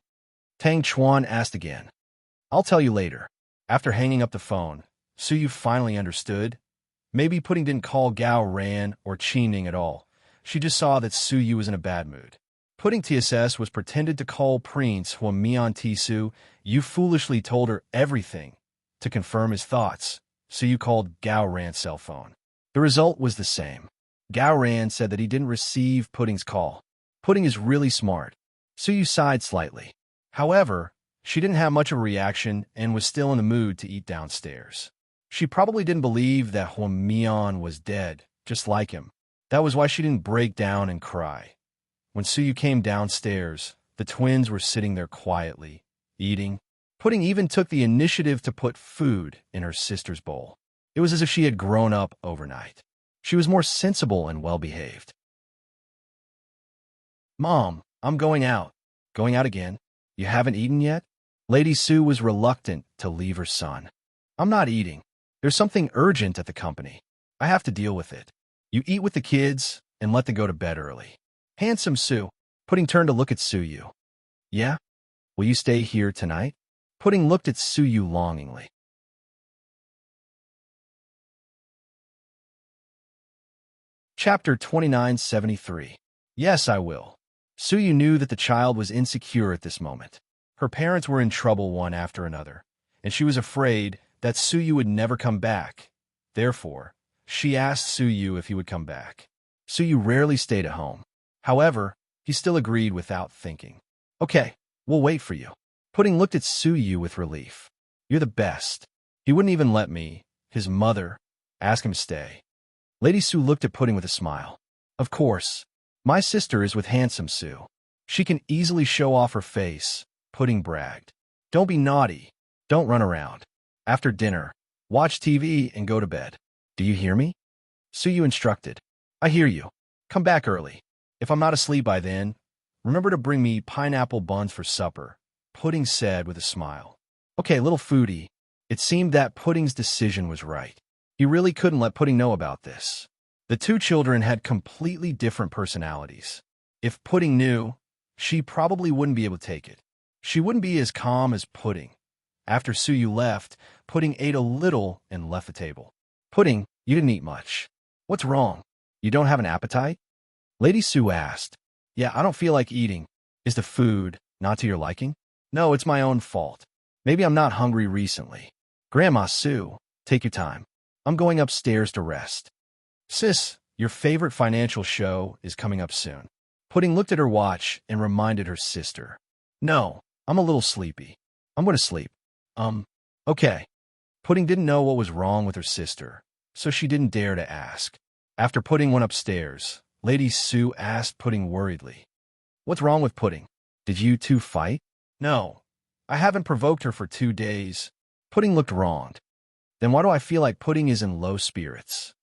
Tang Chuan asked again. I'll tell you later. After hanging up the phone, Suyu finally understood. Maybe Pudding didn't call Gao Ran or Qin Ning at all. She just saw that Suyu was in a bad mood. Pudding TSS was pretended to call Prince Huamian Tisu. You foolishly told her everything to confirm his thoughts, so you called Gao Ran's cell phone. The result was the same. Gao Ran said that he didn't receive Pudding's call. Pudding is really smart. Suyu sighed slightly. However, she didn't have much of a reaction and was still in the mood to eat downstairs. She probably didn't believe that Huamian was dead, just like him. That was why she didn't break down and cry. When Suyu came downstairs, the twins were sitting there quietly, eating. Pudding even took the initiative to put food in her sister's bowl. It was as if she had grown up overnight. She was more sensible and well-behaved. Mom, I'm going out. Going out again? You haven't eaten yet? Lady Sue was reluctant to leave her son. I'm not eating. There's something urgent at the company. I have to deal with it. You eat with the kids and let them go to bed early. Handsome Sue. Pudding turned to look at Suyu. Yeah? Will you stay here tonight? Pudding looked at Suyu longingly. Chapter 2973. Yes, I will. Suyu knew that the child was insecure at this moment. Her parents were in trouble one after another, and she was afraid that Suyu would never come back. Therefore, she asked Suyu if he would come back. Suyu rarely stayed at home. However, he still agreed without thinking. Okay, we'll wait for you. Pudding looked at Suyu with relief. You're the best. He wouldn't even let me, his mother, ask him to stay. Lady Sue looked at Pudding with a smile. Of course. My sister is with Handsome Sue. She can easily show off her face, Pudding bragged. Don't be naughty. Don't run around. After dinner, watch TV and go to bed. Do you hear me? Suyu instructed. I hear you. Come back early. If I'm not asleep by then, remember to bring me pineapple buns for supper, Pudding said with a smile. Okay, little foodie. It seemed that Pudding's decision was right. He really couldn't let Pudding know about this. The two children had completely different personalities. If Pudding knew, she probably wouldn't be able to take it. She wouldn't be as calm as Pudding. After Suyu left, Pudding ate a little and left the table. Pudding, you didn't eat much. What's wrong? You don't have an appetite? Lady Sue asked. Yeah, I don't feel like eating. Is the food not to your liking? No, it's my own fault. Maybe I'm not hungry recently. Grandma Sue, take your time. I'm going upstairs to rest. Sis, your favorite financial show is coming up soon. Pudding looked at her watch and reminded her sister. No, I'm a little sleepy. I'm going to sleep. Okay. Pudding didn't know what was wrong with her sister, so she didn't dare to ask. After Pudding went upstairs, Lady Sue asked Pudding worriedly. What's wrong with Pudding? Did you two fight? No. I haven't provoked her for 2 days. Pudding looked wronged. Then why do I feel like Pudding is in low spirits?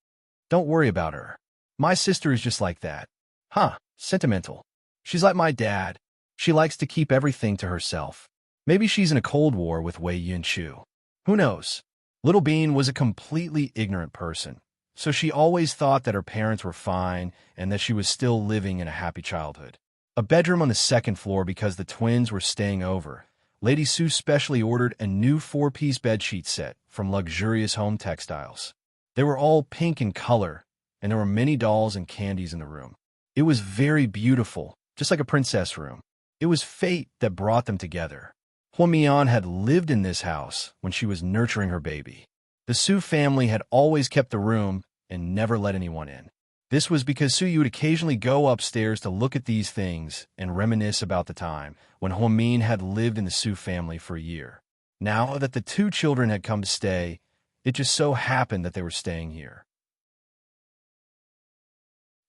Don't worry about her. My sister is just like that. Huh, sentimental. She's like my dad. She likes to keep everything to herself. Maybe she's in a cold war with Wei Yunchu. Who knows? Little Bean was a completely ignorant person, so she always thought that her parents were fine and that she was still living in a happy childhood. A bedroom on the second floor because the twins were staying over. Lady Sue specially ordered a new 4-piece bedsheet set from Luxurious Home Textiles. They were all pink in color, and there were many dolls and candies in the room. It was very beautiful, just like a princess room. It was fate that brought them together. Huamian had lived in this house when she was nurturing her baby. The Su family had always kept the room and never let anyone in. This was because Su Yu would occasionally go upstairs to look at these things and reminisce about the time when Huamin had lived in the Su family for a year. Now that the two children had come to stay, it just so happened that they were staying here.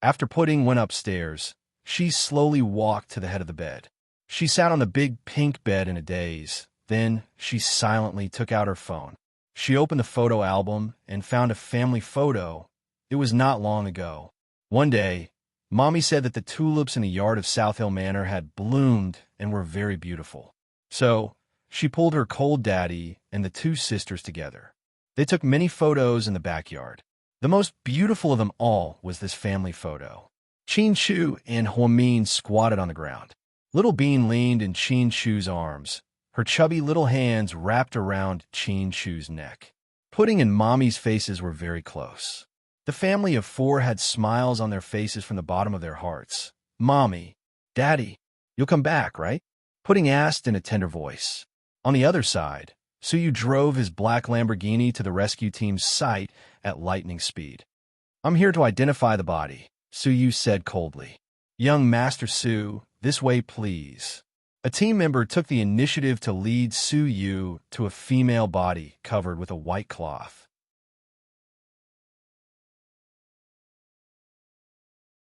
After Pudding went upstairs, she slowly walked to the head of the bed. She sat on the big pink bed in a daze. Then she silently took out her phone. She opened the photo album and found a family photo. It was not long ago. One day, Mommy said that the tulips in the yard of South Hill Manor had bloomed and were very beautiful. So, she pulled her cold daddy and the two sisters together. They took many photos in the backyard. The most beautiful of them all was this family photo. Chin Chu and Huamin squatted on the ground. Little Bean leaned in Chin Chu's arms, her chubby little hands wrapped around Chin Chu's neck. Pudding and Mommy's faces were very close. The family of four had smiles on their faces from the bottom of their hearts. "Mommy, Daddy, you'll come back, right?" Pudding asked in a tender voice. On the other side, Su Yu drove his black Lamborghini to the rescue team's site at lightning speed. "I'm here to identify the body," Su Yu said coldly. "Young Master Su, this way please." A team member took the initiative to lead Su Yu to a female body covered with a white cloth.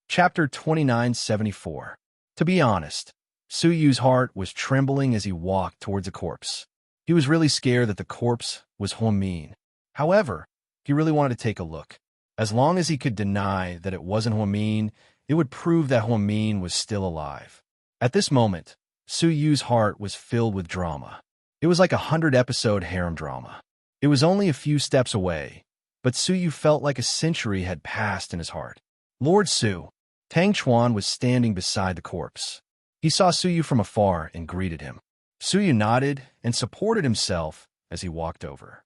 Chapter 2974. To be honest, Su Yu's heart was trembling as he walked towards a corpse. He was really scared that the corpse was Huamin. However, he really wanted to take a look. As long as he could deny that it wasn't Huamin, it would prove that Huamin was still alive. At this moment, Su Yu's heart was filled with drama. It was like a 100-episode harem drama. It was only a few steps away, but Su Yu felt like a century had passed in his heart. Lord Su, Tang Chuan was standing beside the corpse. He saw Su Yu from afar and greeted him. Su Yu nodded and supported himself as he walked over.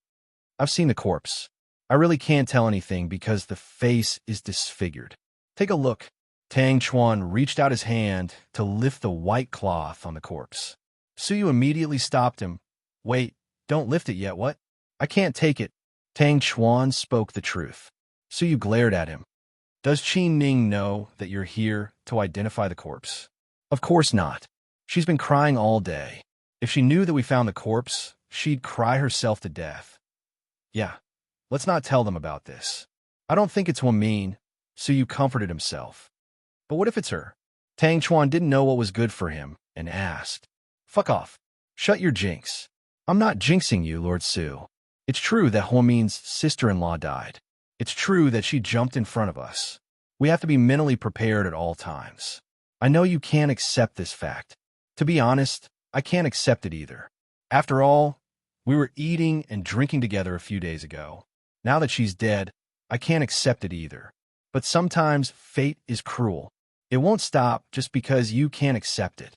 "I've seen the corpse. I really can't tell anything because the face is disfigured. Take a look." Tang Chuan reached out his hand to lift the white cloth on the corpse. Su Yu immediately stopped him. "Wait, don't lift it yet, what?" "I can't take it." Tang Chuan spoke the truth. Su Yu glared at him. "Does Qin Ning know that you're here to identify the corpse?" "Of course not. She's been crying all day. If she knew that we found the corpse, she'd cry herself to death." "Yeah, let's not tell them about this. I don't think it's Huamin," Su Yu comforted himself. "But what if it's her?" Tang Chuan didn't know what was good for him and asked. "Fuck off. Shut your jinx. I'm not jinxing you, Lord Su. It's true that Huamin's sister-in-law died. It's true that she jumped in front of us. We have to be mentally prepared at all times. I know you can't accept this fact. To be honest, I can't accept it either. After all, we were eating and drinking together a few days ago. Now that she's dead, I can't accept it either. But sometimes fate is cruel. It won't stop just because you can't accept it."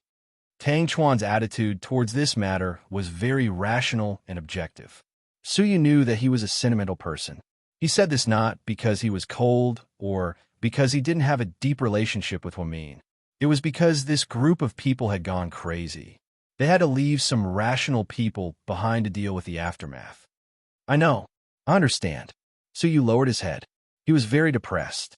Tang Chuan's attitude towards this matter was very rational and objective. Su Yu knew that he was a sentimental person. He said this not because he was cold or because he didn't have a deep relationship with Huamin. It was because this group of people had gone crazy. They had to leave some rational people behind to deal with the aftermath. "I know. I understand." Su Yu lowered his head. He was very depressed.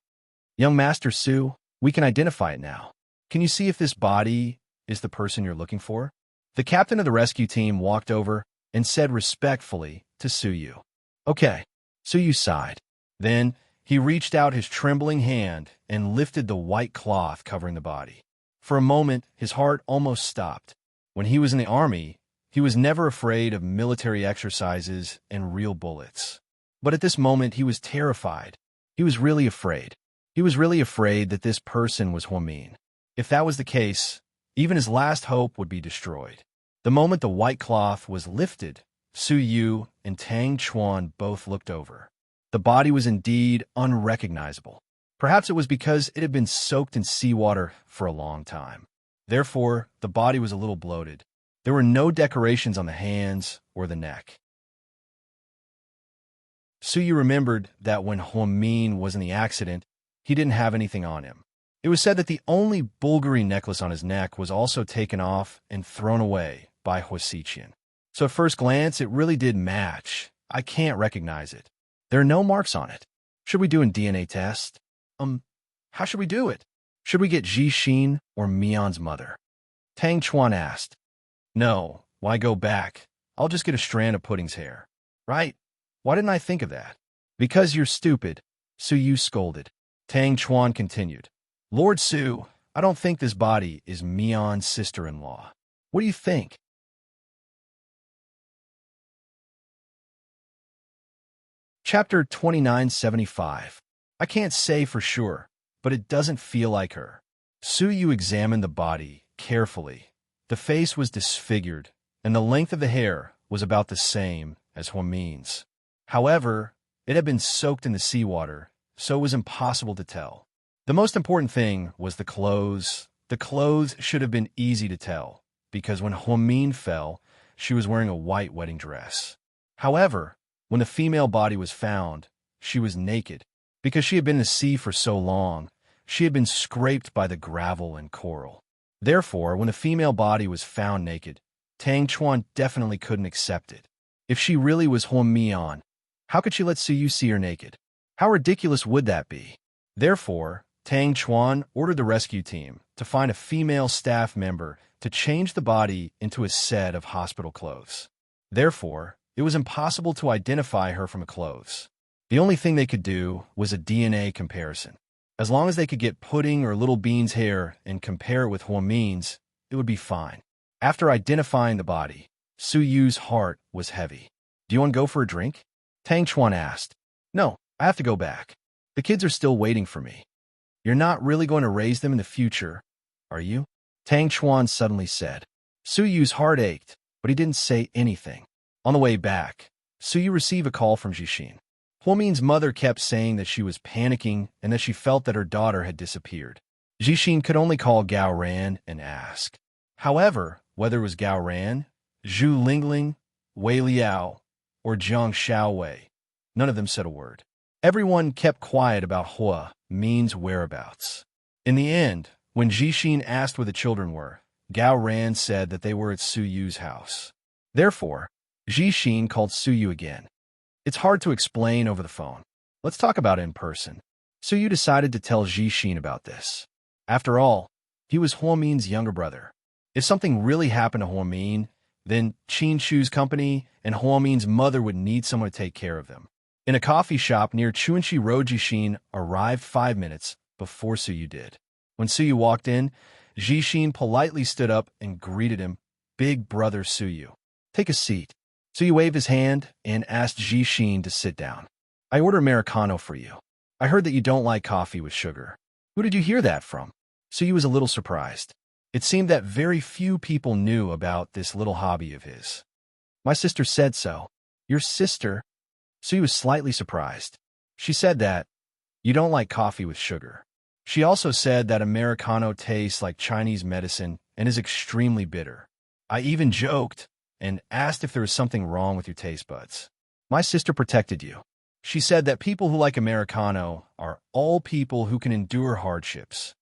"Young Master Su, we can identify it now. Can you see if this body is the person you're looking for?" The captain of the rescue team walked over and said respectfully to Su Yu. "Okay." Su Yu sighed. Then he reached out his trembling hand and lifted the white cloth covering the body. For a moment, his heart almost stopped. When he was in the army, he was never afraid of military exercises and real bullets. But at this moment, he was terrified. He was really afraid. He was really afraid that this person was Huamin. If that was the case, even his last hope would be destroyed. The moment the white cloth was lifted, Su Yu and Tang Chuan both looked over. The body was indeed unrecognizable. Perhaps it was because it had been soaked in seawater for a long time. Therefore, the body was a little bloated. There were no decorations on the hands or the neck. Su Yu remembered that when Huamin was in the accident, he didn't have anything on him. It was said that the only Bulgari necklace on his neck was also taken off and thrown away by Huasiqian. So at first glance, it really did match, I can't recognize it. There are no marks on it. Should we do a DNA test? How should we do it? Should we get Jixin or Mion's mother? Tang Chuan asked. No, why go back? I'll just get a strand of Pudding's hair. Right? Why didn't I think of that? Because you're stupid, Su Yu scolded. Tang Chuan continued. Lord Su, I don't think this body is Mion's sister-in-law. What do you think? Chapter 2975. I can't say for sure, but it doesn't feel like her. Su Yu examined the body carefully. The face was disfigured, and the length of the hair was about the same as Huamin's. However, it had been soaked in the seawater, so it was impossible to tell. The most important thing was the clothes. The clothes should have been easy to tell, because when Huamin fell, she was wearing a white wedding dress. However, when the female body was found, she was naked. Because she had been in the sea for so long, she had been scraped by the gravel and coral. Therefore, when the female body was found naked, Tang Chuan definitely couldn't accept it. If she really was Huamian, how could she let Su Yu see her naked? How ridiculous would that be? Therefore, Tang Chuan ordered the rescue team to find a female staff member to change the body into a set of hospital clothes. Therefore, it was impossible to identify her from the clothes. The only thing they could do was a DNA comparison. As long as they could get Pudding or Little Bean's hair and compare it with Huamin's, it would be fine. After identifying the body, Su Yu's heart was heavy. Do you want to go for a drink? Tang Chuan asked. No, I have to go back. The kids are still waiting for me. You're not really going to raise them in the future, are you? Tang Chuan suddenly said. Su Yu's heart ached, but he didn't say anything. On the way back, Su Yu received a call from Jixin. Huamin's mother kept saying that she was panicking and that she felt that her daughter had disappeared. Jixin could only call Gao Ran and ask. However, whether it was Gao Ran, Zhu Lingling, Wei Liao, or Jiang Xiaowei, none of them said a word. Everyone kept quiet about Hua Min's whereabouts. In the end, when Jixin asked where the children were, Gao Ran said that they were at Su Yu's house. Therefore, Jixin called Su Yu again. It's hard to explain over the phone. Let's talk about it in person. Su Yu decided to tell Jixin about this. After all, he was Huamin's younger brother. If something really happened to Huamin, then Qin Shu's company and Huamin's mother would need someone to take care of them. In a coffee shop near Chuanxi Road, Jixin arrived 5 minutes before Su Yu did. When Su Yu walked in, Jixin politely stood up and greeted him, Big Brother Su Yu. Take a seat. Su Yu waved his hand and asked Jixin to sit down. I order Americano for you. I heard that you don't like coffee with sugar. Who did you hear that from? Su Yu was a little surprised. It seemed that very few people knew about this little hobby of his. My sister said so. Your sister? Su Yu was slightly surprised. She said that you don't like coffee with sugar. She also said that Americano tastes like Chinese medicine and is extremely bitter. I even joked and asked if there was something wrong with your taste buds. My sister protected you. She said that people who like Americano are all people who can endure hardships.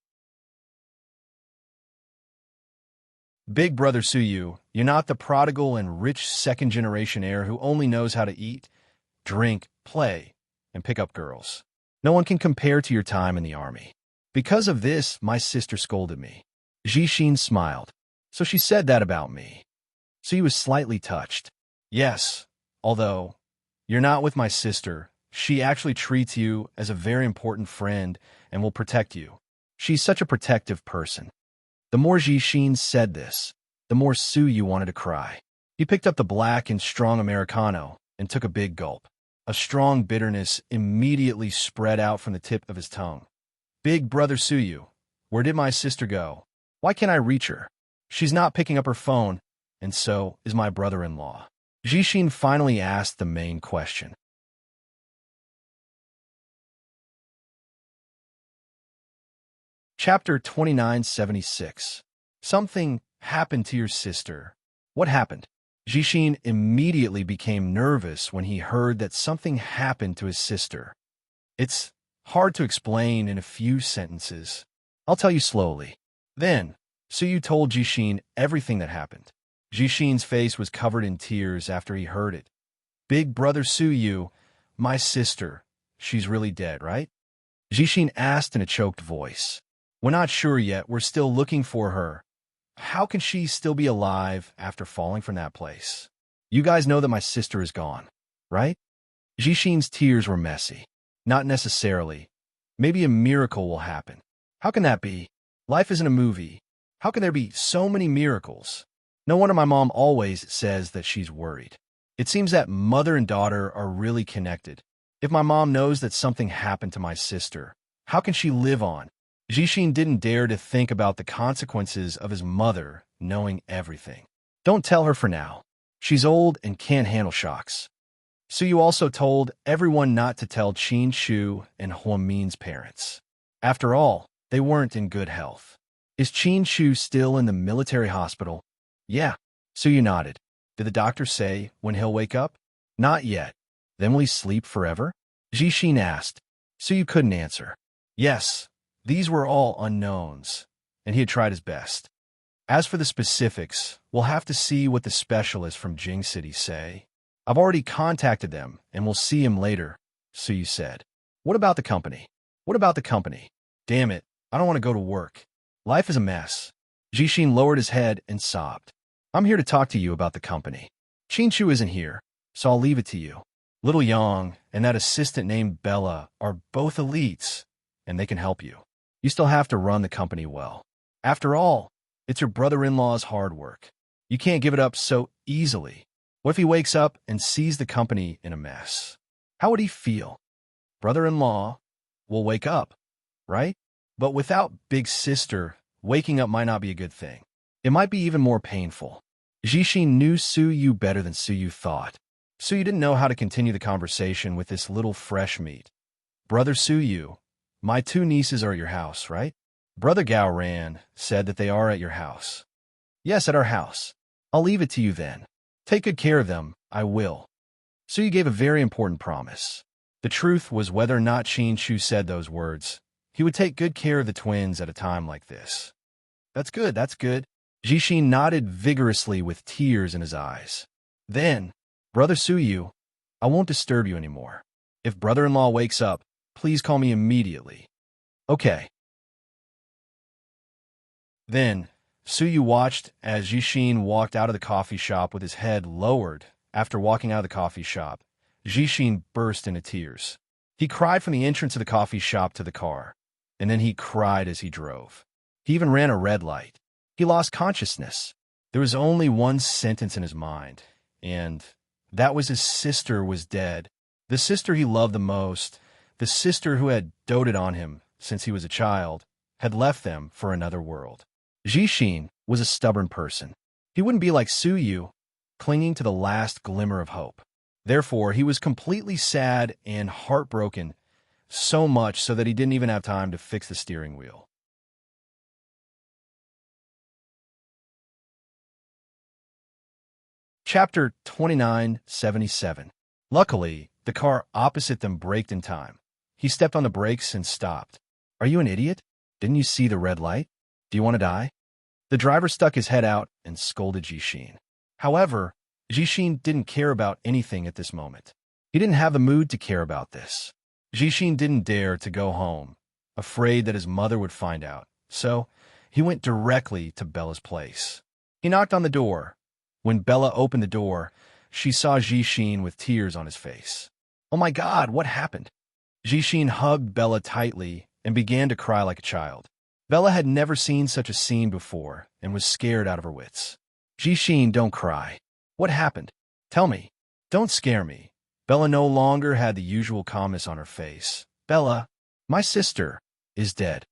Big Brother Su Yu, you're not the prodigal and rich second-generation heir who only knows how to eat, drink, play, and pick up girls. No one can compare to your time in the army. Because of this, my sister scolded me. Jixin smiled. So she said that about me. So he was slightly touched. Yes, although you're not with my sister, she actually treats you as a very important friend and will protect you. She's such a protective person. The more Jixin said this, the more Su Yu wanted to cry. He picked up the black and strong Americano and took a big gulp. A strong bitterness immediately spread out from the tip of his tongue. Big Brother Su Yu, where did my sister go? Why can't I reach her? She's not picking up her phone, and so is my brother-in-law. Jixin finally asked the main question. Chapter 2976. Something happened to your sister. What happened? Jixin immediately became nervous when he heard that something happened to his sister. It's hard to explain in a few sentences. I'll tell you slowly. Then, Su Yu told Jixin everything that happened. Jixin's face was covered in tears after he heard it. Big brother Suyu, my sister, she's really dead, right? Jishin asked in a choked voice. We're not sure yet. We're still looking for her. How can she still be alive after falling from that place? You guys know that my sister is gone, right? Jishin's tears were messy. Not necessarily. Maybe a miracle will happen. How can that be? Life isn't a movie. How can there be so many miracles? No wonder my mom always says that she's worried. It seems that mother and daughter are really connected. If my mom knows that something happened to my sister, how can she live on? Jishin didn't dare to think about the consequences of his mother knowing everything. Don't tell her for now. She's old and can't handle shocks. Suyu also told everyone not to tell Qin Shu and Huamin's parents. After all, they weren't in good health. Is Qin Shu still in the military hospital? Yeah. Suyu nodded. Did the doctor say when he'll wake up? Not yet. Then will he sleep forever? Jishin asked. Suyu couldn't answer. Yes, these were all unknowns, and he had tried his best. As for the specifics, we'll have to see what the specialists from Jing City say. I've already contacted them, and we'll see him later, Suyu said. What about the company? What about the company? Damn it, I don't want to go to work. Life is a mess. Jishin lowered his head and sobbed. I'm here to talk to you about the company. Chinshu isn't here, so I'll leave it to you. Little Yang and that assistant named Bella are both elites, and they can help you. You still have to run the company well. After all, it's your brother-in-law's hard work. You can't give it up so easily. What if he wakes up and sees the company in a mess? How would he feel? Brother-in-law will wake up, right? But without big sister, waking up might not be a good thing. It might be even more painful. Jishin knew Suyu better than Suyu thought. Suyu didn't know how to continue the conversation with this little fresh meat. Brother Suyu, my two nieces are at your house, right? Brother Gao Ran said that they are at your house. Yes, at our house. I'll leave it to you then. Take good care of them, I will. Suyu gave a very important promise. The truth was whether or not Qin Shu said those words, he would take good care of the twins at a time like this. That's good, that's good. Jishin nodded vigorously with tears in his eyes. Then, Brother Suyu, I won't disturb you anymore. If brother-in-law wakes up, please call me immediately. Okay. Then, Suyu watched as Jishin walked out of the coffee shop with his head lowered. After walking out of the coffee shop, Jishin burst into tears. He cried from the entrance of the coffee shop to the car, and then he cried as he drove. He even ran a red light. He lost consciousness. There was only one sentence in his mind, and that was his sister was dead. The sister he loved the most, the sister who had doted on him since he was a child, had left them for another world. Jishin was a stubborn person. He wouldn't be like Suyu, clinging to the last glimmer of hope. Therefore, he was completely sad and heartbroken, so much so that he didn't even have time to fix the steering wheel. Chapter 2977. Luckily, the car opposite them braked in time. He stepped on the brakes and stopped. Are you an idiot? Didn't you see the red light? Do you want to die? The driver stuck his head out and scolded Jishin. However, Jishin didn't care about anything at this moment. He didn't have the mood to care about this. Jishin didn't dare to go home, afraid that his mother would find out, so he went directly to Bella's place. He knocked on the door. When Bella opened the door, she saw Jishin with tears on his face. Oh my God, what happened? Jishin hugged Bella tightly and began to cry like a child. Bella had never seen such a scene before and was scared out of her wits. Jishin, don't cry. What happened? Tell me. Don't scare me. Bella no longer had the usual calmness on her face. Bella, my sister, is dead.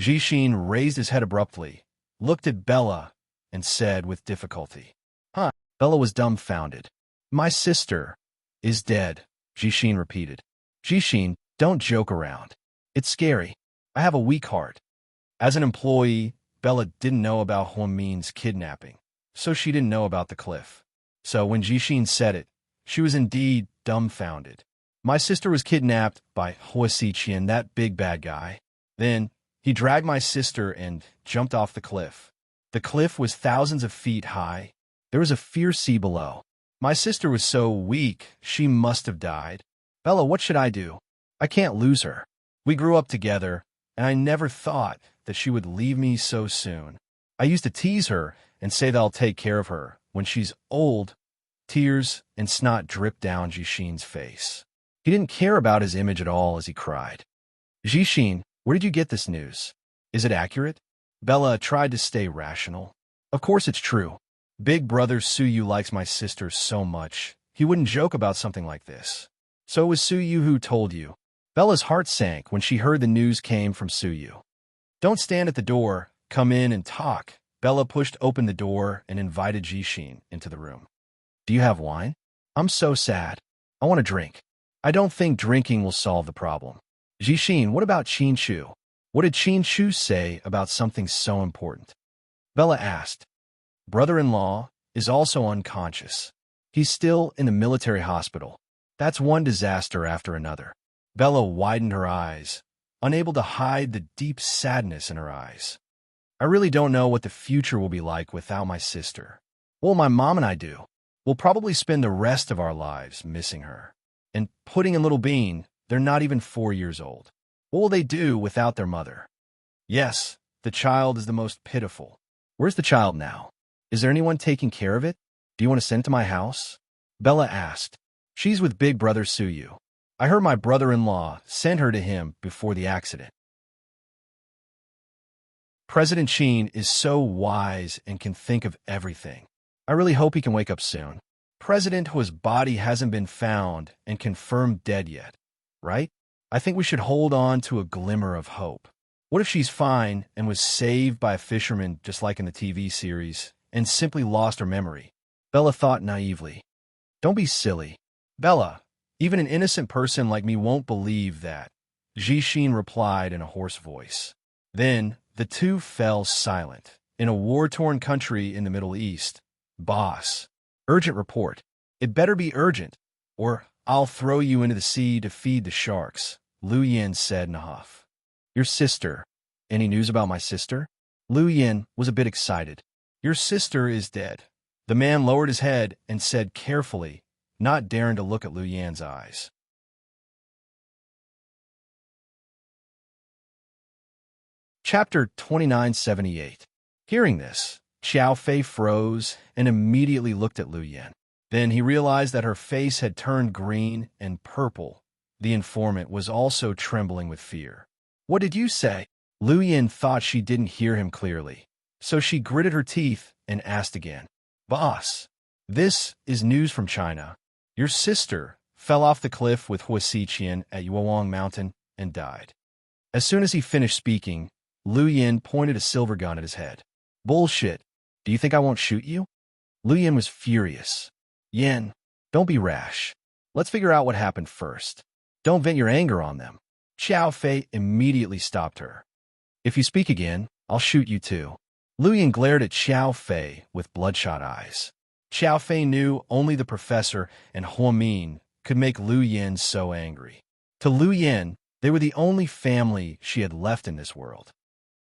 Jishin raised his head abruptly, looked at Bella, and said with difficulty, Huh? Bella was dumbfounded. My sister is dead, Jishin repeated. Jishin, don't joke around. It's scary. I have a weak heart. As an employee, Bella didn't know about Huamin's kidnapping, so she didn't know about the cliff. So when Jishin said it, she was indeed dumbfounded. My sister was kidnapped by Huasiqian, that big bad guy. Then he dragged my sister and jumped off the cliff. The cliff was thousands of feet high. There was a fierce sea below. My sister was so weak, she must have died. Bella, what should I do? I can't lose her. We grew up together, and I never thought that she would leave me so soon. I used to tease her and say that I'll take care of her when she's old. Tears and snot dripped down Jishin's face. He didn't care about his image at all as he cried. Jishin, where did you get this news? Is it accurate? Bella tried to stay rational. Of course it's true. Big brother Suyu likes my sister so much, he wouldn't joke about something like this. So it was Suyu who told you. Bella's heart sank when she heard the news came from Suyu. Don't stand at the door, come in and talk. Bella pushed open the door and invited Jishin into the room. Do you have wine? I'm so sad. I want a drink. I don't think drinking will solve the problem. Jishin, what about Chu? What did Chu say about something so important? Bella asked. Brother-in-law is also unconscious. He's still in the military hospital. That's one disaster after another. Bella widened her eyes, unable to hide the deep sadness in her eyes. I really don't know what the future will be like without my sister. Well, my mom and I do. We'll probably spend the rest of our lives missing her. And Pudding and Little Bean, they're not even 4 years old. What will they do without their mother? Yes, the child is the most pitiful. Where's the child now? Is there anyone taking care of it? Do you want to send it to my house? Bella asked. She's with big brother Suyu. I heard my brother-in-law sent her to him before the accident. President Sheen is so wise and can think of everything. I really hope he can wake up soon. President whose body hasn't been found and confirmed dead yet, right? I think we should hold on to a glimmer of hope. What if she's fine and was saved by a fisherman just like in the TV series and simply lost her memory? Bella thought naively. Don't be silly. Bella, even an innocent person like me won't believe that. Jishin replied in a hoarse voice. Then the two fell silent. In a war-torn country in the Middle East. Boss. Urgent report. It better be urgent, or I'll throw you into the sea to feed the sharks, Lu Yin said in a huff. Your sister. Any news about my sister? Lu Yin was a bit excited. Your sister is dead. The man lowered his head and said carefully, not daring to look at Lu Yan's eyes. Chapter 2978. Hearing this, Xiao Fei froze and immediately looked at Lu Yan. Then he realized that her face had turned green and purple. The informant was also trembling with fear. What did you say? Lu Yan thought she didn't hear him clearly, so she gritted her teeth and asked again. Boss, this is news from China. Your sister fell off the cliff with Hua Xiqian at Yuewang Mountain and died. As soon as he finished speaking, Lu Yan pointed a silver gun at his head. Bullshit. Do you think I won't shoot you? Lu Yan was furious. Yan, don't be rash. Let's figure out what happened first. Don't vent your anger on them. Xiao Fei immediately stopped her. If you speak again, I'll shoot you too. Lu Yan glared at Xiao Fei with bloodshot eyes. Xiao Fei knew only the professor and Hua Min could make Lu Yan so angry. To Lu Yan, they were the only family she had left in this world.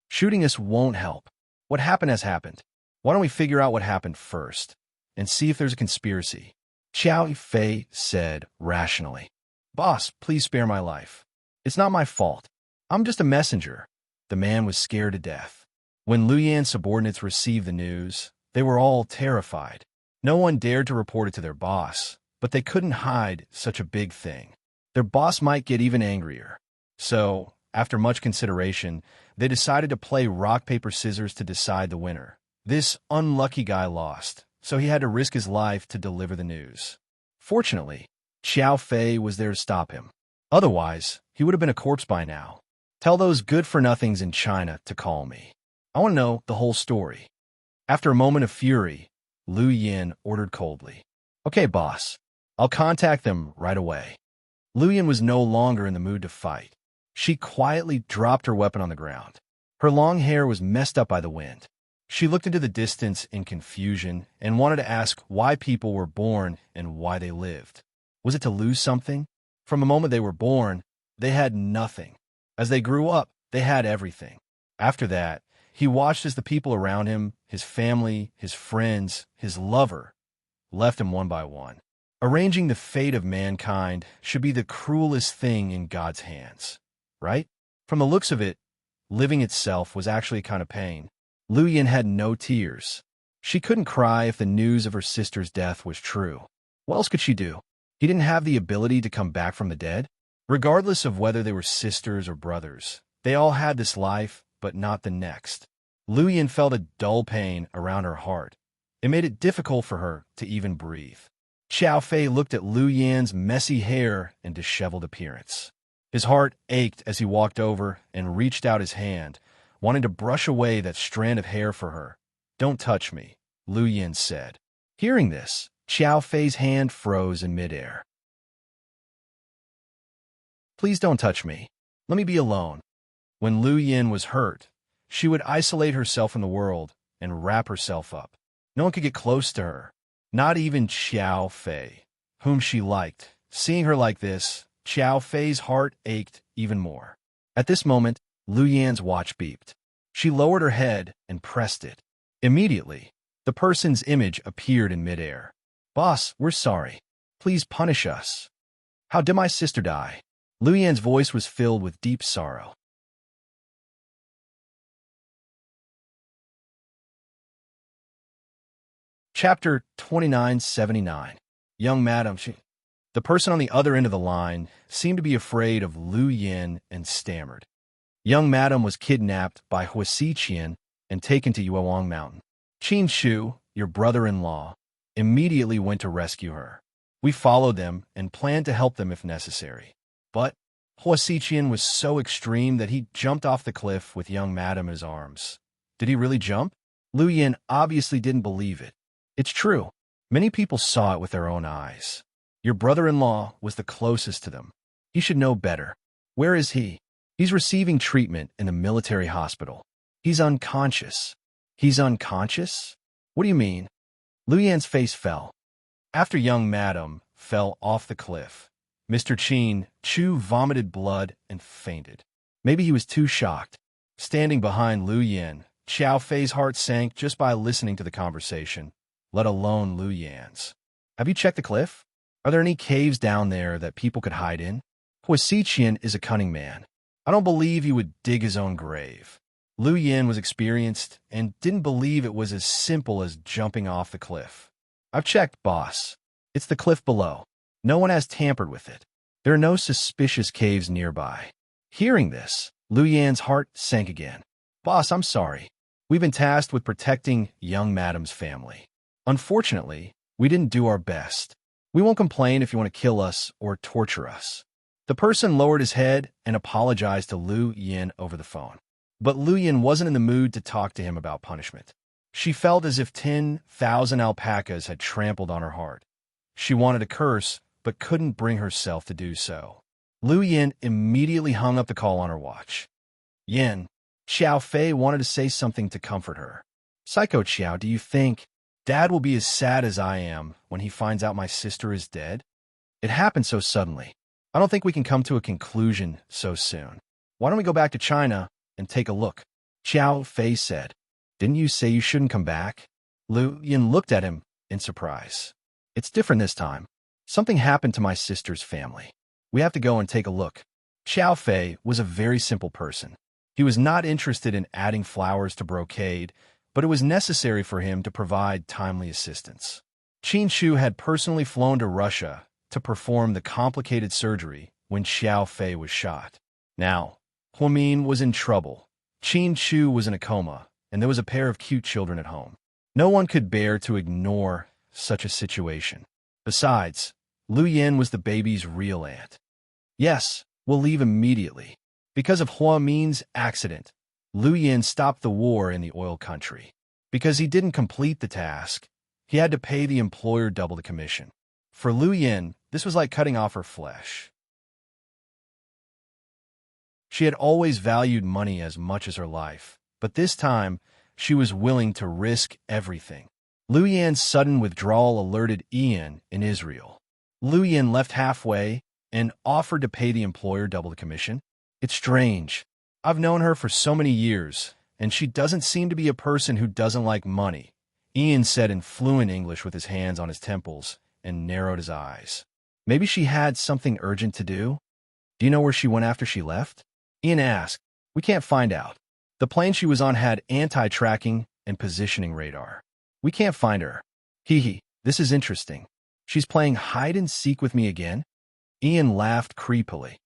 Shooting us won't help. What happened has happened. Why don't we figure out what happened first and see if there's a conspiracy? Xiao Fei said rationally. Boss, please spare my life. It's not my fault. I'm just a messenger. The man was scared to death. When Lu Yan's subordinates received the news, they were all terrified. No one dared to report it to their boss, but they couldn't hide such a big thing. Their boss might get even angrier. So, after much consideration, they decided to play rock, paper, scissors to decide the winner. This unlucky guy lost, so he had to risk his life to deliver the news. Fortunately, Xiao Fei was there to stop him. Otherwise, he would have been a corpse by now. Tell those good-for-nothings in China to call me. I want to know the whole story. After a moment of fury, Lu Yan ordered coldly. Okay, boss. I'll contact them right away. Lu Yan was no longer in the mood to fight. She quietly dropped her weapon on the ground. Her long hair was messed up by the wind. She looked into the distance in confusion and wanted to ask why people were born and why they lived. Was it to lose something? From the moment they were born, they had nothing. As they grew up, they had everything. After that, he watched as the people around him, his family, his friends, his lover, left him one by one. Arranging the fate of mankind should be the cruelest thing in God's hands, right? From the looks of it, living itself was actually kind of pain. Lu Yin had no tears. She couldn't cry if the news of her sister's death was true. What else could she do? He didn't have the ability to come back from the dead? Regardless of whether they were sisters or brothers, they all had this life, but not the next. Lu Yin felt a dull pain around her heart. It made it difficult for her to even breathe. Xiao Fei looked at Lu Yin's messy hair and disheveled appearance. His heart ached as he walked over and reached out his hand, wanting to brush away that strand of hair for her. "Don't touch me," Lu Yin said. Hearing this, Xiao Fei's hand froze in midair. "Please don't touch me. Let me be alone." When Lu Yin was hurt, she would isolate herself from the world and wrap herself up. No one could get close to her, not even Xiao Fei, whom she liked. Seeing her like this, Xiao Fei's heart ached even more. At this moment, Lu Yin's watch beeped. She lowered her head and pressed it. Immediately, the person's image appeared in midair. "Boss, we're sorry. Please punish us." "How did my sister die?" Lu Yin's voice was filled with deep sorrow. Chapter 2979. Young Madam. The person on the other end of the line seemed to be afraid of Lu Yin and stammered. Young Madam was kidnapped by Hua Xiqian and taken to Yuewang Mountain. Qin Shu, your brother-in-law, immediately went to rescue her. We followed them and planned to help them if necessary. But Hua Xiqian was so extreme that he jumped off the cliff with young Madam in his arms. Did he really jump? Lu Yin obviously didn't believe it. It's true. Many people saw it with their own eyes. Your brother-in-law was the closest to them. He should know better. Where is he? He's receiving treatment in the military hospital. He's unconscious. He's unconscious? What do you mean? Lu Yan's face fell. After young Madam fell off the cliff, Mr. Qin Chu vomited blood and fainted. Maybe he was too shocked. Standing behind Lu Yin, Xiao Fei's heart sank just by listening to the conversation, let alone Lu Yan's. "Have you checked the cliff? Are there any caves down there that people could hide in?" Hua Xiqian is a cunning man. I don't believe he would dig his own grave. Lu Yin was experienced and didn't believe it was as simple as jumping off the cliff. "I've checked, boss. It's the cliff below. No one has tampered with it. There are no suspicious caves nearby." Hearing this, Lu Yan's heart sank again. "Boss, I'm sorry. We've been tasked with protecting young Madam's family. Unfortunately, we didn't do our best. We won't complain if you want to kill us or torture us." The person lowered his head and apologized to Lu Yin over the phone. But Lu Yin wasn't in the mood to talk to him about punishment. She felt as if 10,000 alpacas had trampled on her heart. She wanted to curse, but couldn't bring herself to do so. Lu Yin immediately hung up the call on her watch. "Yin," Xiao Fei wanted to say something to comfort her. "Psycho Xiao, do you think Dad will be as sad as I am when he finds out my sister is dead? It happened so suddenly. I don't think we can come to a conclusion so soon. Why don't we go back to China and take a look?" Xiao Fei said. "Didn't you say you shouldn't come back?" Lu Yin looked at him in surprise. "It's different this time. Something happened to my sister's family. We have to go and take a look." Xiao Fei was a very simple person. He was not interested in adding flowers to brocade, but it was necessary for him to provide timely assistance. Qin Shu had personally flown to Russia to perform the complicated surgery when Xiao Fei was shot. Now, Huamin was in trouble. Qin Shu was in a coma, and there was a pair of cute children at home. No one could bear to ignore such a situation. Besides, Lu Yin was the baby's real aunt. "Yes, we'll leave immediately." Because of Huamin's accident, Lu Yin stopped the war in the oil country. Because he didn't complete the task, he had to pay the employer double the commission. For Lu Yin, this was like cutting off her flesh. She had always valued money as much as her life, but this time, she was willing to risk everything. Lu Yin's sudden withdrawal alerted Ian in Israel. Lu Yin left halfway and offered to pay the employer double the commission. "It's strange. I've known her for so many years, and she doesn't seem to be a person who doesn't like money, Ian said in fluent English with his hands on his temples and narrowed his eyes. Maybe she had something urgent to do? Do you know where she went after she left? Ian asked. We can't find out. The plane she was on had anti-tracking and positioning radar. We can't find her. Hee hee, this is interesting. She's playing hide-and-seek with me again? Ian laughed creepily.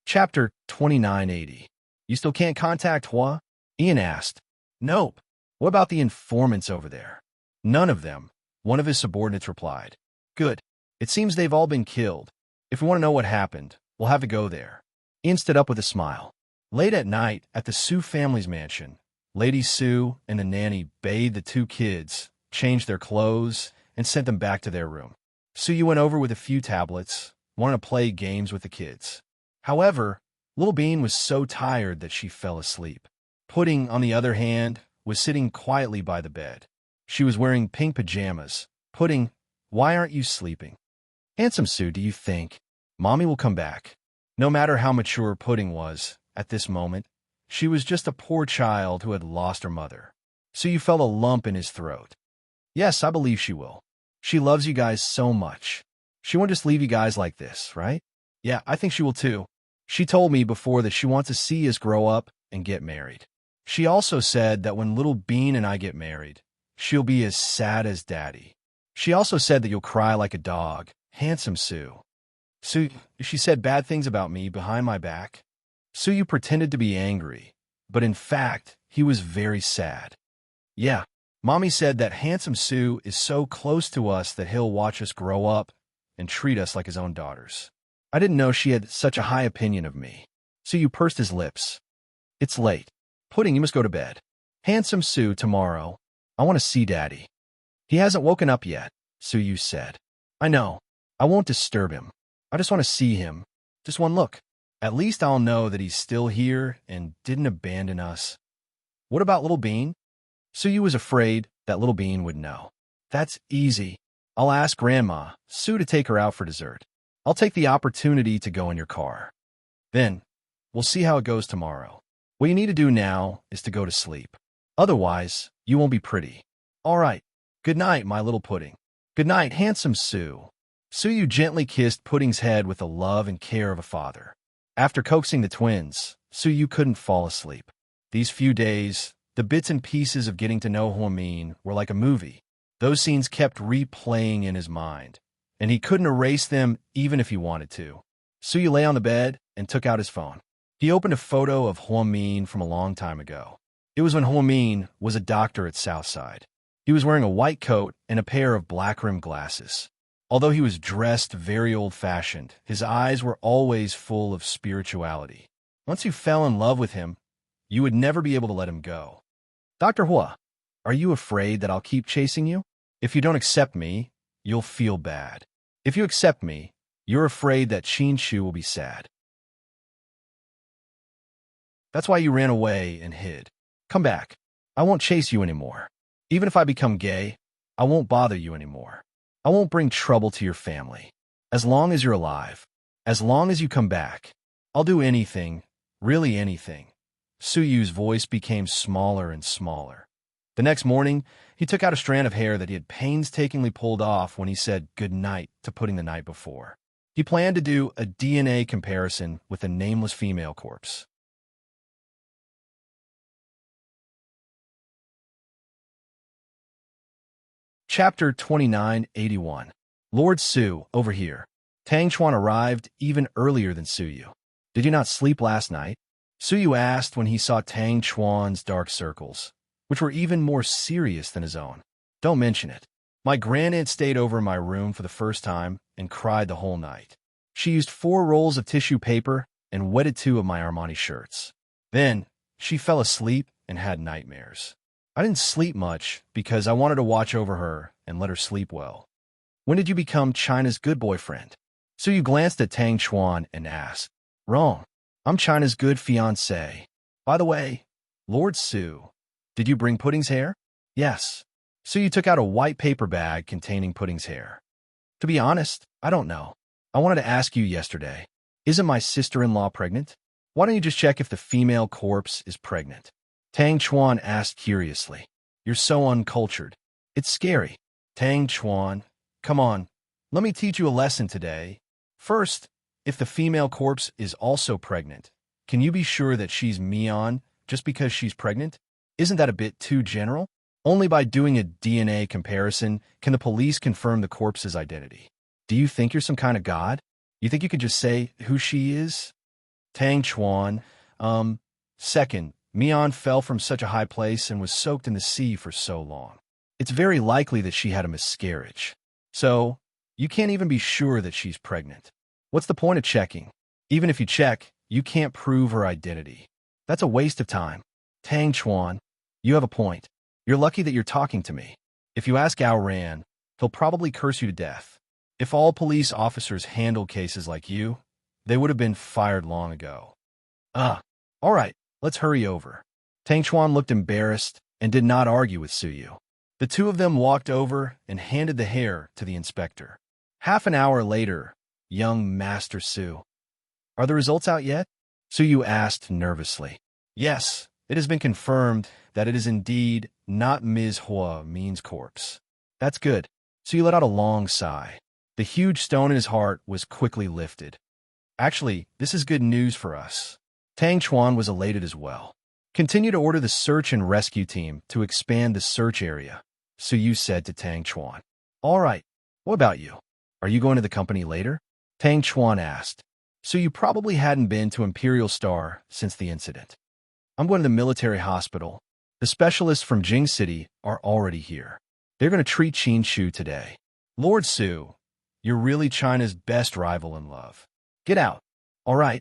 Chapter 2980. You still can't contact Hua? Ian asked. Nope. What about the informants over there? None of them, one of his subordinates replied. Good. It seems they've all been killed. If we want to know what happened, we'll have to go there. Ian stood up with a smile. Late at night, at the Su family's mansion, Lady Su and the nanny bathed the two kids, changed their clothes, and sent them back to their room. Su went over with a few tablets, wanted to play games with the kids. However, Little Bean was so tired that she fell asleep. Pudding, on the other hand, was sitting quietly by the bed. She was wearing pink pajamas. Pudding, why aren't you sleeping? Handsome Su, do you think? Mommy will come back. No matter how mature Pudding was, at this moment, she was just a poor child who had lost her mother. Su felt a lump in his throat. Yes, I believe she will. She loves you guys so much. She won't just leave you guys like this, right? Yeah, I think she will too. She told me before that she wants to see us grow up and get married. She also said that when Little Bean and I get married, she'll be as sad as Daddy. She also said that you'll cry like a dog. Handsome Su. Su, she said bad things about me behind my back. Su pretended to be angry, but in fact, he was very sad. Yeah, Mommy said that Handsome Su is so close to us that he'll watch us grow up and treat us like his own daughters. I didn't know she had such a high opinion of me. Su pursed his lips. It's late. Pudding, you must go to bed. Handsome Su, tomorrow. I want to see Daddy. He hasn't woken up yet, Su said. I know. I won't disturb him. I just want to see him. Just one look. At least I'll know that he's still here and didn't abandon us. What about Little Bean? Su was afraid that Little Bean would know. That's easy. I'll ask Grandma, Su, to take her out for dessert. I'll take the opportunity to go in your car. Then, we'll see how it goes tomorrow. What you need to do now is to go to sleep. Otherwise, you won't be pretty. All right. Good night, my little Pudding. Good night, Handsome Su. Su gently kissed Pudding's head with the love and care of a father. After coaxing the twins, Su couldn't fall asleep. These few days, the bits and pieces of getting to know Huamin were like a movie. Those scenes kept replaying in his mind, and he couldn't erase them even if he wanted to. Su lay on the bed and took out his phone. He opened a photo of Huamin from a long time ago. It was when Huamin was a doctor at Southside. He was wearing a white coat and a pair of black-rimmed glasses. Although he was dressed very old-fashioned, his eyes were always full of spirituality. Once you fell in love with him, you would never be able to let him go. Dr. Hua, are you afraid that I'll keep chasing you? If you don't accept me, you'll feel bad. If you accept me, you're afraid that Qinshu will be sad. That's why you ran away and hid. Come back. I won't chase you anymore. Even if I become gay, I won't bother you anymore. I won't bring trouble to your family. As long as you're alive, as long as you come back, I'll do anything, really anything. Suyu's voice became smaller and smaller. The next morning, he took out a strand of hair that he had painstakingly pulled off when he said good night to Pudding the night before. He planned to do a DNA comparison with a nameless female corpse. Chapter 2981. Lord Su, over here. Tang Chuan arrived even earlier than Suyu. Did you not sleep last night? Suyu asked when he saw Tang Chuan's dark circles, which were even more serious than his own. Don't mention it. My grandaunt stayed over in my room for the first time and cried the whole night. She used 4 rolls of tissue paper and wetted 2 of my Armani shirts. Then, she fell asleep and had nightmares. I didn't sleep much because I wanted to watch over her and let her sleep well. When did you become China's good boyfriend? Suyu glanced at Tang Chuan and asked. Wrong. I'm China's good fiancé. By the way, Lord Su, did you bring Pudding's hair? Yes. Suyu took out a white paper bag containing Pudding's hair. To be honest, I don't know. I wanted to ask you yesterday. Isn't my sister-in-law pregnant? Why don't you just check if the female corpse is pregnant? Tang Chuan asked curiously. You're so uncultured. It's scary. Tang Chuan, come on. Let me teach you a lesson today. First, if the female corpse is also pregnant, can you be sure that she's Mian just because she's pregnant? Isn't that a bit too general? Only by doing a DNA comparison can the police confirm the corpse's identity. Do you think you're some kind of god? You think you could just say who she is? Tang Chuan, second, Mian fell from such a high place and was soaked in the sea for so long. It's very likely that she had a miscarriage. So, you can't even be sure that she's pregnant. What's the point of checking? Even if you check, you can't prove her identity. That's a waste of time. Tang Chuan, you have a point. You're lucky that you're talking to me. If you ask Gao Ran, he'll probably curse you to death. If all police officers handled cases like you, they would have been fired long ago. All right, let's hurry over. Tang Chuan looked embarrassed and did not argue with Suyu. The two of them walked over and handed the hair to the inspector. Half an hour later, young Master Su. Are the results out yet? Suyu asked nervously. Yes, it has been confirmed that it is indeed not Ms. Hua Min's corpse. That's good. Suyu let out a long sigh. The huge stone in his heart was quickly lifted. Actually, this is good news for us. Tang Chuan was elated as well. Continue to order the search and rescue team to expand the search area, Suyu said to Tang Chuan. All right, what about you? Are you going to the company later? Tang Chuan asked. Suyu probably hadn't been to Imperial Star since the incident. I'm going to the military hospital. The specialists from Jing City are already here. They're going to treat Qin Shu today. Lord Su, you're really China's best rival in love. Get out. All right.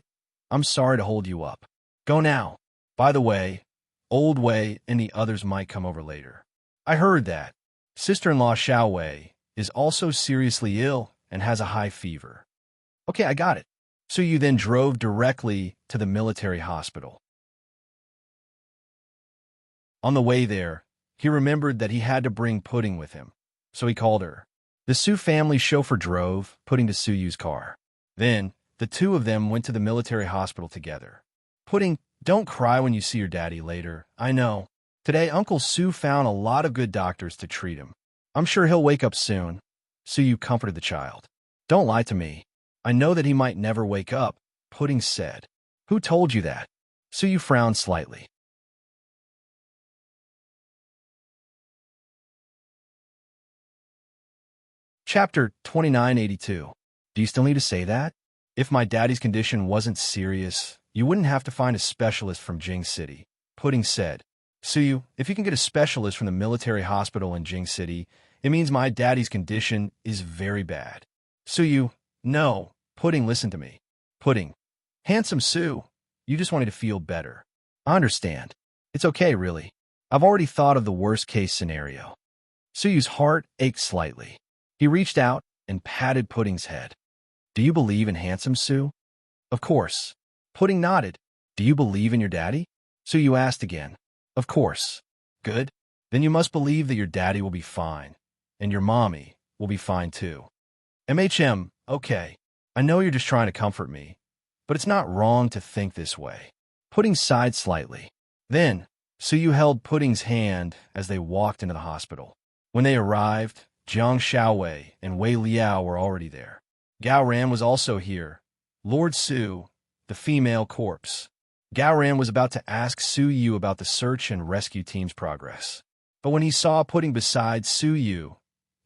I'm sorry to hold you up. Go now. By the way, Old Wei and the others might come over later. I heard that. Sister-in-law Xiao Wei is also seriously ill and has a high fever. Okay, I got it. So you then drove directly to the military hospital. On the way there, he remembered that he had to bring Pudding with him, so he called her. The Su family chauffeur drove, Pudding to Suyu's car. Then, the two of them went to the military hospital together. Pudding, don't cry when you see your daddy later. I know. Today, Uncle Su found a lot of good doctors to treat him. I'm sure he'll wake up soon. Suyu comforted the child. Don't lie to me. I know that he might never wake up, Pudding said. Who told you that? Suyu frowned slightly. Chapter 2982. Do you still need to say that? If my daddy's condition wasn't serious, you wouldn't have to find a specialist from Jing City, Pudding said. Suyu, if you can get a specialist from the military hospital in Jing City, it means my daddy's condition is very bad. Suyu, no. Pudding, listen to me. Pudding. Handsome Su, you just wanted to feel better. I understand. It's okay, really. I've already thought of the worst-case scenario. Suyu's heart ached slightly. He reached out and patted Pudding's head. Do you believe in Handsome Su? Of course. Pudding nodded. Do you believe in your daddy? Suyu asked again. Of course. Good. Then you must believe that your daddy will be fine, and your mommy will be fine too. Okay. I know you're just trying to comfort me, but it's not wrong to think this way. Pudding sighed slightly. Then, Suyu held Pudding's hand as they walked into the hospital. When they arrived, Jiang Xiaowei and Wei Liao were already there. Gao Ran was also here. Lord Su, the female corpse. Gao Ran was about to ask Su Yu about the search and rescue team's progress. But when he saw Pudding beside Su Yu,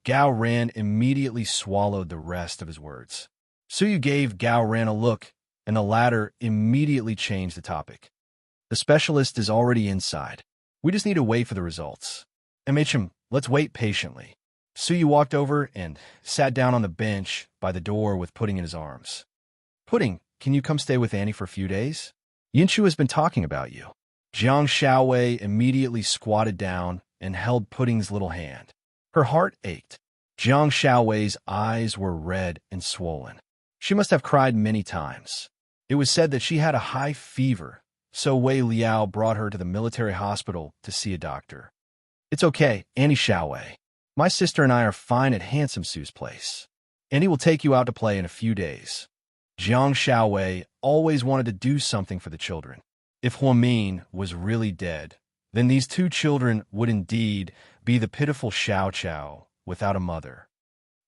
Gao Ran immediately swallowed the rest of his words. Su Yu gave Gao Ran a look, and the latter immediately changed the topic. The specialist is already inside. We just need to wait for the results. Let's wait patiently. Su Yu walked over and sat down on the bench by the door with Pudding in his arms. Pudding, can you come stay with Annie for a few days? Yinshu has been talking about you. Jiang Xiaowei immediately squatted down and held Pudding's little hand. Her heart ached. Jiang Xiaowei's eyes were red and swollen. She must have cried many times. It was said that she had a high fever, so Wei Liao brought her to the military hospital to see a doctor. It's okay, Annie Xiaowei. My sister and I are fine at Handsome Su's place. Annie will take you out to play in a few days. Jiang Shaowei always wanted to do something for the children. If Huamin was really dead, then these two children would indeed be the pitiful Xiao Chao without a mother.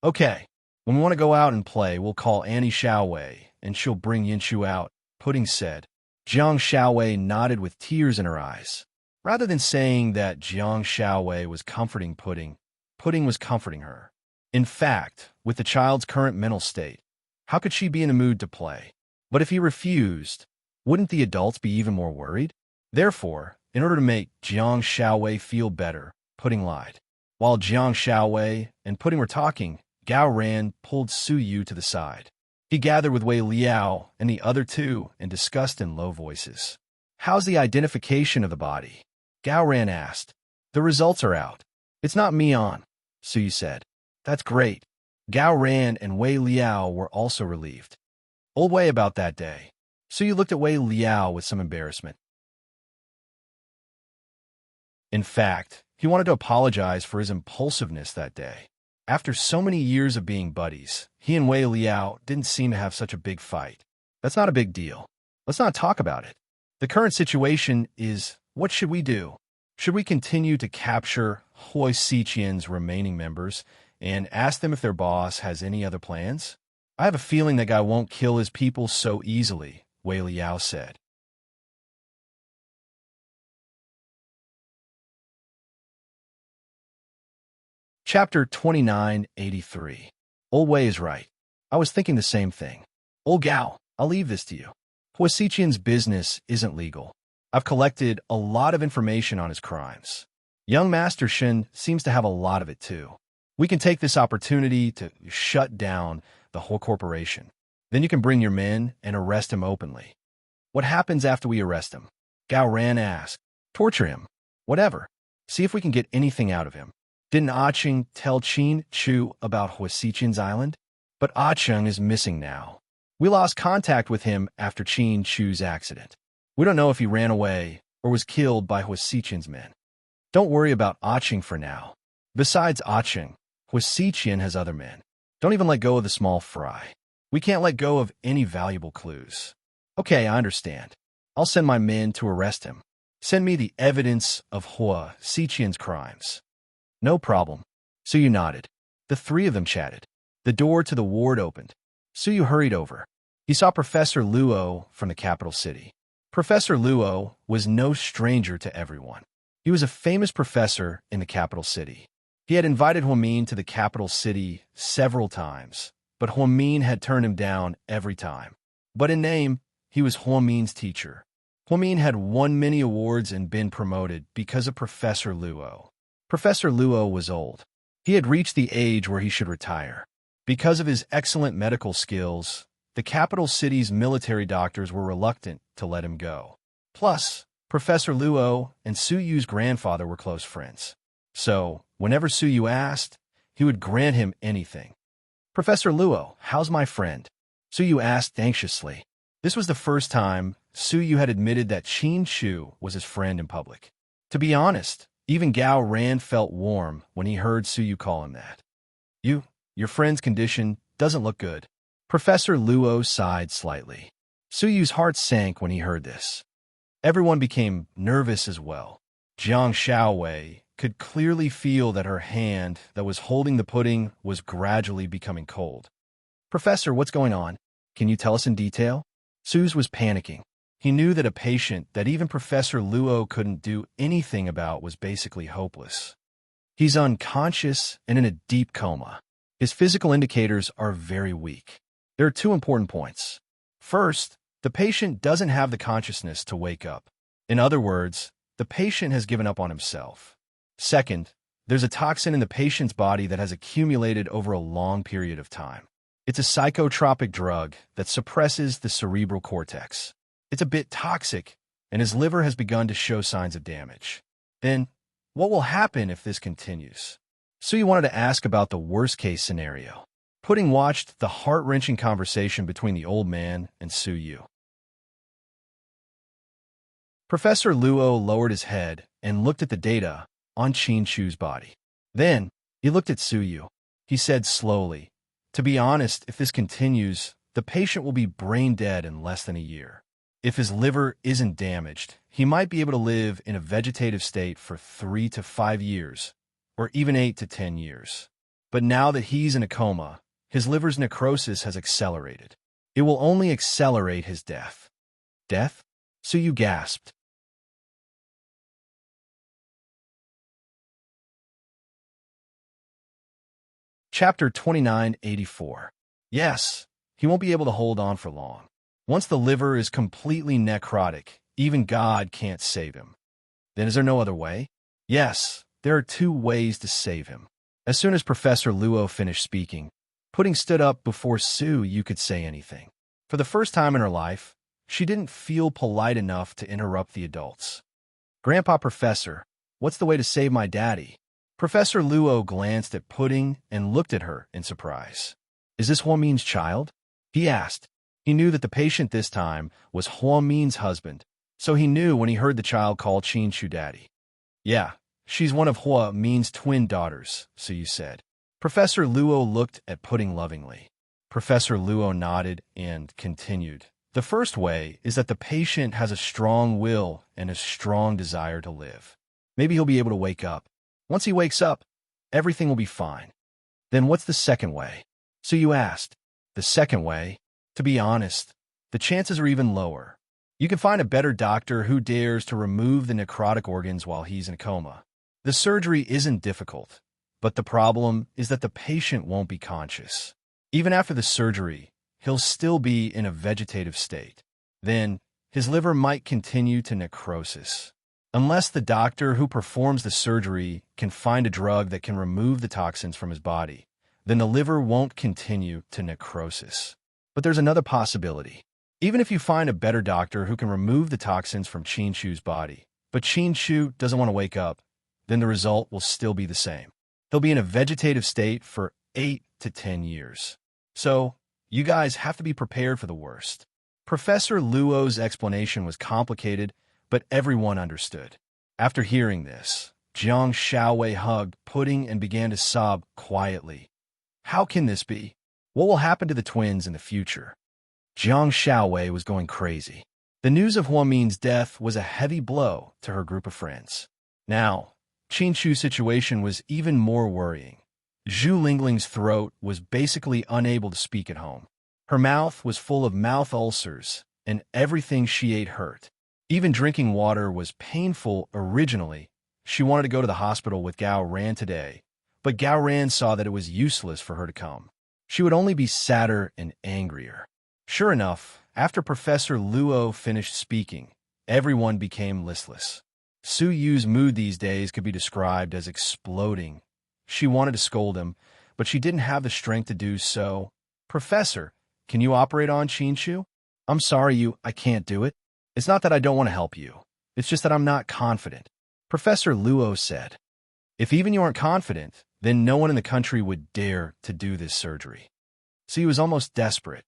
Okay, when we want to go out and play, we'll call Annie Shaowei, and she'll bring Yinshu out, Pudding said. Jiang Shaowei nodded with tears in her eyes. Rather than saying that Jiang Shaowei was comforting Pudding, Pudding was comforting her. In fact, with the child's current mental state, how could she be in the mood to play? But if he refused, wouldn't the adults be even more worried? Therefore, in order to make Jiang Shaowei feel better, Pudding lied. While Jiang Shaowei and Pudding were talking, Gao Ran pulled Su Yu to the side. He gathered with Wei Liao and the other two and discussed in low voices. How's the identification of the body? Gao Ran asked. The results are out. It's not Mian, Su Yu said. That's great. Gao Ran and Wei Liao were also relieved. Old Wei about that day. Su Yu looked at Wei Liao with some embarrassment. In fact, he wanted to apologize for his impulsiveness that day. After so many years of being buddies, he and Wei Liao didn't seem to have such a big fight. That's not a big deal. Let's not talk about it. The current situation is, what should we do? Should we continue to capture Hui Siqian's remaining members and ask them if their boss has any other plans? I have a feeling that guy won't kill his people so easily, Wei Liao said. Chapter 2983. Old Wei is right. I was thinking the same thing. Old Gao, I'll leave this to you. Hui Siqian's business isn't legal. I've collected a lot of information on his crimes. Young Master Shen seems to have a lot of it too. We can take this opportunity to shut down the whole corporation. Then you can bring your men and arrest him openly. What happens after we arrest him? Gao Ran asked. Torture him. Whatever. See if we can get anything out of him. Didn't Ah Cheng tell Qin Chu about Hui Siqian's island? But Ah Cheng is missing now. We lost contact with him after Qin Chu's accident. We don't know if he ran away or was killed by Hui Siqian's men. Don't worry about Ah Cheng for now. Besides Ah Cheng, Hui Siqian has other men. Don't even let go of the small fry. We can't let go of any valuable clues. Okay, I understand. I'll send my men to arrest him. Send me the evidence of Hui Siqian's crimes. No problem. Su Yu nodded. The three of them chatted. The door to the ward opened. Su Yu hurried over. He saw Professor Luo from the capital city. Professor Luo was no stranger to everyone. He was a famous professor in the capital city. He had invited Huamin to the capital city several times, but Huamin had turned him down every time. But in name, he was Huamin's teacher. Huamin had won many awards and been promoted because of Professor Luo. Professor Luo was old. He had reached the age where he should retire. Because of his excellent medical skills, the capital city's military doctors were reluctant to let him go. Plus, Professor Luo and Su Yu's grandfather were close friends. So, whenever Su Yu asked, he would grant him anything. Professor Luo, how's my friend? Su Yu asked anxiously. This was the first time Su Yu had admitted that Qin Chu was his friend in public. To be honest, even Gao Ran felt warm when he heard Su Yu call him that. Your friend's condition doesn't look good. Professor Luo sighed slightly. Su Yu's heart sank when he heard this. Everyone became nervous as well. Jiang Shaowei could clearly feel that her hand that was holding the pudding was gradually becoming cold. Professor, what's going on? Can you tell us in detail? Suze was panicking. He knew that a patient that even Professor Luo couldn't do anything about was basically hopeless. He's unconscious and in a deep coma. His physical indicators are very weak. There are two important points. First, the patient doesn't have the consciousness to wake up. In other words, the patient has given up on himself. Second, there's a toxin in the patient's body that has accumulated over a long period of time. It's a psychotropic drug that suppresses the cerebral cortex. It's a bit toxic, and his liver has begun to show signs of damage. Then, what will happen if this continues? Su Yu wanted to ask about the worst-case scenario. Pudding watched the heart-wrenching conversation between the old man and Su Yu. Professor Luo lowered his head and looked at the data on Qin Chu's body. Then, he looked at Su Yu. He said slowly, "To be honest, if this continues, the patient will be brain dead in less than a year. If his liver isn't damaged, he might be able to live in a vegetative state for 3 to 5 years, or even 8 to 10 years. But now that he's in a coma, his liver's necrosis has accelerated. It will only accelerate his death. Death? So you gasped. Chapter 2984. Yes, he won't be able to hold on for long. Once the liver is completely necrotic, even God can't save him. Then is there no other way? Yes, there are 2 ways to save him. As soon as Professor Luo finished speaking, Pudding stood up before Sue you could say anything. For the first time in her life, she didn't feel polite enough to interrupt the adults. Grandpa Professor, what's the way to save my daddy? Professor Luo glanced at Pudding and looked at her in surprise. Is this Huamin's child? He asked. He knew that the patient this time was Huamin's husband, so he knew when he heard the child call Qinshu daddy. Yeah, she's one of Huamin's twin daughters, so you said. Professor Luo looked at Pudding lovingly. Professor Luo nodded and continued. The first way is that the patient has a strong will and a strong desire to live. Maybe he'll be able to wake up. Once he wakes up, everything will be fine. Then what's the second way? So you asked. The second way? To be honest, the chances are even lower. You can find a better doctor who dares to remove the necrotic organs while he's in a coma. The surgery isn't difficult, but the problem is that the patient won't be conscious. Even after the surgery, he'll still be in a vegetative state. Then, his liver might continue to necrosis. Unless the doctor who performs the surgery can find a drug that can remove the toxins from his body, then the liver won't continue to necrosis. But there's another possibility. Even if you find a better doctor who can remove the toxins from Qinshu's body, but Qinshu doesn't want to wake up, then the result will still be the same. He'll be in a vegetative state for 8 to 10 years. So, you guys have to be prepared for the worst. Professor Luo's explanation was complicated, but everyone understood. After hearing this, Jiang Xiaowei hugged Pudding and began to sob quietly. How can this be? What will happen to the twins in the future? Jiang Xiaowei was going crazy. The news of Huamin's death was a heavy blow to her group of friends. Now, Qinshu's situation was even more worrying. Zhu Lingling's throat was basically unable to speak at home. Her mouth was full of mouth ulcers, and everything she ate hurt. Even drinking water was painful originally. She wanted to go to the hospital with Gao Ran today, but Gao Ran saw that it was useless for her to come. She would only be sadder and angrier. Sure enough, after Professor Luo finished speaking, everyone became listless. Su Yu's mood these days could be described as exploding. She wanted to scold him, but she didn't have the strength to do so. Professor, can you operate on Qinshu? I'm sorry, I can't do it. It's not that I don't want to help you. It's just that I'm not confident. Professor Luo said. If even you aren't confident, then no one in the country would dare to do this surgery. So he was almost desperate.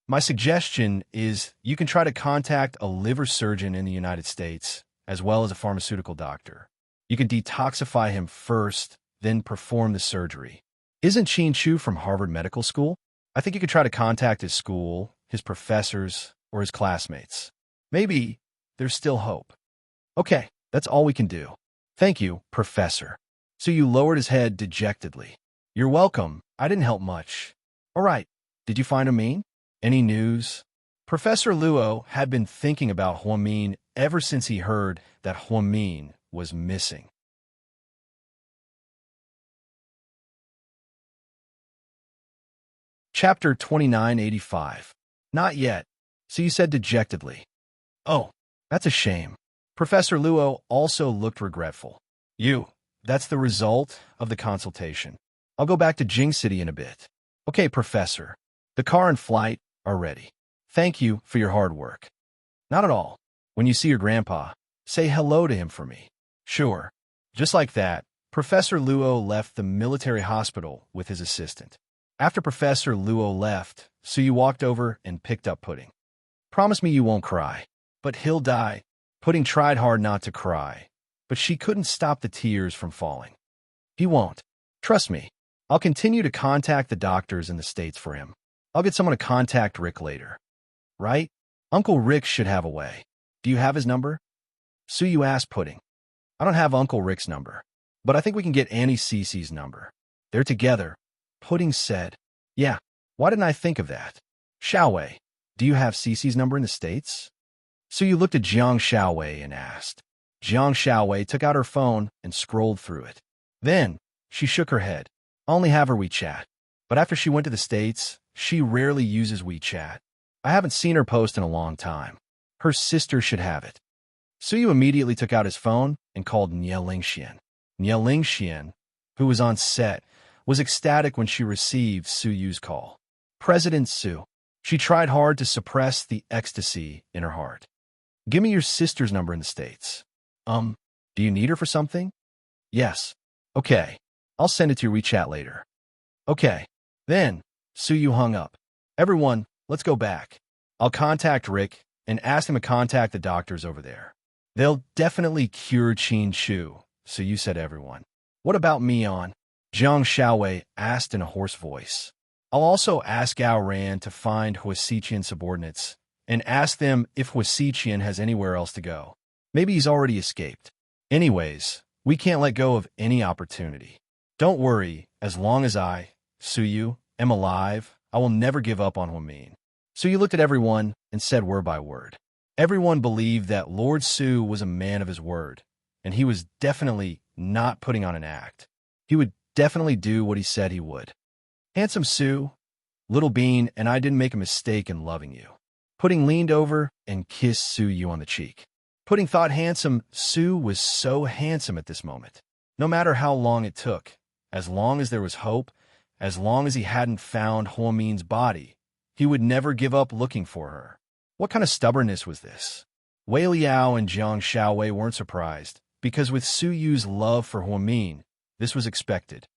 My suggestion is you can try to contact a liver surgeon in the United States, as well as a pharmaceutical doctor. You can detoxify him first, then perform the surgery. Isn't Qinshu from Harvard Medical School? I think you could try to contact his school, his professors, or his classmates. Maybe there's still hope. Okay, that's all we can do. Thank you, Professor. So you lowered his head dejectedly. You're welcome. I didn't help much. All right, did you find Huamin? Any news? Professor Luo had been thinking about Huamin ever since he heard that Huamin was missing. Chapter 2985. Not yet. So you said dejectedly. Oh, that's a shame. Professor Luo also looked regretful. That's the result of the consultation. I'll go back to Jing City in a bit. Okay, Professor. The car and flight are ready. Thank you for your hard work. Not at all. When you see your grandpa, say hello to him for me. Sure. Just like that, Professor Luo left the military hospital with his assistant. After Professor Luo left, Suyu walked over and picked up Pudding. Promise me you won't cry. But he'll die. Pudding tried hard not to cry, but she couldn't stop the tears from falling. He won't. Trust me. I'll continue to contact the doctors in the States for him. I'll get someone to contact Rick later. Right? Uncle Rick should have a way. Do you have his number? Suyu asked Pudding. I don't have Uncle Rick's number, but I think we can get Auntie Cece's number. They're together. Pudding said. Yeah, why didn't I think of that? Xiaowei, do you have Cece's number in the States? Suyu looked at Jiang Xiaowei and asked. Jiang Xiaowei took out her phone and scrolled through it. Then, she shook her head. I only have her WeChat. But after she went to the States, she rarely uses WeChat. I haven't seen her post in a long time. Her sister should have it. Suyu immediately took out his phone and called Nie Lingxian. Nie Lingxian, who was on set, was ecstatic when she received Suyu's call. President Su. She tried hard to suppress the ecstasy in her heart. Give me your sister's number in the States. Do you need her for something? Yes. Okay. I'll send it to your WeChat later. Okay. Then, Suyu hung up. Everyone, let's go back. I'll contact Rick and ask him to contact the doctors over there. They'll definitely cure Qin Chu, Suyu said everyone. What about Mian? Jiang Xiaowei asked in a hoarse voice. I'll also ask Gao Ran to find Huasiqian subordinates and ask them if Huasiqian has anywhere else to go. Maybe he's already escaped. Anyways, we can't let go of any opportunity. Don't worry, as long as I, Suyu, am alive, I will never give up on Huamin. Suyu looked at everyone and said word by word. Everyone believed that Lord Su was a man of his word, and he was definitely not putting on an act. He would definitely do what he said he would. Handsome Su, Little Bean and I didn't make a mistake in loving you. Pudding leaned over and kissed Suyu on the cheek. Pudding thought handsome Su was so handsome at this moment. No matter how long it took, as long as there was hope, as long as he hadn't found Huamin's body, he would never give up looking for her. What kind of stubbornness was this? Wei Liao and Jiang Xiaowei weren't surprised, because with Suyu's love for Huamin, this was expected.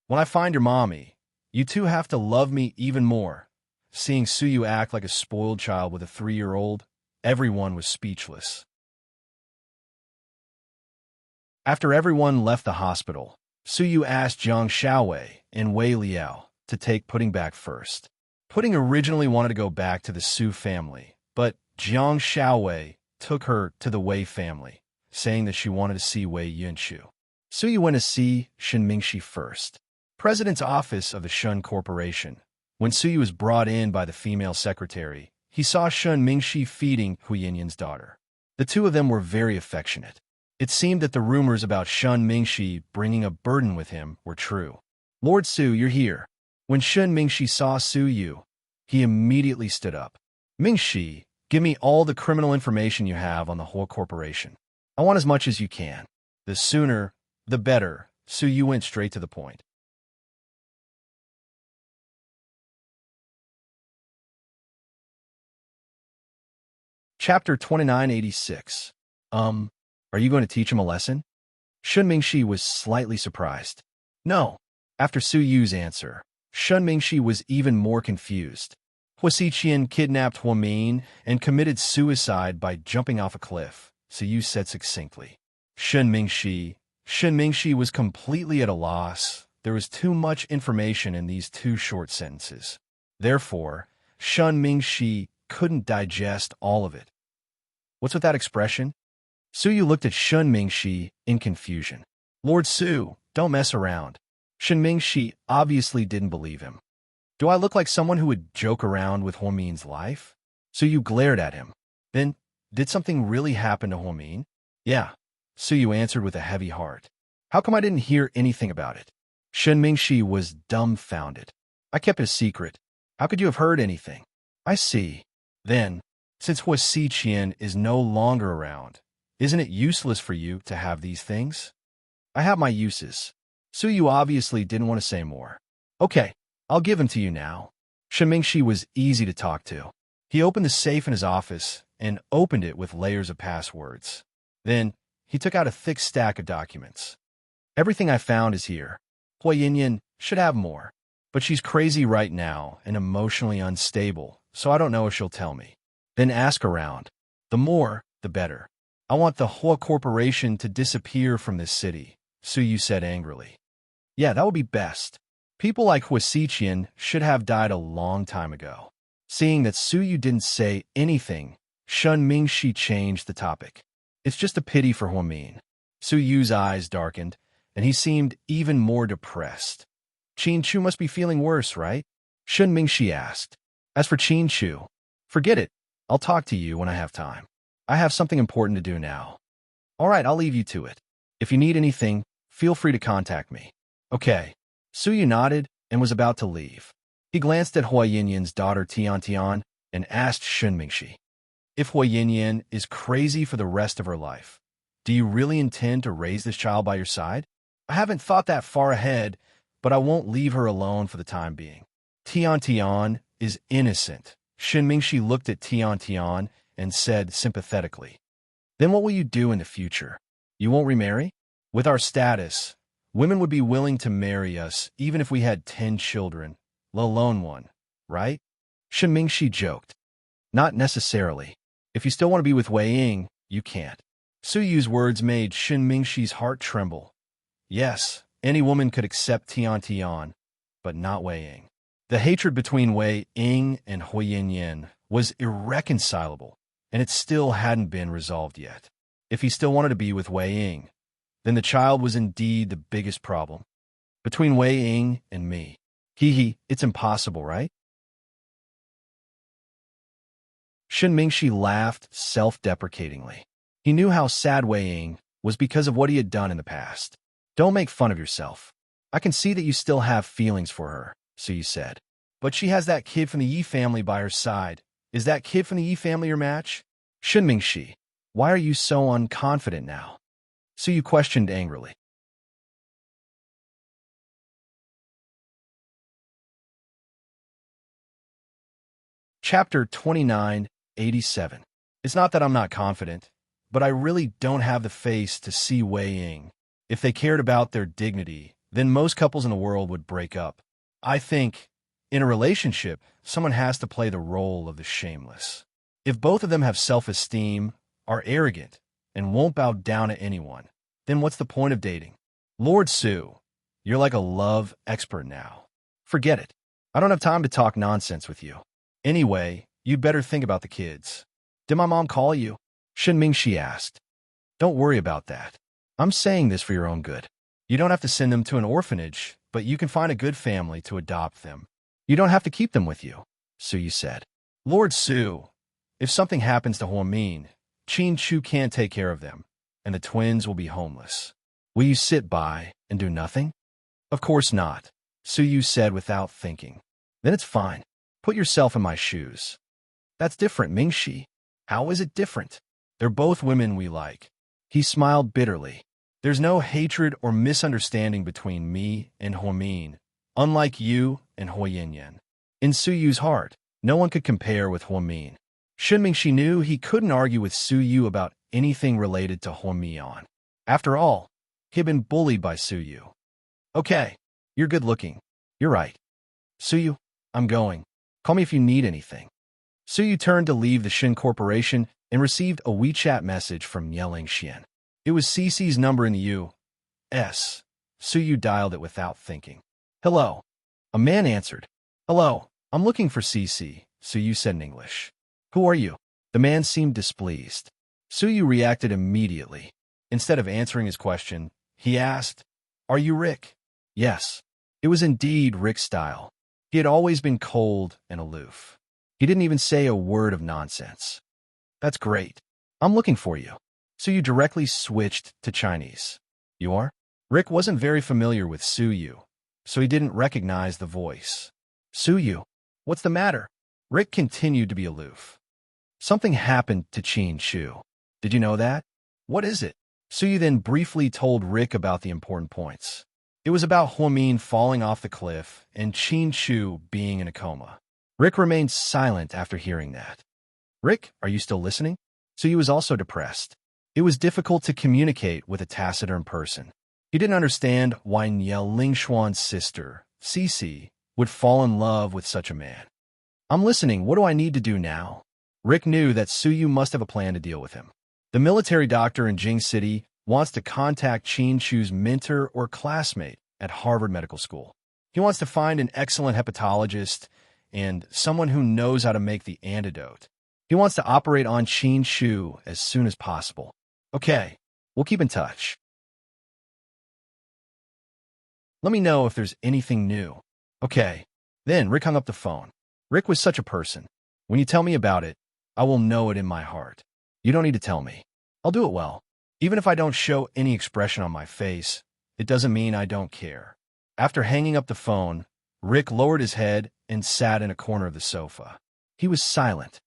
When I find your mommy, you two have to love me even more. Seeing Suyu act like a spoiled child with a 3-year-old, everyone was speechless. After everyone left the hospital, Suyu asked Jiang Xiaowei and Wei Liao to take Pudding back first. Pudding originally wanted to go back to the Su family, but Jiang Xiaowei took her to the Wei family, saying that she wanted to see Wei Yunshu. Suyu went to see Shen Mingxi first, president's office of the Shun Corporation. When Suyu was brought in by the female secretary, he saw Shen Mingxi feeding Hu Yinyan's daughter. The two of them were very affectionate. It seemed that the rumors about Shen Mingxi bringing a burden with him were true. Lord Su, you're here. When Shen Mingxi saw Suyu, he immediately stood up. Mingxi, give me all the criminal information you have on the whole corporation. I want as much as you can. The sooner, the better. Suyu went straight to the point. Chapter 2986. Are you going to teach him a lesson? Shen Mingxi was slightly surprised. No. After Suyu's answer, Shen Mingxi was even more confused. Huasiqian kidnapped Huamin and committed suicide by jumping off a cliff, Suyu said succinctly. Shen Mingxi was completely at a loss. There was too much information in these 2 short sentences. Therefore, Shen Mingxi couldn't digest all of it. What's with that expression? Suyu looked at Shen Mingxi in confusion. Lord Su, don't mess around. Shen Mingxi obviously didn't believe him. Do I look like someone who would joke around with Huamin's life? Suyu glared at him. Then, did something really happen to Huamin? Yeah, Suyu answered with a heavy heart. How come I didn't hear anything about it? Shen Mingxi was dumbfounded. I kept it a secret. How could you have heard anything? I see. Then, since Huasiqian is no longer around, isn't it useless for you to have these things? I have my uses. Suyu obviously didn't want to say more. Okay, I'll give him to you now. Shen Mingxi was easy to talk to. He opened the safe in his office and opened it with layers of passwords. Then, he took out a thick stack of documents. Everything I found is here. Hu Yinyan should have more, but she's crazy right now and emotionally unstable, so I don't know if she'll tell me. Then ask around. The more, the better. I want the Hua Corporation to disappear from this city, Suyu said angrily. Yeah, that would be best. People like Hua Xiqian should have died a long time ago. Seeing that Su Yu didn't say anything, Shun Mingxi changed the topic. It's just a pity for Huamin. Su Yu's eyes darkened, and he seemed even more depressed. Qin Chu must be feeling worse, right? Shun Mingxi asked. As for Qin Chu, forget it. I'll talk to you when I have time. I have something important to do now. All right, I'll leave you to it. If you need anything, feel free to contact me. Okay. Su Yu nodded and was about to leave. He glanced at Hua Yinyan's daughter Tian and asked Shun Mingxi, if Hua Yinyan is crazy for the rest of her life, do you really intend to raise this child by your side? I haven't thought that far ahead, but I won't leave her alone for the time being. Tian is innocent. Shun Mingxi looked at Tian and said sympathetically, then what will you do in the future? You won't remarry? With our status, women would be willing to marry us even if we had 10 children, let alone one, right? Shun Mingxi joked. Not necessarily. If you still want to be with Wei Ying, you can't. Su Yu's words made Shun Mingxi's heart tremble. Yes, any woman could accept Tian, but not Wei Ying. The hatred between Wei Ying and Hua Yinyan was irreconcilable, and it still hadn't been resolved yet. If he still wanted to be with Wei Ying, then the child was indeed the biggest problem. Between Wei Ying and me. It's impossible, right? Shun Mingxi laughed self-deprecatingly. He knew how sad Wei Ying was because of what he had done in the past. Don't make fun of yourself. I can see that you still have feelings for her, Su Yu said. But she has that kid from the Yi family by her side. Is that kid from the Yi family your match? Shun Mingxi, why are you so unconfident now? Su Yu questioned angrily. Chapter 2987. It's not that I'm not confident, but I really don't have the face to see Wei Ying. If they cared about their dignity, then most couples in the world would break up. I think, in a relationship, someone has to play the role of the shameless. If both of them have self-esteem, are arrogant, and won't bow down to anyone, then what's the point of dating? Lord Su, you're like a love expert now. Forget it. I don't have time to talk nonsense with you. Anyway, you'd better think about the kids. Did my mom call you? Shun Mingxi asked. Don't worry about that. I'm saying this for your own good. You don't have to send them to an orphanage, but you can find a good family to adopt them. You don't have to keep them with you, Su Yu said. Lord Su, if something happens to Huamin, Qin Chu can't take care of them, and the twins will be homeless. Will you sit by and do nothing? Of course not, Su Yu said without thinking. Then it's fine. Put yourself in my shoes. That's different, Mingxi. How is it different? They're both women we like. He smiled bitterly. There's no hatred or misunderstanding between me and Huamin, unlike you and Hua Yinyan. In Su Yu's heart, no one could compare with Huamin. Shun Mingxi knew he couldn't argue with Su Yu about anything related to Huamian. After all, he'd been bullied by Su Yu. Okay, you're good looking. You're right. Su Yu, I'm going. Call me if you need anything. Su Yu turned to leave the Shin Corporation and received a WeChat message from Yeling Xian. It was Cece's number in the U.S. Su Yu dialed it without thinking. Hello. A man answered. Hello, I'm looking for Cece, Su Yu said in English. Who are you? The man seemed displeased. Su Yu reacted immediately. Instead of answering his question, he asked, Are you Rick? Yes. It was indeed Rick's style. He had always been cold and aloof. He didn't even say a word of nonsense. That's great. I'm looking for you. Su Yu directly switched to Chinese. You are? Rick wasn't very familiar with Su Yu, so he didn't recognize the voice. Su Yu, what's the matter? Rick continued to be aloof. Something happened to Qin Chu. Did you know that? What is it? Su Yu then briefly told Rick about the important points. It was about Huamin falling off the cliff and Qin Chu being in a coma. Rick remained silent after hearing that. Rick, are you still listening? Su Yu was also depressed. It was difficult to communicate with a taciturn person. He didn't understand why Niel Lingshuan's sister, Cece, would fall in love with such a man. I'm listening. What do I need to do now? Rick knew that Su Yu must have a plan to deal with him. The military doctor in Jing City wants to contact Qin Chu's mentor or classmate at Harvard Medical School. He wants to find an excellent hepatologist and someone who knows how to make the antidote. He wants to operate on Qin Shu as soon as possible. Okay, we'll keep in touch. Let me know if there's anything new. Okay. Then Rick hung up the phone. Rick was such a person. When you tell me about it, I will know it in my heart. You don't need to tell me. I'll do it well. Even if I don't show any expression on my face, it doesn't mean I don't care. After hanging up the phone, Rick lowered his head and sat in a corner of the sofa. He was silent.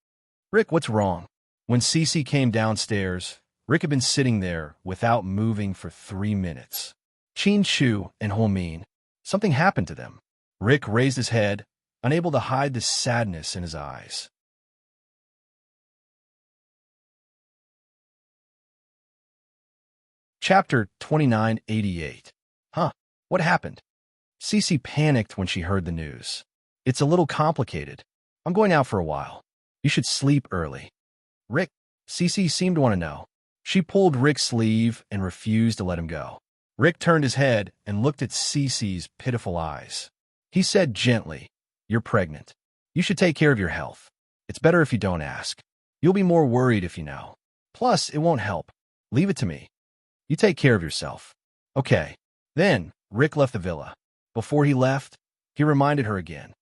Rick, what's wrong? When Cece came downstairs, Rick had been sitting there without moving for 3 minutes. Qin Shu and Min, something happened to them. Rick raised his head, unable to hide the sadness in his eyes. Chapter 2988. Huh, what happened? Cece panicked when she heard the news. It's a little complicated. I'm going out for a while. You should sleep early. Rick, Cece seemed to want to know. She pulled Rick's sleeve and refused to let him go. Rick turned his head and looked at Cece's pitiful eyes. He said gently, "You're pregnant. You should take care of your health. It's better if you don't ask. You'll be more worried if you know. Plus, it won't help. Leave it to me. You take care of yourself." Okay. Then, Rick left the villa. Before he left, he reminded her again.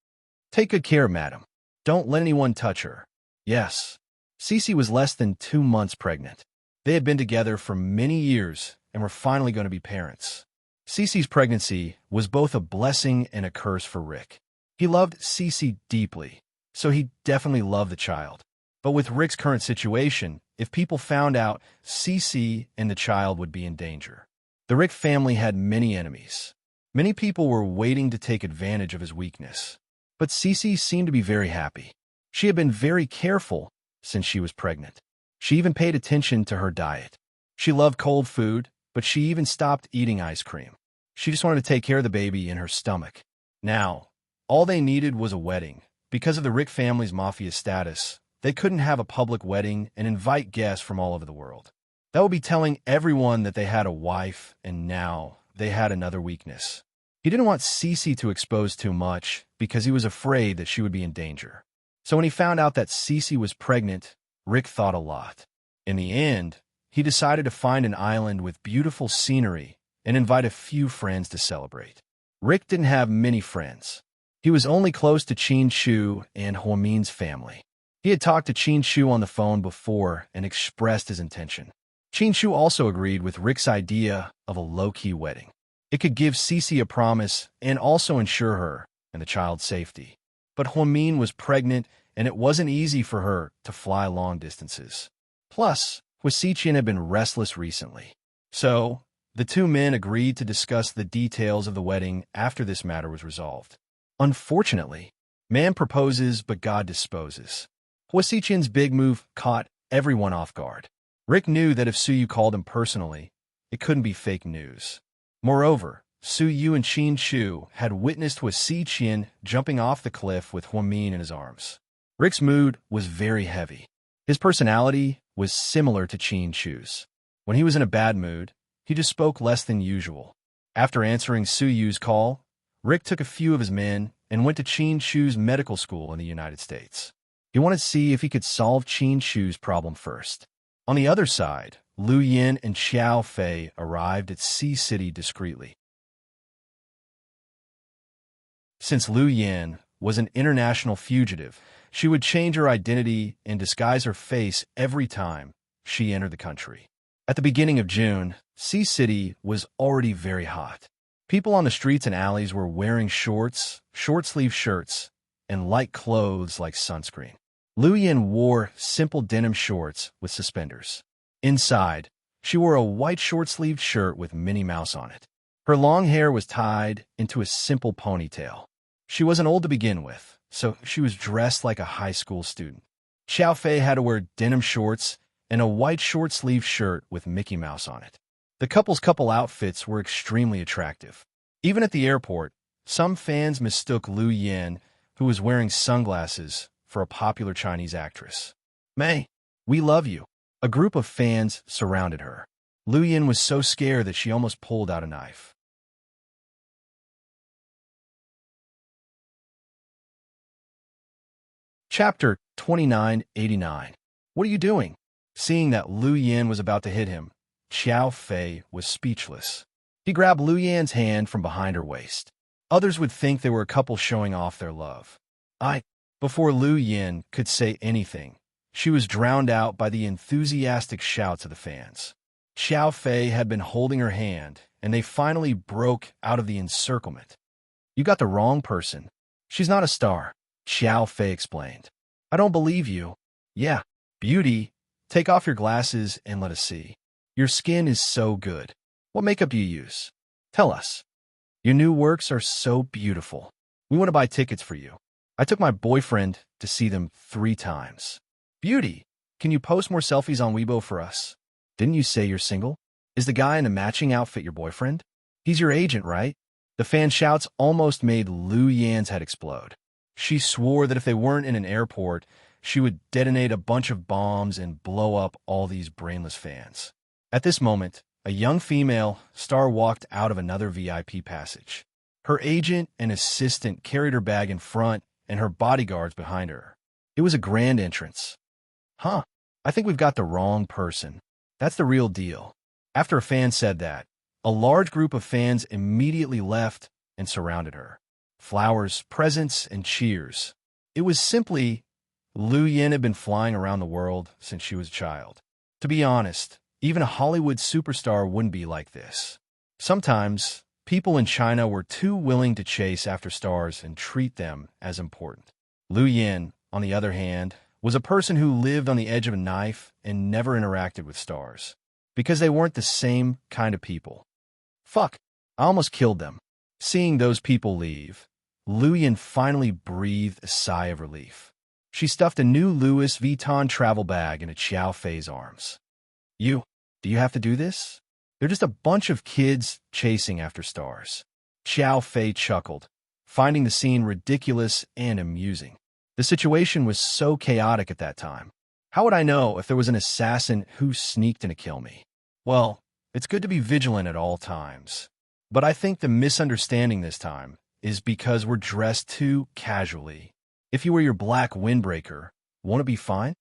"Take good care, madam. Don't let anyone touch her." Yes. Cece was less than 2 months pregnant. They had been together for many years and were finally going to be parents. Cece's pregnancy was both a blessing and a curse for Rick. He loved Cece deeply, so he definitely loved the child. But with Rick's current situation, if people found out, Cece and the child would be in danger. The Rick family had many enemies. Many people were waiting to take advantage of his weakness. But Cece seemed to be very happy. She had been very careful since she was pregnant. She even paid attention to her diet. She loved cold food, but she even stopped eating ice cream. She just wanted to take care of the baby in her stomach. Now, all they needed was a wedding. Because of the Rick family's mafia status, they couldn't have a public wedding and invite guests from all over the world. That would be telling everyone that they had a wife, and now they had another weakness. He didn't want Cece to expose too much because he was afraid that she would be in danger. So when he found out that Cece was pregnant, Rick thought a lot. In the end, he decided to find an island with beautiful scenery and invite a few friends to celebrate. Rick didn't have many friends. He was only close to Qin Shu and Min's family. He had talked to Qin Shu on the phone before and expressed his intention. Qin Shu also agreed with Rick's idea of a low-key wedding. It could give Cece a promise and also ensure her and the child's safety. But Min was pregnant, and it wasn't easy for her to fly long distances. Plus, Huasiqian had been restless recently. So, the two men agreed to discuss the details of the wedding after this matter was resolved. Unfortunately, man proposes, but God disposes. Huasiqian's big move caught everyone off guard. Rick knew that if Suyu called him personally, it couldn't be fake news. Moreover, Suyu and Qin Shu had witnessed Huasiqian jumping off the cliff with Min in his arms. Rick's mood was very heavy. His personality was similar to Qin Shu's. When he was in a bad mood, he just spoke less than usual. After answering Suyu's call, Rick took a few of his men and went to Qin Shu's medical school in the United States. He wanted to see if he could solve Qin Shu's problem first. On the other side, Lu Yin and Xiao Fei arrived at Sea City discreetly. Since Lu Yin was an international fugitive, she would change her identity and disguise her face every time she entered the country. At the beginning of June, Sea City was already very hot. People on the streets and alleys were wearing shorts, short-sleeved shirts, and light clothes like sunscreen. Lu Yin wore simple denim shorts with suspenders. Inside, she wore a white short-sleeved shirt with Minnie Mouse on it. Her long hair was tied into a simple ponytail. She wasn't old to begin with, so she was dressed like a high school student. Xiao Fei had to wear denim shorts and a white short-sleeved shirt with Mickey Mouse on it. The couple's outfits were extremely attractive. Even at the airport, some fans mistook Lu Yin, who was wearing sunglasses, for a popular Chinese actress. "May, we love you." A group of fans surrounded her. Lu Yin was so scared that she almost pulled out a knife. Chapter 2989. What are you doing? Seeing that Lu Yin was about to hit him, Xiao Fei was speechless. He grabbed Lu Yan's hand from behind her waist. Others would think they were a couple showing off their love. Before Lu Yin could say anything, she was drowned out by the enthusiastic shouts of the fans. Xiao Fei had been holding her hand, and they finally broke out of the encirclement. You got the wrong person. She's not a star, Xiao Fei explained. I don't believe you. Yeah, beauty. Take off your glasses and let us see. Your skin is so good. What makeup do you use? Tell us. Your new works are so beautiful. We want to buy tickets for you. I took my boyfriend to see them 3 times. Beauty, can you post more selfies on Weibo for us? Didn't you say you're single? Is the guy in a matching outfit your boyfriend? He's your agent, right? The fan shouts almost made Lu Yan's head explode. She swore that if they weren't in an airport, she would detonate a bunch of bombs and blow up all these brainless fans. At this moment, a young female star walked out of another VIP passage. Her agent and assistant carried her bag in front and her bodyguards behind her. It was a grand entrance. I think we've got the wrong person. That's the real deal. After a fan said that, a large group of fans immediately left and surrounded her. Flowers, presents, and cheers. It was simply Lu Yin had been flying around the world since she was a child. To be honest, even a Hollywood superstar wouldn't be like this. Sometimes, people in China were too willing to chase after stars and treat them as important. Lu Yin, on the other hand, was a person who lived on the edge of a knife and never interacted with stars, because they weren't the same kind of people. Fuck, I almost killed them. Seeing those people leave, Lu Yin finally breathed a sigh of relief. She stuffed a new Louis Vuitton travel bag into Xiao Fei's arms. Do you have to do this? They're just a bunch of kids chasing after stars. Xiao Fei chuckled, finding the scene ridiculous and amusing. The situation was so chaotic at that time. How would I know if there was an assassin who sneaked in to kill me? Well, it's good to be vigilant at all times. But I think the misunderstanding this time is because we're dressed too casually. If you were your black windbreaker, won't it be fine?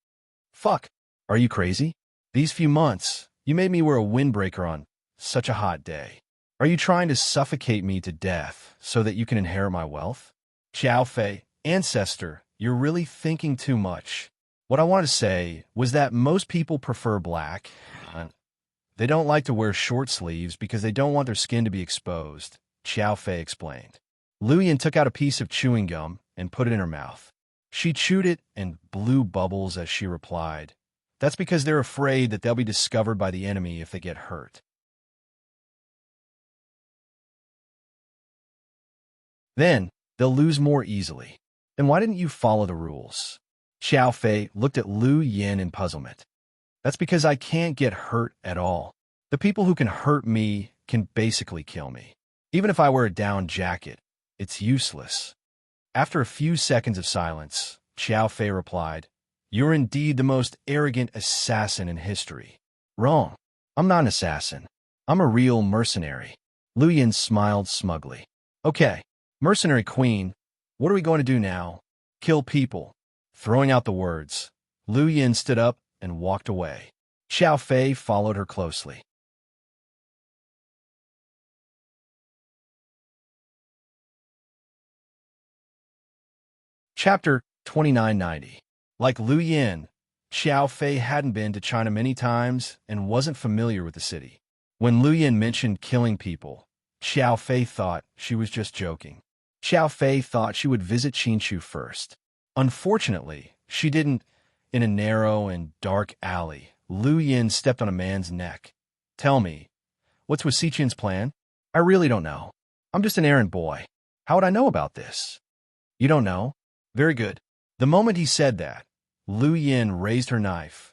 Fuck, are you crazy? These few months, you made me wear a windbreaker on such a hot day. Are you trying to suffocate me to death so that you can inherit my wealth? Xiao Fei, ancestor, you're really thinking too much. What I wanted to say was that most people prefer black. They don't like to wear short sleeves because they don't want their skin to be exposed, Xiao Fei explained. Lu Yin took out a piece of chewing gum and put it in her mouth. She chewed it and blew bubbles as she replied, "That's because they're afraid that they'll be discovered by the enemy if they get hurt." Then, they'll lose more easily. Then why didn't you follow the rules? Xiao Fei looked at Lu Yin in puzzlement. That's because I can't get hurt at all. The people who can hurt me can basically kill me. Even if I wear a down jacket, it's useless. After a few seconds of silence, Xiao Fei replied, "You're indeed the most arrogant assassin in history." Wrong. I'm not an assassin. I'm a real mercenary. Lu Yin smiled smugly. Okay, mercenary queen, what are we going to do now? Kill people. Throwing out the words, Lu Yin stood up and walked away. Xiao Fei followed her closely. Chapter 2990. Like Lu Yin, Xiao Fei hadn't been to China many times and wasn't familiar with the city. When Lu Yin mentioned killing people, Xiao Fei thought she was just joking. Xiao Fei thought she would visit Qinshu first. Unfortunately, she didn't. In a narrow and dark alley, Lu Yin stepped on a man's neck. Tell me, what's with Xiqian's plan? I really don't know. I'm just an errand boy. How would I know about this? You don't know? Very good. The moment he said that, Lu Yin raised her knife.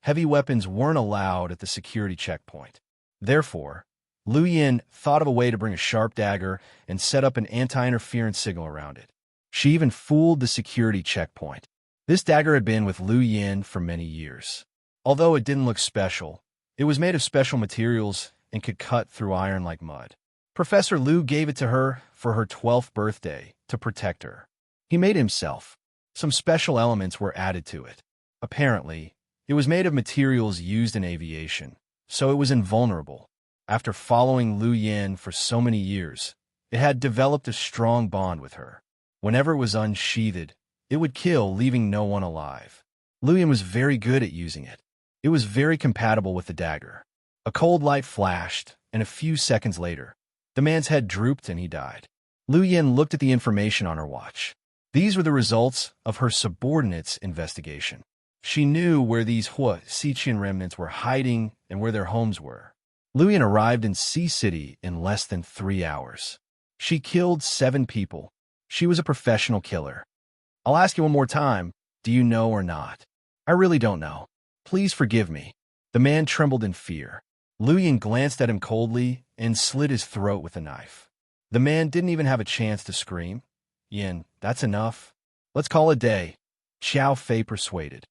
Heavy weapons weren't allowed at the security checkpoint. Therefore, Lu Yin thought of a way to bring a sharp dagger and set up an anti-interference signal around it. She even fooled the security checkpoint. This dagger had been with Lu Yin for many years. Although it didn't look special, it was made of special materials and could cut through iron like mud. Professor Lu gave it to her for her 12th birthday to protect her. He made it himself. Some special elements were added to it. Apparently, it was made of materials used in aviation, so it was invulnerable. After following Lu Yin for so many years, it had developed a strong bond with her. Whenever it was unsheathed, it would kill, leaving no one alive. Lu Yin was very good at using it. It was very compatible with the dagger. A cold light flashed, and a few seconds later, the man's head drooped and he died. Lu Yin looked at the information on her watch. These were the results of her subordinate's investigation. She knew where these Hua Xiqian remnants were hiding and where their homes were. Lu Yin arrived in Sea City in less than 3 hours. She killed 7 people. She was a professional killer. I'll ask you one more time, do you know or not? I really don't know. Please forgive me. The man trembled in fear. Lu Yin glanced at him coldly and slit his throat with a knife. The man didn't even have a chance to scream. Yin, that's enough. Let's call it a day. Xiao Fei persuaded.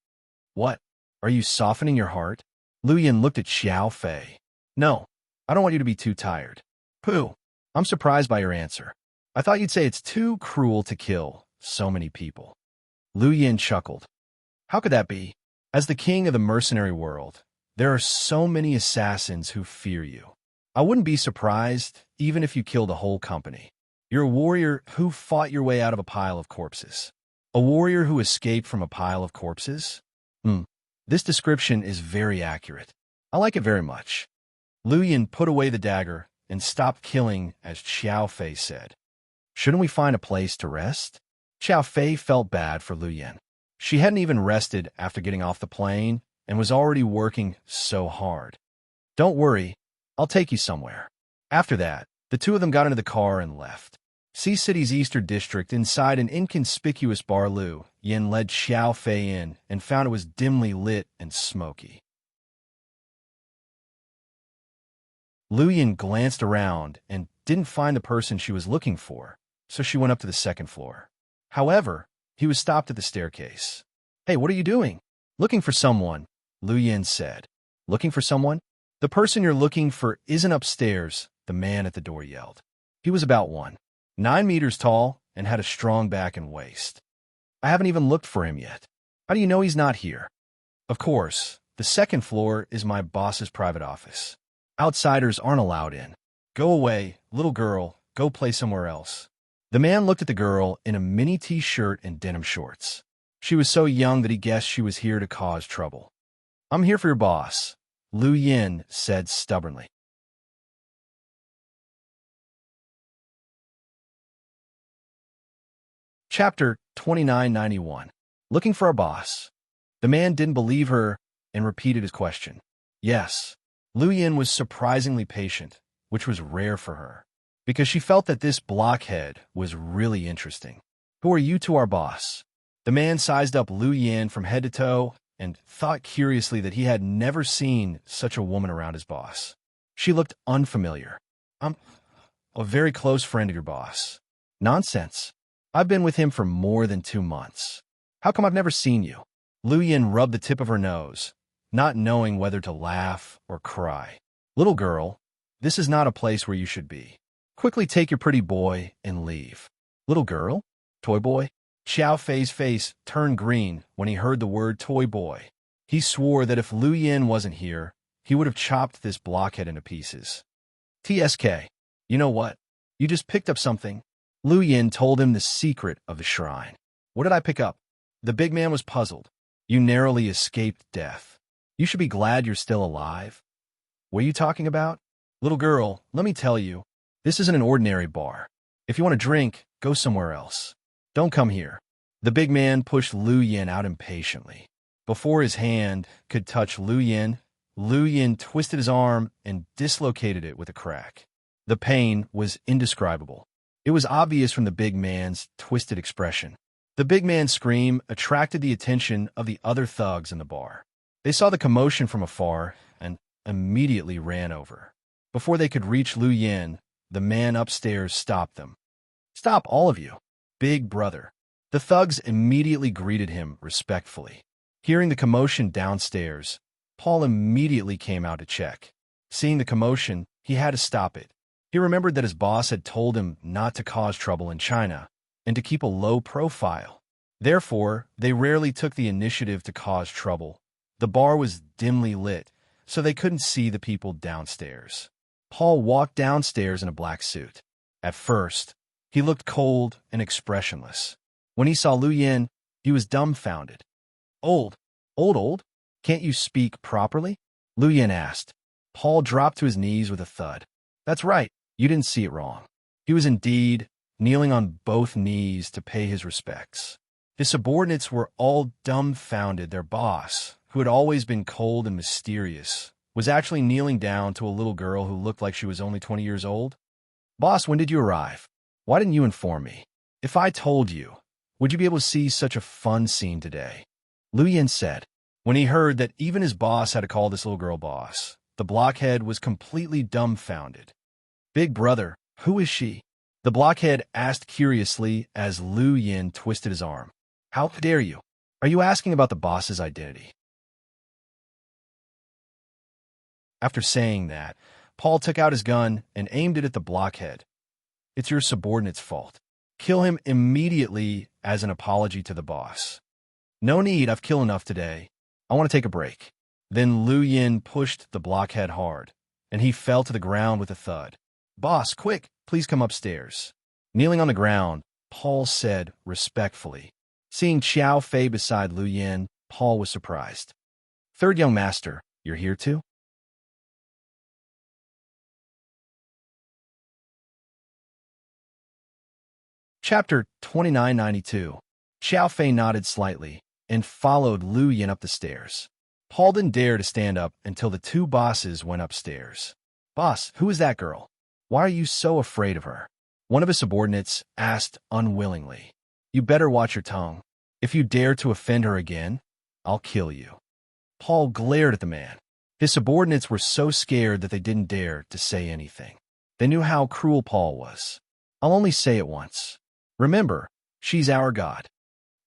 What? Are you softening your heart? Lu Yin looked at Xiao Fei. No, I don't want you to be too tired. Pooh, I'm surprised by your answer. I thought you'd say it's too cruel to kill so many people. Lu Yin chuckled. How could that be? As the king of the mercenary world, there are so many assassins who fear you. I wouldn't be surprised even if you killed a whole company. You're a warrior who fought your way out of a pile of corpses. A warrior who escaped from a pile of corpses? This description is very accurate. I like it very much. Lu Yin put away the dagger and stopped killing as Xiao Fei said. Shouldn't we find a place to rest? Xiao Fei felt bad for Lu Yin. She hadn't even rested after getting off the plane and was already working so hard. Don't worry, I'll take you somewhere. After that, the two of them got into the car and left. Sea City's Eastern District, inside an inconspicuous bar, Lu Yin led Xiao Fei in and found it was dimly lit and smoky. Lu Yin glanced around and didn't find the person she was looking for, so she went up to the second floor. However, he was stopped at the staircase. Hey, what are you doing? Looking for someone, Lu Yin said. Looking for someone? The person you're looking for isn't upstairs, the man at the door yelled. He was about 9 meters tall and had a strong back and waist. I haven't even looked for him yet. How do you know he's not here? Of course, the second floor is my boss's private office. Outsiders aren't allowed in. Go away, little girl, go play somewhere else. The man looked at the girl in a mini t-shirt and denim shorts. She was so young that he guessed she was here to cause trouble. I'm here for your boss, Lu Yin said stubbornly. Chapter 2991. Looking for our boss. The man didn't believe her and repeated his question. Yes. Lu Yin was surprisingly patient, which was rare for her, because she felt that this blockhead was really interesting. Who are you to our boss? The man sized up Lu Yin from head to toe and thought curiously that he had never seen such a woman around his boss. She looked unfamiliar. I'm a very close friend of your boss. Nonsense. I've been with him for more than 2 months. How come I've never seen you? Lu Yin rubbed the tip of her nose, not knowing whether to laugh or cry. Little girl, this is not a place where you should be. Quickly take your pretty boy and leave. Little girl? Toy boy? Xiao Fei's face turned green when he heard the word toy boy. He swore that if Lu Yin wasn't here, he would have chopped this blockhead into pieces. TSK, you know what? You just picked up something. Lu Yin told him the secret of the shrine. What did I pick up? The big man was puzzled. You narrowly escaped death. You should be glad you're still alive. What are you talking about? Little girl, let me tell you, this isn't an ordinary bar. If you want to drink, go somewhere else. Don't come here. The big man pushed Lu Yin out impatiently. Before his hand could touch Lu Yin twisted his arm and dislocated it with a crack. The pain was indescribable. It was obvious from the big man's twisted expression. The big man's scream attracted the attention of the other thugs in the bar. They saw the commotion from afar and immediately ran over. Before they could reach Lu Yin, the man upstairs stopped them. Stop, all of you. Big brother. The thugs immediately greeted him respectfully. Hearing the commotion downstairs, Paul immediately came out to check. Seeing the commotion, he had to stop it. He remembered that his boss had told him not to cause trouble in China and to keep a low profile. Therefore, they rarely took the initiative to cause trouble. The bar was dimly lit, so they couldn't see the people downstairs. Paul walked downstairs in a black suit. At first, he looked cold and expressionless. When he saw Lu Yin, he was dumbfounded. Old? Old? Can't you speak properly? Lu Yin asked. Paul dropped to his knees with a thud. That's right, you didn't see it wrong. He was indeed kneeling on both knees to pay his respects. His subordinates were all dumbfounded. Their boss, who had always been cold and mysterious, was actually kneeling down to a little girl who looked like she was only 20 years old. Boss, when did you arrive? Why didn't you inform me? If I told you, would you be able to see such a fun scene today? Lu Yin said. When he heard that even his boss had to call this little girl boss, the blockhead was completely dumbfounded. Big brother, who is she? The blockhead asked curiously as Lu Yin twisted his arm. How dare you? Are you asking about the boss's identity? After saying that, Paul took out his gun and aimed it at the blockhead. It's your subordinate's fault. Kill him immediately as an apology to the boss. No need, I've killed enough today. I want to take a break. Then Lu Yin pushed the blockhead hard, and he fell to the ground with a thud. Boss, quick, please come upstairs. Kneeling on the ground, Paul said respectfully. Seeing Xiao Fei beside Lu Yin, Paul was surprised. Third young master, you're here too? Chapter 2992. Xiao Fei nodded slightly and followed Lu Yin up the stairs. Paul didn't dare to stand up until the two bosses went upstairs. Boss, who is that girl? Why are you so afraid of her? One of his subordinates asked unwillingly. You better watch your tongue. If you dare to offend her again, I'll kill you. Paul glared at the man. His subordinates were so scared that they didn't dare to say anything. They knew how cruel Paul was. I'll only say it once. Remember, she's our god.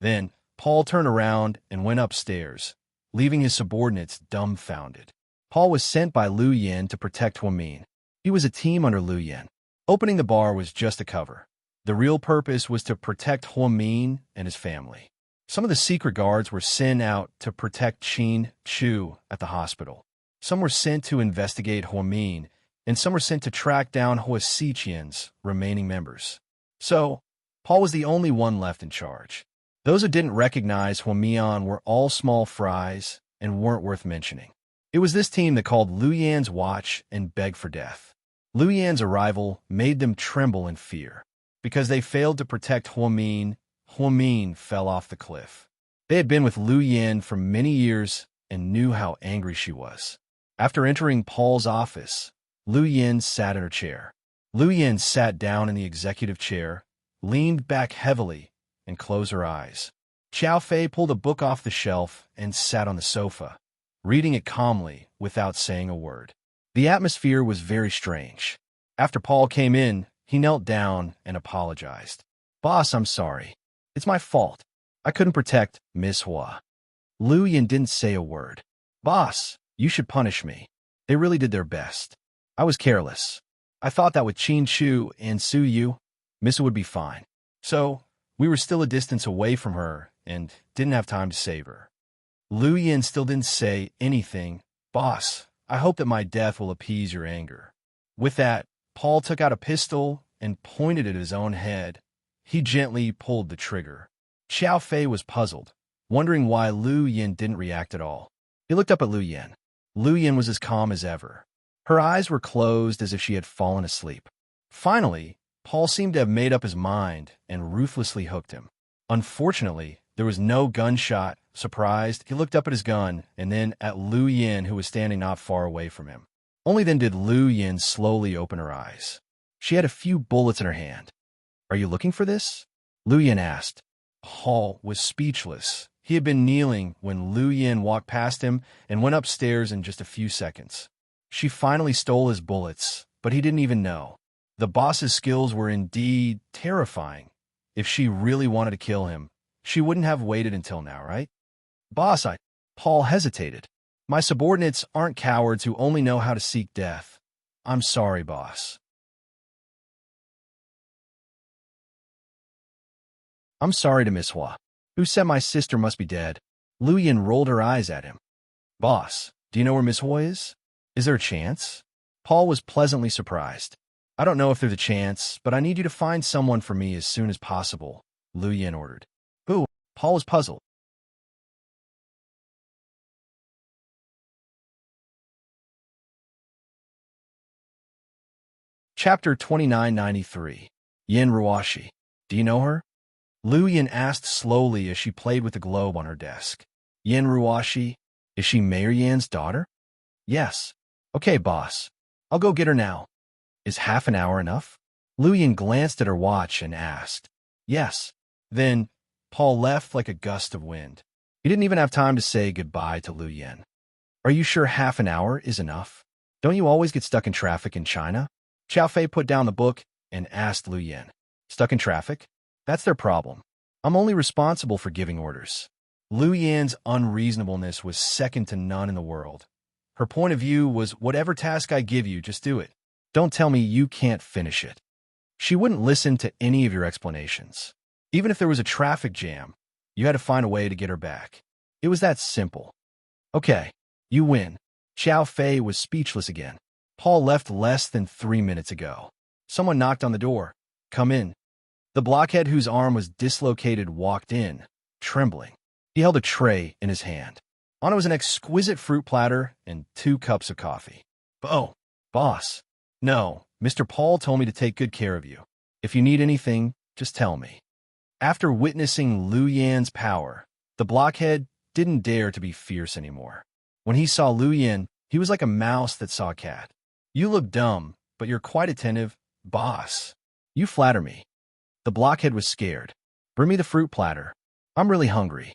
Then, Paul turned around and went upstairs, leaving his subordinates dumbfounded. Paul was sent by Lu Yin to protect Huamin. He was a team under Lu Yin. Opening the bar was just a cover. The real purpose was to protect Huamin and his family. Some of the secret guards were sent out to protect Qin Chu at the hospital. Some were sent to investigate Huamin, and some were sent to track down Hua Xiqian's remaining members. So, Paul was the only one left in charge. Those who didn't recognize Huamian were all small fries and weren't worth mentioning. It was this team that called Lu Yan's watch and begged for death. Lu Yan's arrival made them tremble in fear. Because they failed to protect Huamin, Huamin fell off the cliff. They had been with Lu Yin for many years and knew how angry she was. After entering Paul's office, Lu Yin sat in her chair. Lu Yin sat down in the executive chair, leaned back heavily, and closed her eyes. Xiao Fei pulled a book off the shelf and sat on the sofa, reading it calmly without saying a word. The atmosphere was very strange. After Paul came in, he knelt down and apologized. Boss, I'm sorry. It's my fault. I couldn't protect Miss Hua. Lu Yin didn't say a word. Boss, you should punish me. They really did their best. I was careless. I thought that with Qin Chu and Su Yu, Missa would be fine. So, we were still a distance away from her and didn't have time to save her. Lu Yin still didn't say anything. Boss, I hope that my death will appease your anger. With that, Paul took out a pistol and pointed it at his own head. He gently pulled the trigger. Xiao Fei was puzzled, wondering why Lu Yin didn't react at all. He looked up at Lu Yin. Lu Yin was as calm as ever. Her eyes were closed as if she had fallen asleep. Finally, Paul seemed to have made up his mind and ruthlessly hooked him. Unfortunately, there was no gunshot. Surprised, he looked up at his gun and then at Lu Yin, who was standing not far away from him. Only then did Lu Yin slowly open her eyes. She had a few bullets in her hand. Are you looking for this? Lu Yin asked. Paul was speechless. He had been kneeling when Lu Yin walked past him and went upstairs in just a few seconds. She finally stole his bullets, but he didn't even know. The boss's skills were indeed terrifying. If she really wanted to kill him, she wouldn't have waited until now, right? Boss, Paul hesitated. My subordinates aren't cowards who only know how to seek death. I'm sorry, boss. I'm sorry to Miss Hua. Who said my sister must be dead? Lu Yin rolled her eyes at him. Boss, do you know where Miss Hoy is? Is there a chance? Paul was pleasantly surprised. I don't know if there's a chance, but I need you to find someone for me as soon as possible, Lu Yin ordered. Who? Paul was puzzled. Chapter 2993. Yin Ruashi. Do you know her? Lu Yin asked slowly as she played with the globe on her desk. Yin Ruashi? Is she Mayor Yan's daughter? Yes. Okay, boss. I'll go get her now. Is half an hour enough? Lu Yin glanced at her watch and asked. Yes. Then Paul left like a gust of wind. He didn't even have time to say goodbye to Lu Yin. Are you sure half an hour is enough? Don't you always get stuck in traffic in China? Xiao Fei put down the book and asked Lu Yin. Stuck in traffic? That's their problem. I'm only responsible for giving orders. Lu Yin's unreasonableness was second to none in the world. Her point of view was, whatever task I give you, just do it. Don't tell me you can't finish it. She wouldn't listen to any of your explanations. Even if there was a traffic jam, you had to find a way to get her back. It was that simple. Okay, you win. Xiao Fei was speechless again. Paul left less than 3 minutes ago. Someone knocked on the door. Come in. The blockhead whose arm was dislocated walked in, trembling. He held a tray in his hand. On it was an exquisite fruit platter and 2 cups of coffee. Oh, boss. No, Mr. Paul told me to take good care of you. If you need anything, just tell me. After witnessing Lu Yan's power, the blockhead didn't dare to be fierce anymore. When he saw Lu Yan, he was like a mouse that saw a cat. You look dumb, but you're quite attentive, boss. You flatter me. The blockhead was scared. Bring me the fruit platter. I'm really hungry.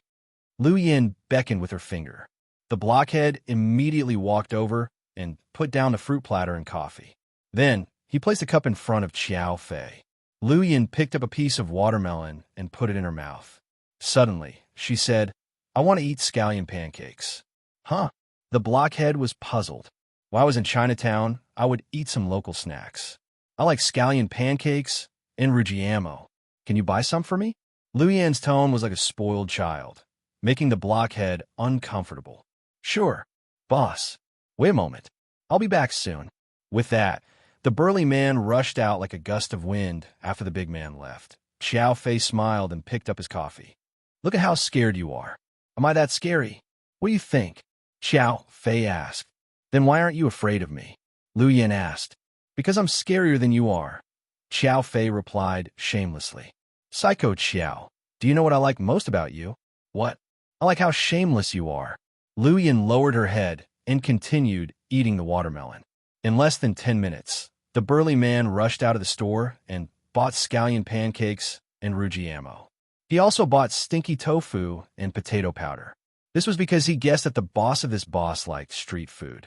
Lu Yin beckoned with her finger. The blockhead immediately walked over and put down the fruit platter and coffee. Then, he placed a cup in front of Xiao Fei. Lu Yin picked up a piece of watermelon and put it in her mouth. Suddenly, she said, I want to eat scallion pancakes. Huh? The blockhead was puzzled. While I was in Chinatown, I would eat some local snacks. I like scallion pancakes and rujiamo. Can you buy some for me? Lu Yan's tone was like a spoiled child, making the blockhead uncomfortable. Sure, boss. Wait a moment. I'll be back soon. With that, the burly man rushed out like a gust of wind after the big man left. Xiao Fei smiled and picked up his coffee. Look at how scared you are. Am I that scary? What do you think? Xiao Fei asked. Then why aren't you afraid of me? Lu Yin asked. Because I'm scarier than you are. Xiao Fei replied shamelessly. Psycho Xiao, do you know what I like most about you? What? I like how shameless you are. Lu Yin lowered her head and continued eating the watermelon. In less than 10 minutes, the burly man rushed out of the store and bought scallion pancakes and rujiamo. He also bought stinky tofu and potato powder. This was because he guessed that the boss of this boss liked street food.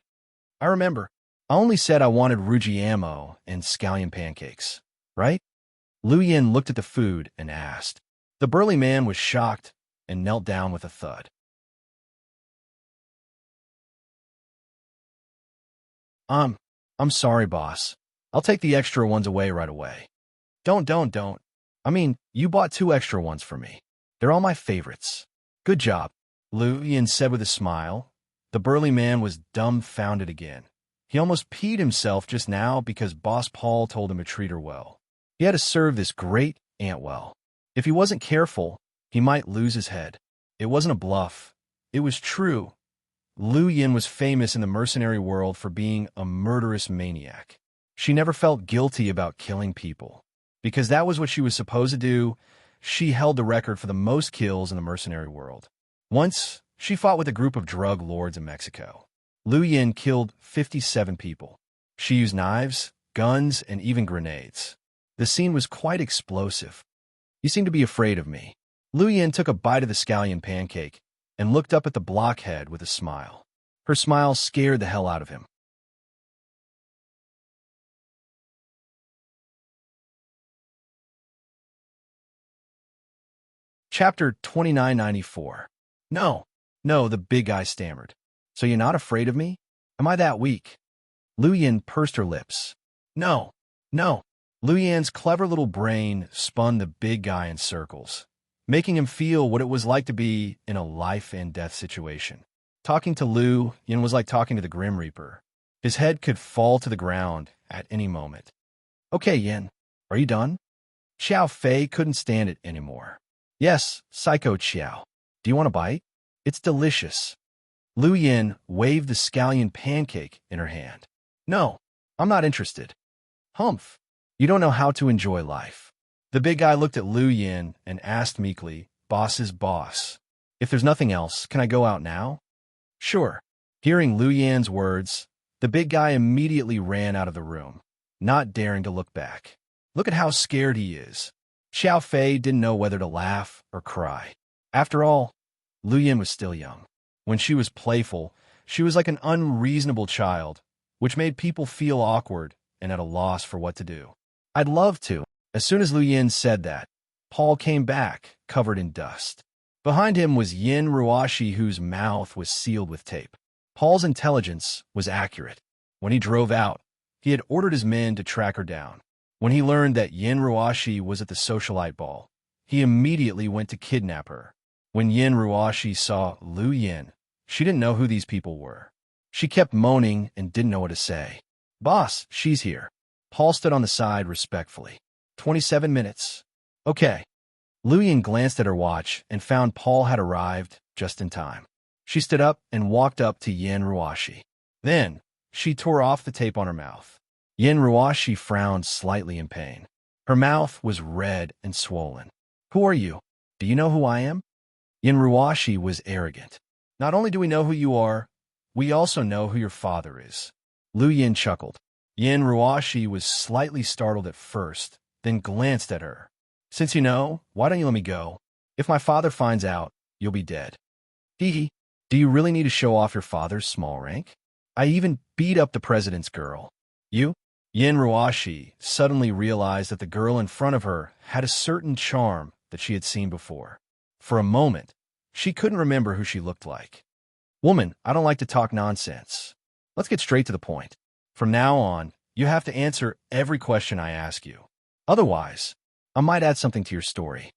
I remember, I only said I wanted rujiamo and scallion pancakes, right? Lu Yin looked at the food and asked. The burly man was shocked and knelt down with a thud. I'm sorry, boss. I'll take the extra ones away right away. Don't. I mean, you bought 2 extra ones for me. They're all my favorites. Good job, Lu Yin said with a smile. The burly man was dumbfounded again. He almost peed himself just now because Boss Paul told him to treat her well. He had to serve this great aunt well. If he wasn't careful, he might lose his head. It wasn't a bluff. It was true. Lu Yin was famous in the mercenary world for being a murderous maniac. She never felt guilty about killing people. Because that was what she was supposed to do, she held the record for the most kills in the mercenary world. Once, she fought with a group of drug lords in Mexico. Lu Yin killed 57 people. She used knives, guns, and even grenades. The scene was quite explosive. You seem to be afraid of me. Lu Yin took a bite of the scallion pancake and looked up at the blockhead with a smile. Her smile scared the hell out of him. Chapter 2994. No, the big guy stammered. So you're not afraid of me? Am I that weak? Lu Yin pursed her lips. No. Lu Yan's clever little brain spun the big guy in circles. making him feel what it was like to be in a life-and-death situation. Talking to Lu Yin was like talking to the Grim Reaper. His head could fall to the ground at any moment. Okay, Yin, are you done? Xiao Fei couldn't stand it anymore. Yes, Psycho Xiao. Do you want a bite? It's delicious. Lu Yin waved the scallion pancake in her hand. No, I'm not interested. Humph. You don't know how to enjoy life. The big guy looked at Lu Yin and asked meekly, Boss is boss. If there's nothing else, can I go out now? Sure. Hearing Lu Yin's words, the big guy immediately ran out of the room, not daring to look back. Look at how scared he is. Xiao Fei didn't know whether to laugh or cry. After all, Lu Yin was still young. When she was playful, she was like an unreasonable child, which made people feel awkward and at a loss for what to do. I'd love to. As soon as Lu Yin said that, Paul came back, covered in dust. Behind him was Yin Ruashi, whose mouth was sealed with tape. Paul's intelligence was accurate. When he drove out, he had ordered his men to track her down. When he learned that Yin Ruashi was at the socialite ball, he immediately went to kidnap her. When Yin Ruashi saw Lu Yin, she didn't know who these people were. She kept moaning and didn't know what to say. Boss, she's here. Paul stood on the side respectfully. 27 minutes. Okay. Lu Yin glanced at her watch and found Paul had arrived just in time. She stood up and walked up to Yin Ruashi. Then, she tore off the tape on her mouth. Yin Ruashi frowned slightly in pain. Her mouth was red and swollen. Who are you? Do you know who I am? Yin Ruashi was arrogant. Not only do we know who you are, we also know who your father is. Lu Yin chuckled. Yin Ruashi was slightly startled at first, then glanced at her. Since you know, why don't you let me go? If my father finds out, you'll be dead. Hee hee. Do you really need to show off your father's small rank? I even beat up the president's girl. You? Yin Ruashi suddenly realized that the girl in front of her had a certain charm that she had seen before. For a moment, she couldn't remember who she looked like. Woman, I don't like to talk nonsense. Let's get straight to the point. From now on, you have to answer every question I ask you. Otherwise, I might add something to your story.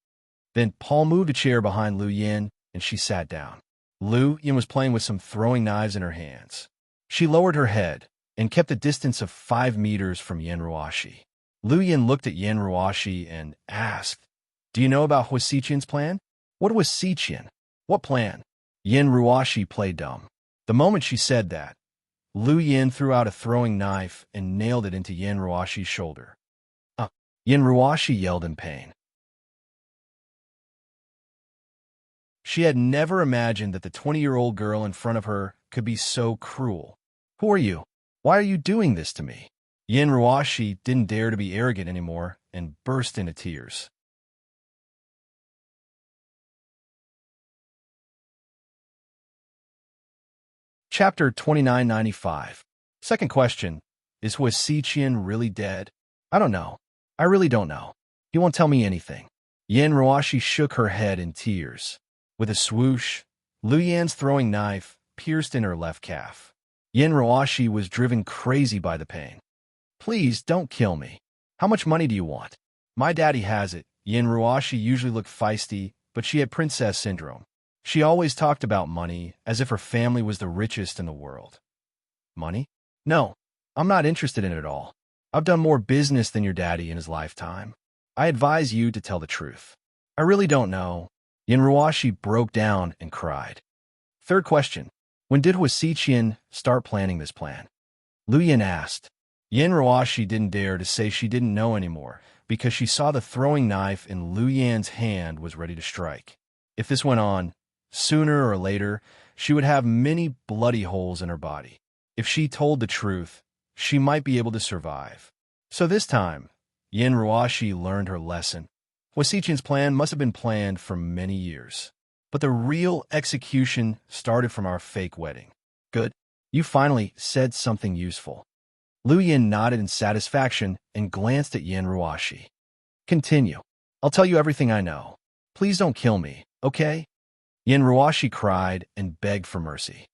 Then Paul moved a chair behind Lu Yin, and she sat down. Lu Yin was playing with some throwing knives in her hands. She lowered her head and kept a distance of 5 meters from Yin Ruashi. Lu Yin looked at Yin Ruashi and asked, Do you know about Huasiqian's plan? What was Xiqian? What plan? Yin Ruashi played dumb. The moment she said that, Lu Yin threw out a throwing knife and nailed it into Yin Ruashi's shoulder. Yin Ruashi yelled in pain. She had never imagined that the 20-year-old girl in front of her could be so cruel. Who are you? Why are you doing this to me? Yin Ruashi didn't dare to be arrogant anymore and burst into tears. Chapter 2995. Second question. Is Huasiqian really dead? I don't know. I really don't know. He won't tell me anything. Yin Ruashi shook her head in tears. With a swoosh, Lu Yin's throwing knife pierced in her left calf. Yin Ruashi was driven crazy by the pain. Please don't kill me. How much money do you want? My daddy has it. Yin Ruashi usually looked feisty, but she had princess syndrome. She always talked about money as if her family was the richest in the world. Money? No, I'm not interested in it at all. I've done more business than your daddy in his lifetime. I advise you to tell the truth. I really don't know. Yin Ruashi broke down and cried. Third question. When did Huasiqian start planning this plan? Lu Yin asked. Yin Ruashi didn't dare to say she didn't know anymore because she saw the throwing knife in Lu Yin's hand was ready to strike. If this went on, sooner or later, she would have many bloody holes in her body. If she told the truth, she might be able to survive. So this time, Yin Ruashi learned her lesson. Huasiqian's plan must have been planned for many years. But the real execution started from our fake wedding. Good. You finally said something useful. Lu Yin nodded in satisfaction and glanced at Yin Ruashi. Continue. I'll tell you everything I know. Please don't kill me, okay? Yin Ruashi cried and begged for mercy.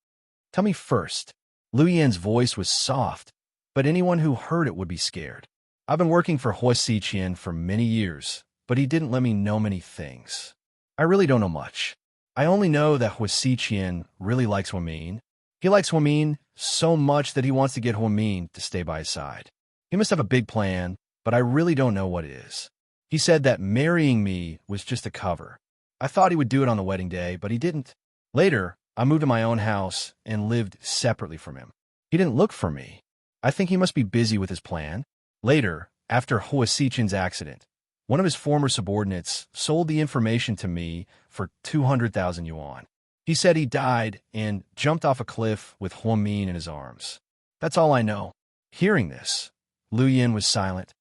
Tell me first. Lu Yin's voice was soft, but anyone who heard it would be scared. I've been working for Huasiqian for many years, but he didn't let me know many things. I really don't know much. I only know that Huasiqian really likes Huamin. He likes Huamin so much that he wants to get Huamin to stay by his side. He must have a big plan, but I really don't know what it is. He said that marrying me was just a cover. I thought he would do it on the wedding day, but he didn't. Later, I moved to my own house and lived separately from him. He didn't look for me. I think he must be busy with his plan. Later, after Huasiqian's accident, one of his former subordinates sold the information to me for 200,000 yuan. He said he died and jumped off a cliff with Huamin in his arms. That's all I know. Hearing this, Lu Yin was silent.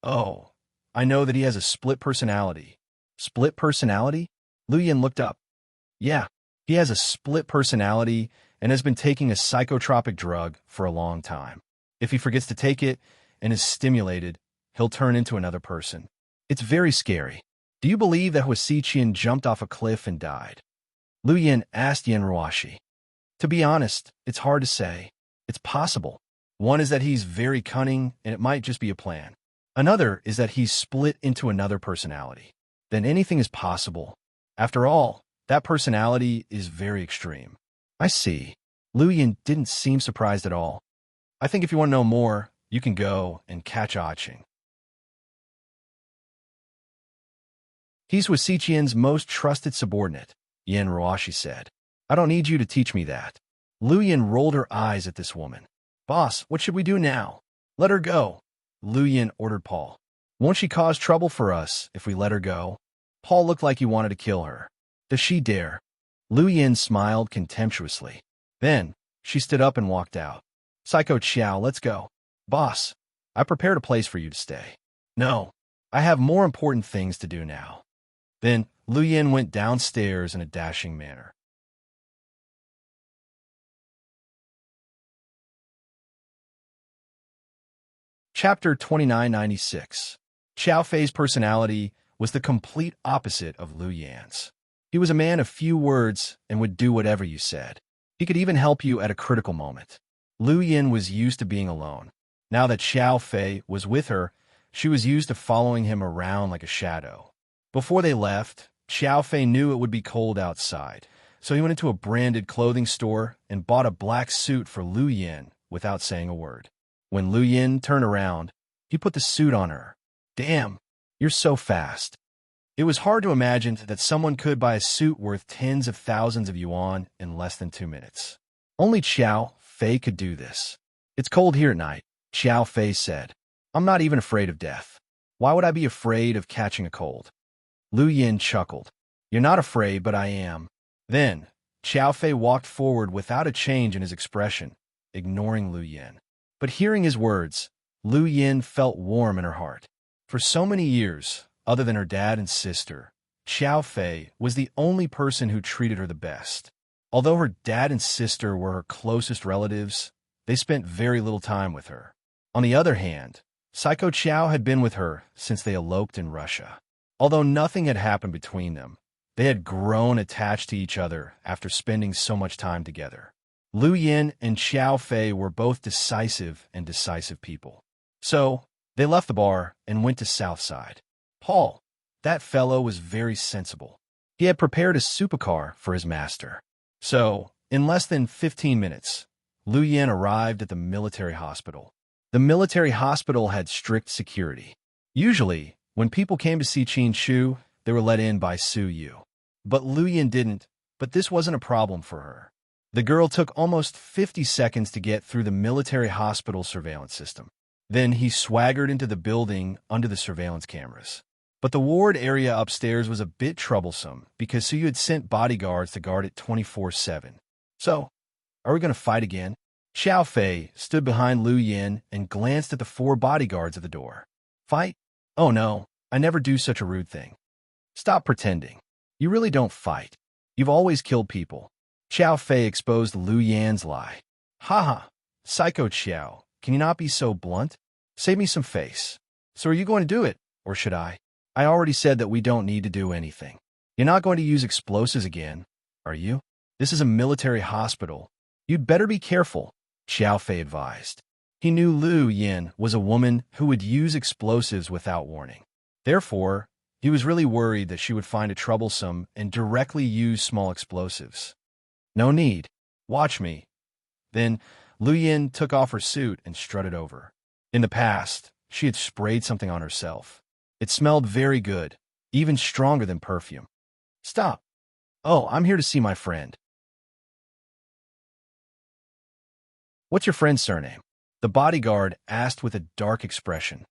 Oh, I know that he has a split personality. Split personality? Lu Yin looked up. Yeah, he has a split personality and has been taking a psychotropic drug for a long time. If he forgets to take it and is stimulated, he'll turn into another person. It's very scary. Do you believe that Huasiqian jumped off a cliff and died? Lu Yin asked Yen Ruashi. To be honest, it's hard to say. It's possible. One is that he's very cunning, and it might just be a plan. Another is that he's split into another personality. Then anything is possible. After all, that personality is very extreme. I see. Lu Yin didn't seem surprised at all. I think if you want to know more, you can go and catch Aching. He's Huasiqian's most trusted subordinate, Yen Ruashi said. I don't need you to teach me that. Lu Yin rolled her eyes at this woman. Boss, what should we do now? Let her go. Lu Yin ordered Paul. Won't she cause trouble for us if we let her go? Paul looked like he wanted to kill her. Does she dare? Lu Yin smiled contemptuously. Then, she stood up and walked out. Psycho Qiao, let's go. Boss, I prepared a place for you to stay. No, I have more important things to do now. Then, Lu Yin went downstairs in a dashing manner. Chapter 2996. Qiao Fei's personality was the complete opposite of Lu Yan's. He was a man of few words and would do whatever you said. He could even help you at a critical moment. Lu Yin was used to being alone. Now that Qiao Fei was with her, she was used to following him around like a shadow. Before they left, Qiao Fei knew it would be cold outside, so he went into a branded clothing store and bought a black suit for Lu Yin without saying a word. When Lu Yin turned around, he put the suit on her. Damn, you're so fast. It was hard to imagine that someone could buy a suit worth tens of thousands of yuan in less than 2 minutes. Only Qiao Fei could do this. It's cold here at night, Qiao Fei said. I'm not even afraid of death. Why would I be afraid of catching a cold? Lu Yin chuckled. You're not afraid, but I am. Then, Qiao Fei walked forward without a change in his expression, ignoring Lu Yin. But hearing his words, Lu Yin felt warm in her heart. For so many years, other than her dad and sister, Qiao Fei was the only person who treated her the best. Although her dad and sister were her closest relatives, they spent very little time with her. On the other hand, Psycho Qiao had been with her since they eloped in Russia. Although nothing had happened between them, they had grown attached to each other after spending so much time together. Lu Yin and Qiao Fei were both decisive people. So, they left the bar and went to Southside. Paul, that fellow was very sensible. He had prepared a supercar for his master. So, in less than 15 minutes, Lu Yin arrived at the military hospital. The military hospital had strict security. Usually, when people came to see Qin Shu, they were let in by Su Yu. But Lu Yin didn't, but this wasn't a problem for her. The girl took almost 50 seconds to get through the military hospital surveillance system. Then he swaggered into the building under the surveillance cameras. But the ward area upstairs was a bit troublesome because Su Yu had sent bodyguards to guard it 24/7. So, are we going to fight again? Qiao Fei stood behind Lu Yin and glanced at the 4 bodyguards at the door. Fight? Oh no, I never do such a rude thing. Stop pretending. You really don't fight. You've always killed people. Qiao Fei exposed Lu Yan's lie. Haha, Psycho Qiao, can you not be so blunt? Save me some face. So are you going to do it, or should I? I already said that we don't need to do anything. You're not going to use explosives again, are you? This is a military hospital. You'd better be careful, Qiao Fei advised. He knew Lu Yin was a woman who would use explosives without warning. Therefore, He was really worried that she would find it troublesome and directly use small explosives. No need. Watch me. Then Lu Yin took off her suit and strutted over. In the past, she had sprayed something on herself. It smelled very good, even stronger than perfume. Stop. Oh, I'm here to see my friend. What's your friend's surname? The bodyguard asked with a dark expression.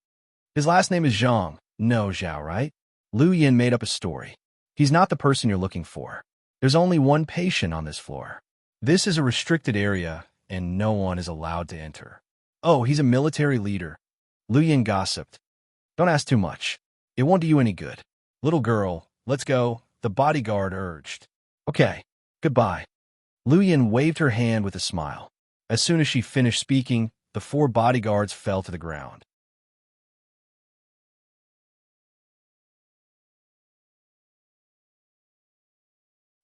His last name is Zhang. No, Zhao, right? Lu Yin made up a story. He's not the person you're looking for. There's only one patient on this floor. This is a restricted area, and no one is allowed to enter. Oh, he's a military leader. Lu Yin gossiped. Don't ask too much. It won't do you any good. Little girl, let's go, the bodyguard urged. Okay, goodbye. Lu Yin waved her hand with a smile. As soon as she finished speaking, the 4 bodyguards fell to the ground.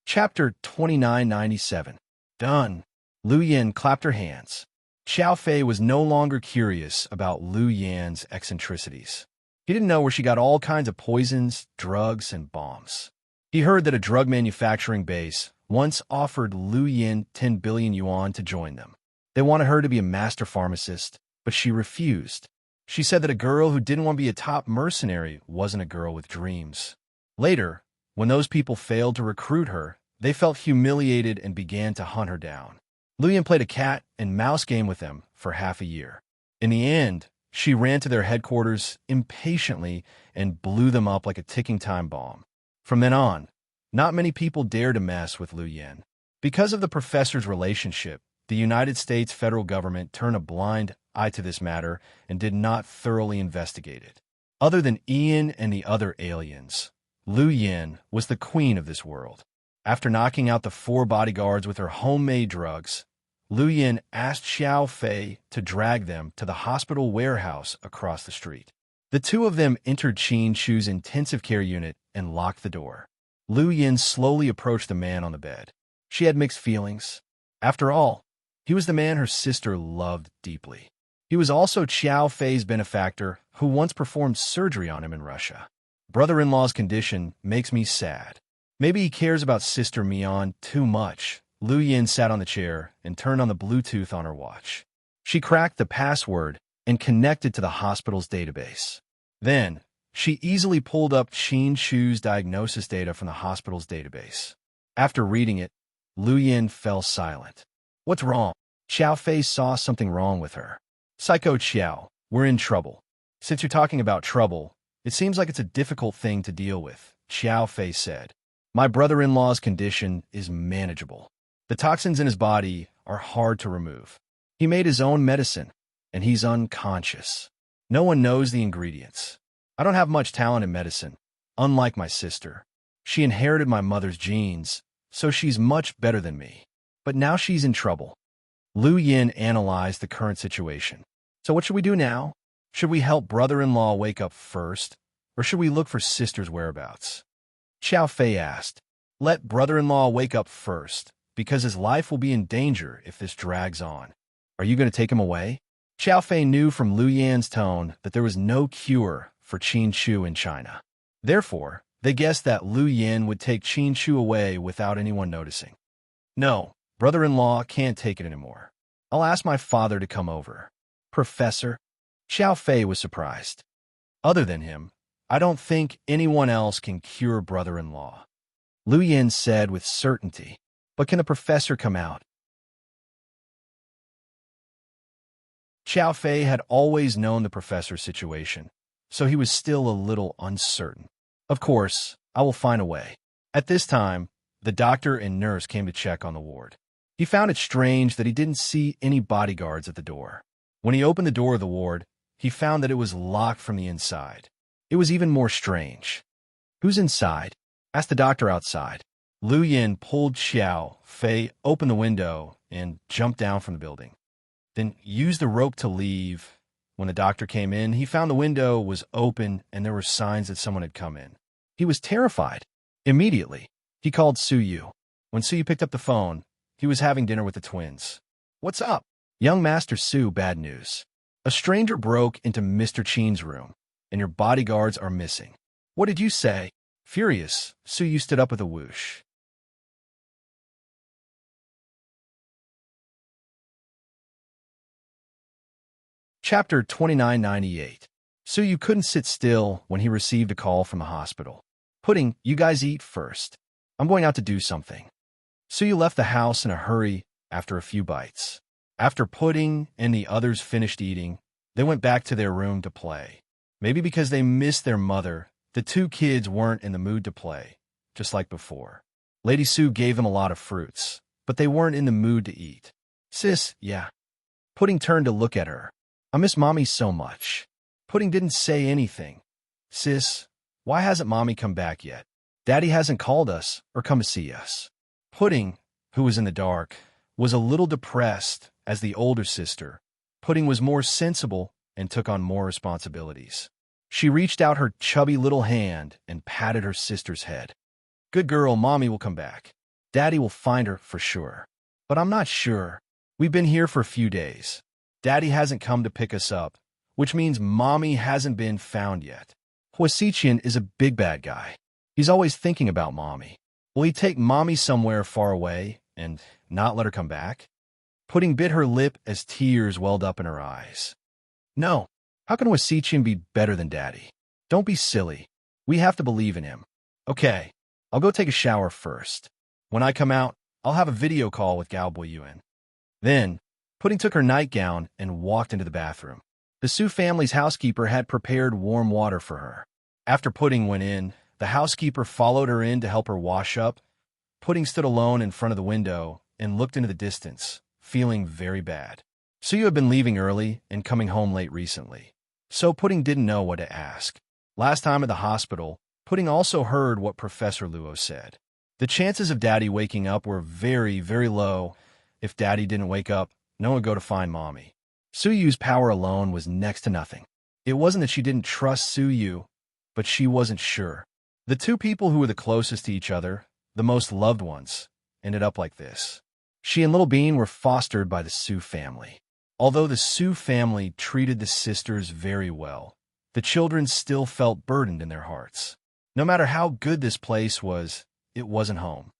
Chapter 2997. Done. Lu Yin clapped her hands. Xiao Fei was no longer curious about Lu Yan's eccentricities. He didn't know where she got all kinds of poisons, drugs, and bombs. He heard that a drug manufacturing base once offered Lu Yin 10 billion yuan to join them. They wanted her to be a master pharmacist, but she refused. She said that a girl who didn't want to be a top mercenary wasn't a girl with dreams. Later, when those people failed to recruit her, they felt humiliated and began to hunt her down. Lu Yin played a cat and mouse game with them for half a year. In the end, she ran to their headquarters impatiently and blew them up like a ticking time bomb. From then on, not many people dared to mess with Lu Yin. Because of the professor's relationship, the United States federal government turned a blind eye to this matter and did not thoroughly investigate it. Other than Ian and the other aliens, Lu Yin was the queen of this world. After knocking out the 4 bodyguards with her homemade drugs, Lu Yin asked Xiao Fei to drag them to the hospital warehouse across the street. The 2 of them entered Qin Shu's intensive care unit and locked the door. Lu Yin slowly approached the man on the bed. She had mixed feelings. After all, he was the man her sister loved deeply. He was also Xiao Fei's benefactor who once performed surgery on him in Russia. Brother-in-law's condition makes me sad. Maybe he cares about Sister Mian too much. Lu Yin sat on the chair and turned on the Bluetooth on her watch. She cracked the password and connected to the hospital's database. Then, she easily pulled up Qin Shu's diagnosis data from the hospital's database. After reading it, Lu Yin fell silent. What's wrong? Xiao Fei saw something wrong with her. Psycho Xiao, we're in trouble. Since you're talking about trouble, it seems like it's a difficult thing to deal with, Xiao Fei said. My brother-in-law's condition is manageable. The toxins in his body are hard to remove. He made his own medicine, and he's unconscious. No one knows the ingredients. I don't have much talent in medicine, unlike my sister. She inherited my mother's genes, so she's much better than me. But now she's in trouble. Lu Yin analyzed the current situation. So what should we do now? Should we help brother-in-law wake up first, or should we look for sister's whereabouts? Xiao Fei asked. Let brother-in-law wake up first, because his life will be in danger if this drags on. Are you going to take him away? Xiao Fei knew from Lu Yan's tone that there was no cure for Qin Shu in China. Therefore, they guessed that Lu Yin would take Qin Shu away without anyone noticing. No, brother-in-law can't take it anymore. I'll ask my father to come over. Professor? Xiao Fei was surprised. Other than him, I don't think anyone else can cure brother-in-law. Lu Yin said with certainty. But can the professor come out? Xiao Fei had always known the professor's situation, so he was still a little uncertain. Of course, I will find a way. At this time, the doctor and nurse came to check on the ward. He found it strange that he didn't see any bodyguards at the door. When he opened the door of the ward, he found that it was locked from the inside. It was even more strange. Who's inside? Asked the doctor outside. Lu Yin pulled Xiao Fei open the window and jumped down from the building. Then used the rope to leave. When the doctor came in, he found the window was open and there were signs that someone had come in. He was terrified. Immediately, he called Su Yu. When Su Yu picked up the phone, he was having dinner with the twins. What's up? Young Master Su, bad news. A stranger broke into Mr. Qin's room, and your bodyguards are missing. What did you say? Furious, Suyu stood up with a whoosh. Chapter 2998. Suyu couldn't sit still when he received a call from the hospital. Pudding, you guys eat first. I'm going out to do something. Suyu left the house in a hurry after a few bites. After Pudding and the others finished eating, they went back to their room to play. Maybe because they missed their mother, the two kids weren't in the mood to play, just like before. Lady Sue gave them a lot of fruits, but they weren't in the mood to eat. Sis, yeah. Pudding turned to look at her. I miss Mommy so much. Pudding didn't say anything. Sis, why hasn't Mommy come back yet? Daddy hasn't called us or come to see us. Pudding, who was in the dark, was a little depressed as the older sister. Pudding was more sensible and took on more responsibilities. She reached out her chubby little hand and patted her sister's head. Good girl, Mommy will come back. Daddy will find her for sure. But I'm not sure. We've been here for a few days. Daddy hasn't come to pick us up, which means Mommy hasn't been found yet. Huasiqian is a big bad guy. He's always thinking about Mommy. Will he take Mommy somewhere far away and not let her come back? Pudding bit her lip as tears welled up in her eyes. No. How can Huasiqian be better than Daddy? Don't be silly. We have to believe in him. Okay, I'll go take a shower first. When I come out, I'll have a video call with Gao Boyuan. Then, Pudding took her nightgown and walked into the bathroom. The Su family's housekeeper had prepared warm water for her. After Pudding went in, the housekeeper followed her in to help her wash up. Pudding stood alone in front of the window and looked into the distance, feeling very bad. Suyu had been leaving early and coming home late recently, so Pudding didn't know what to ask. Last time at the hospital, Pudding also heard what Professor Luo said. The chances of Daddy waking up were very, very low. If Daddy didn't wake up, no one would go to find Mommy. Suyu's power alone was next to nothing. It wasn't that she didn't trust Suyu, but she wasn't sure. The two people who were the closest to each other, the most loved ones, ended up like this. She and Little Bean were fostered by the Su family. Although the Su family treated the sisters very well, the children still felt burdened in their hearts. No matter how good this place was, it wasn't home.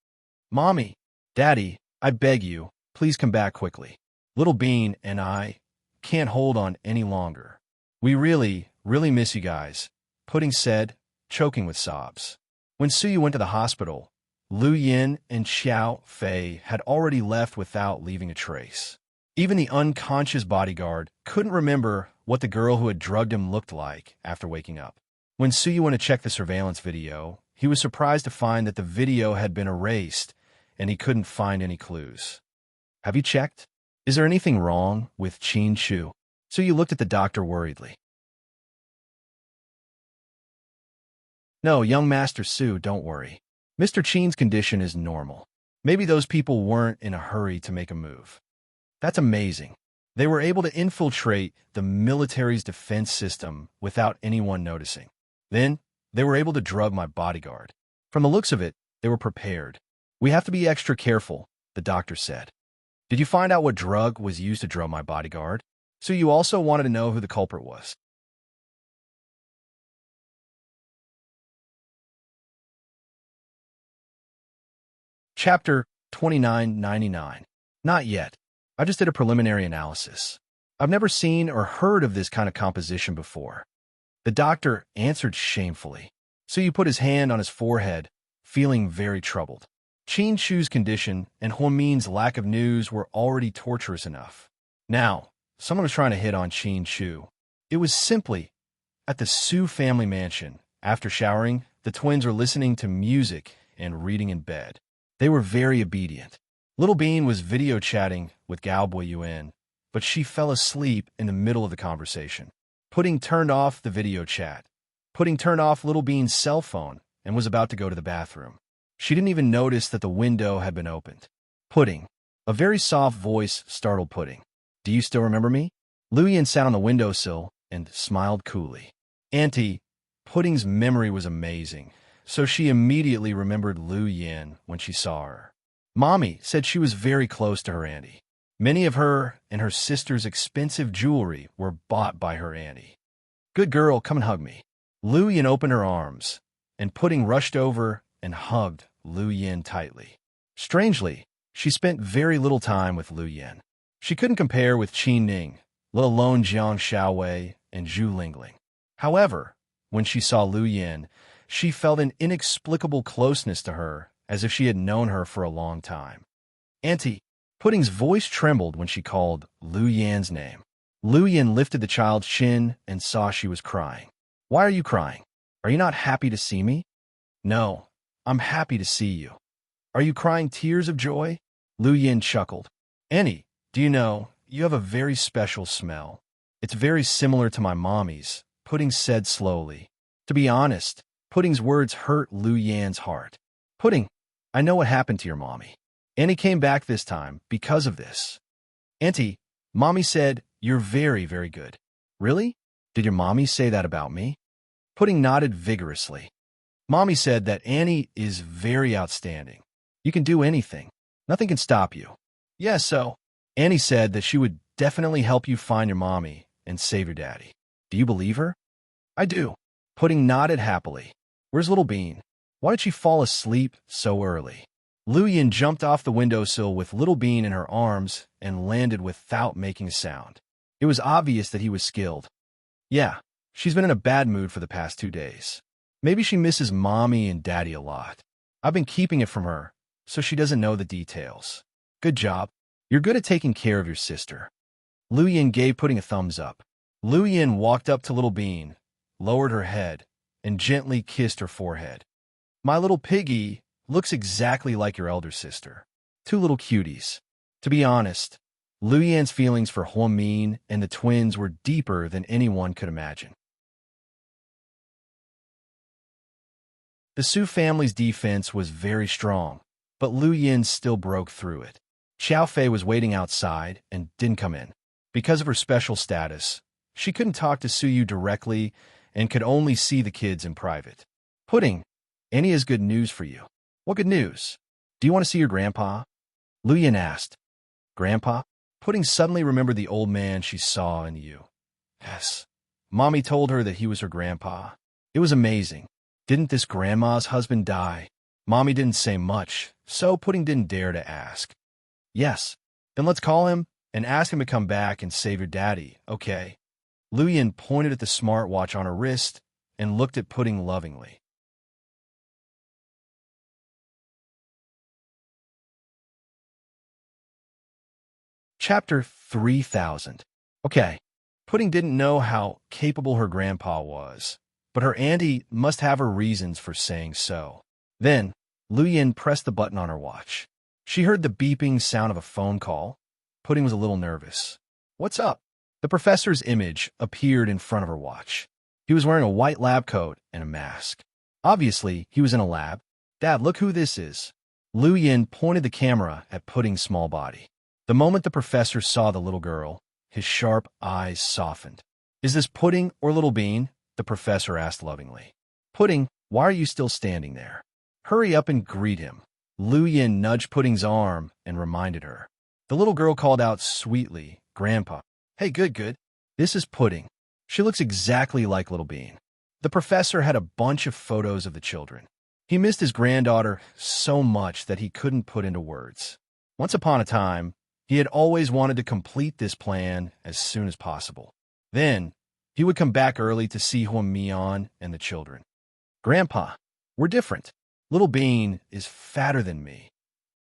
Mommy, Daddy, I beg you, please come back quickly. Little Bean and I can't hold on any longer. We really, really miss you guys, Pudding said, choking with sobs. When Suyu went to the hospital, Lu Yin and Xiao Fei had already left without leaving a trace. Even the unconscious bodyguard couldn't remember what the girl who had drugged him looked like after waking up. When Suyu went to check the surveillance video, he was surprised to find that the video had been erased and he couldn't find any clues. Have you checked? Is there anything wrong with Qin Chu? Suyu looked at the doctor worriedly. No, young Master Su, don't worry. Mr. Qin's condition is normal. Maybe those people weren't in a hurry to make a move. That's amazing. They were able to infiltrate the military's defense system without anyone noticing. Then, they were able to drug my bodyguard. From the looks of it, they were prepared. We have to be extra careful, the doctor said. Did you find out what drug was used to drug my bodyguard? So you also wanted to know who the culprit was. Chapter 2999. Not yet. I just did a preliminary analysis. I've never seen or heard of this kind of composition before. The doctor answered shamefully. So you put his hand on his forehead, feeling very troubled. Qin Chu's condition and Huamin's lack of news were already torturous enough. Now, someone was trying to hit on Qin Chu. It was simply at the Su family mansion. After showering, the twins were listening to music and reading in bed. They were very obedient. Little Bean was video chatting with Gao Boyuan, but she fell asleep in the middle of the conversation. Pudding turned off the video chat. Pudding turned off Little Bean's cell phone and was about to go to the bathroom. She didn't even notice that the window had been opened. Pudding. A very soft voice startled Pudding. Do you still remember me? Lu Yin sat on the windowsill and smiled coolly. Auntie, Pudding's memory was amazing, so she immediately remembered Lu Yin when she saw her. Mommy said she was very close to her auntie. Many of her and her sister's expensive jewelry were bought by her auntie. Good girl, come and hug me. Lu Yin opened her arms, and Pudding rushed over and hugged Lu Yin tightly. Strangely, she spent very little time with Lu Yin. She couldn't compare with Qin Ning, let alone Jiang Xiaowei and Zhu Lingling. However, when she saw Lu Yin, she felt an inexplicable closeness to her, as if she had known her for a long time. Auntie, Pudding's voice trembled when she called Lu Yin's name. Lu Yin lifted the child's chin and saw she was crying. Why are you crying? Are you not happy to see me? No, I'm happy to see you. Are you crying tears of joy? Lu Yin chuckled. Annie, do you know, you have a very special smell. It's very similar to my mommy's, Pudding said slowly. To be honest, Pudding's words hurt Lu Yin's heart. Pudding, I know what happened to your mommy. Annie came back this time because of this. Auntie, Mommy said, you're very, very good. Really? Did your mommy say that about me? Pudding nodded vigorously. Mommy said that Annie is very outstanding. You can do anything. Nothing can stop you. Yes, so Annie said that she would definitely help you find your mommy and save your daddy. Do you believe her? I do. Pudding nodded happily. Where's Little Bean? Why did she fall asleep so early? Lu Yin jumped off the windowsill with Little Bean in her arms and landed without making a sound. It was obvious that he was skilled. Yeah, she's been in a bad mood for the past 2 days. Maybe she misses Mommy and Daddy a lot. I've been keeping it from her, so she doesn't know the details. Good job. You're good at taking care of your sister. Lu Yin gave Pudding a thumbs up. Lu Yin walked up to Little Bean, lowered her head, and gently kissed her forehead. My little piggy looks exactly like your elder sister. 2 little cuties. To be honest, Lu Yin's feelings for Huamin and the twins were deeper than anyone could imagine. The Su family's defense was very strong, but Lu Yin still broke through it. Xiao Fei was waiting outside and didn't come in. Because of her special status, she couldn't talk to Su Yu directly and could only see the kids in private. Pudding, Annie has good news for you. What good news? Do you want to see your grandpa? Lu Yin asked. Grandpa? Pudding suddenly remembered the old man she saw in Yu. Yes. Mommy told her that he was her grandpa. It was amazing. Didn't this grandma's husband die? Mommy didn't say much, so Pudding didn't dare to ask. Yes. Then let's call him and ask him to come back and save your daddy, okay? Lu Yin pointed at the smartwatch on her wrist and looked at Pudding lovingly. Chapter 3000. Okay, Pudding didn't know how capable her grandpa was, but her auntie must have her reasons for saying so. Then, Lu Yin pressed the button on her watch. She heard the beeping sound of a phone call. Pudding was a little nervous. What's up? The professor's image appeared in front of her watch. He was wearing a white lab coat and a mask. Obviously, he was in a lab. Dad, look who this is. Lu Yin pointed the camera at Pudding's small body. The moment the professor saw the little girl, his sharp eyes softened. Is this Pudding or Little Bean? The professor asked lovingly. Pudding, why are you still standing there? Hurry up and greet him. Lu Yin nudged Pudding's arm and reminded her. The little girl called out sweetly, Grandpa. Hey, good. This is Pudding. She looks exactly like Little Bean. The professor had a bunch of photos of the children. He missed his granddaughter so much that he couldn't put into words. Once upon a time, he had always wanted to complete this plan as soon as possible. Then, he would come back early to see Huamian and the children. Grandpa, we're different. Little Bean is fatter than me.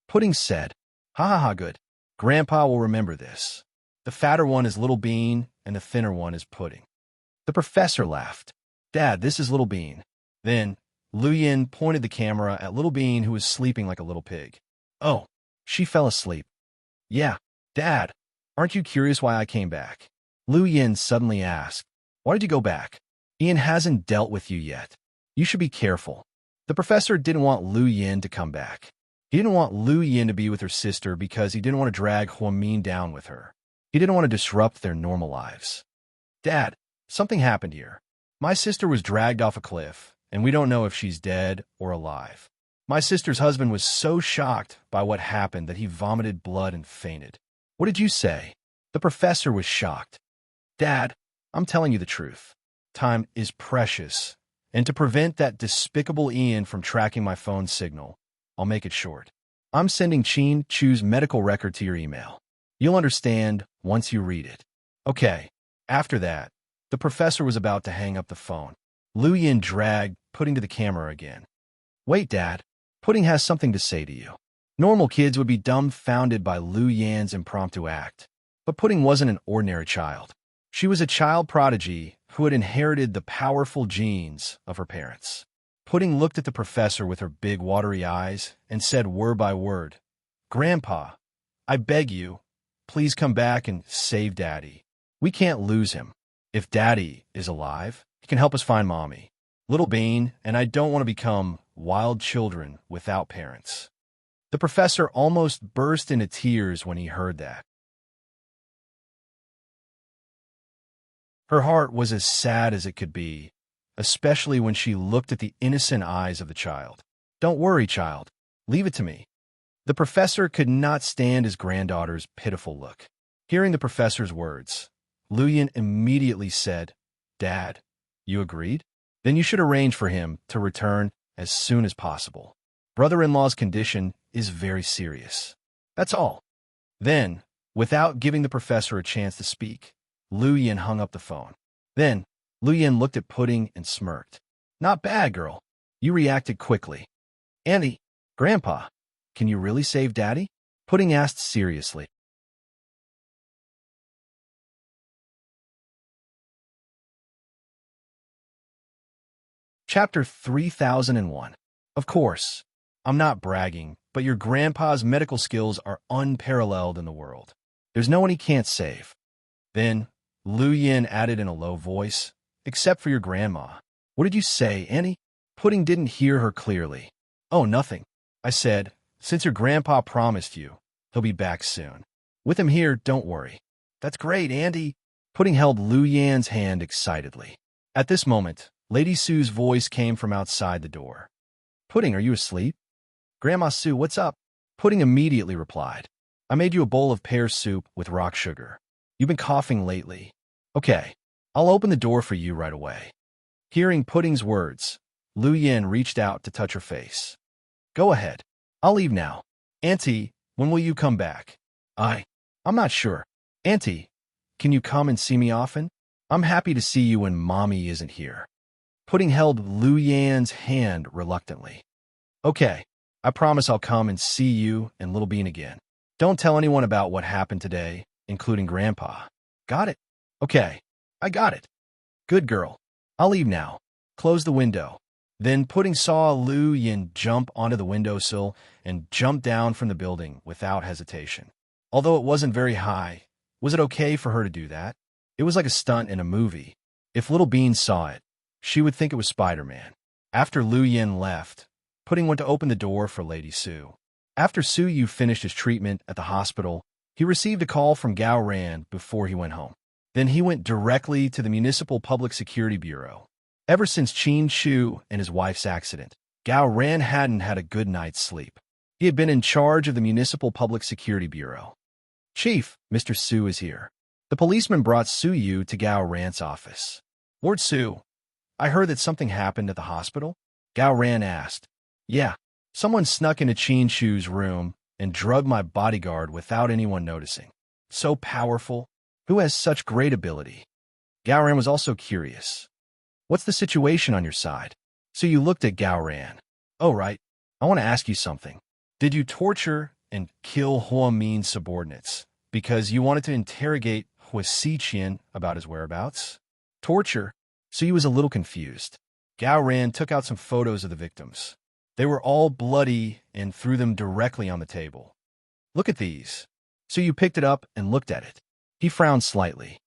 Pudding said, Ha, good. Grandpa will remember this. The fatter one is Little Bean, and the thinner one is Pudding. The professor laughed. Dad, this is Little Bean. Then, Lu Yin pointed the camera at Little Bean, who was sleeping like a little pig. Oh, she fell asleep. Yeah, Dad, aren't you curious why I came back? Lu Yin suddenly asked. Why did you go back? Ian hasn't dealt with you yet. You should be careful. The professor didn't want Lu Yin to come back. He didn't want Lu Yin to be with her sister because he didn't want to drag Huamin down with her. He didn't want to disrupt their normal lives. Dad, something happened here. My sister was dragged off a cliff, and we don't know if she's dead or alive. My sister's husband was so shocked by what happened that he vomited blood and fainted. What did you say? The professor was shocked. Dad, I'm telling you the truth. Time is precious, and to prevent that despicable Ian from tracking my phone signal, I'll make it short. I'm sending Chin Chu's medical record to your email. You'll understand once you read it. Okay. After that, the professor was about to hang up the phone. Lu Yin dragged Pudding to the camera again. Wait, Dad. Pudding has something to say to you. Normal kids would be dumbfounded by Lu Yan's impromptu act. But Pudding wasn't an ordinary child. She was a child prodigy who had inherited the powerful genes of her parents. Pudding looked at the professor with her big watery eyes and said word by word, "Grandpa, I beg you, please come back and save Daddy. We can't lose him. If Daddy is alive, he can help us find Mommy. Little Bean and I don't want to become wild children without parents." The professor almost burst into tears when he heard that. Her heart was as sad as it could be, especially when she looked at the innocent eyes of the child. "Don't worry, child. Leave it to me." The professor could not stand his granddaughter's pitiful look. Hearing the professor's words, Lu Yin immediately said, "Dad, you agreed? Then you should arrange for him to return as soon as possible. Brother-in-law's condition is very serious. That's all." Then, without giving the professor a chance to speak, Lu Yin hung up the phone. Then, Lu Yin looked at Pudding and smirked. "Not bad, girl. You reacted quickly." "Auntie, Grandpa, can you really save Daddy?" Pudding asked seriously. Chapter 3001. Of course, I'm not bragging, but your grandpa's medical skills are unparalleled in the world. There's no one he can't save. Then, Lu Yin added in a low voice, "Except for your grandma." "What did you say, Annie?" Pudding didn't hear her clearly. "Oh, nothing. I said, since your grandpa promised you, he'll be back soon. With him here, don't worry." "That's great, Andy." Pudding held Lu Yan's hand excitedly. At this moment, Lady Sue's voice came from outside the door. "Pudding, are you asleep?" "Grandma Sue, what's up?" Pudding immediately replied, "I made you a bowl of pear soup with rock sugar. You've been coughing lately. Okay, I'll open the door for you right away." Hearing Pudding's words, Lu Yin reached out to touch her face. "Go ahead. I'll leave now." "Auntie, when will you come back?" I'm not sure." "Auntie, can you come and see me often? I'm happy to see you when Mommy isn't here." Pudding held Lu Yan's hand reluctantly. "Okay, I promise I'll come and see you and Little Bean again. Don't tell anyone about what happened today, including Grandpa. Got it?" "Okay, I got it." "Good girl. I'll leave now. Close the window." Then Pudding saw Lu Yin jump onto the windowsill and jump down from the building without hesitation. Although it wasn't very high, was it okay for her to do that? It was like a stunt in a movie. If Little Bean saw it, she would think it was Spider-Man. After Lu Yin left, Pudding went to open the door for Lady Sue. After Su Yu finished his treatment at the hospital, he received a call from Gao Ran before he went home. Then he went directly to the Municipal Public Security Bureau. Ever since Chin Chu and his wife's accident, Gao Ran hadn't had a good night's sleep. He had been in charge of the Municipal Public Security Bureau. "Chief, Mr. Su is here." The policeman brought Su Yu to Gao Ran's office. "Lord Su, I heard that something happened at the hospital?" Gao Ran asked. "Yeah, someone snuck into Chin Chu's room and drugged my bodyguard without anyone noticing. So powerful. Who has such great ability?" Gao Ran was also curious. "What's the situation on your side?" So you looked at Gao Ran. "Oh, right. I want to ask you something. Did you torture and kill Hua Min's subordinates because you wanted to interrogate Hua Xiqian about his whereabouts?" "Torture?" So he was a little confused. Gao Ran took out some photos of the victims. They were all bloody and threw them directly on the table. "Look at these." So you picked it up and looked at it. He frowned slightly.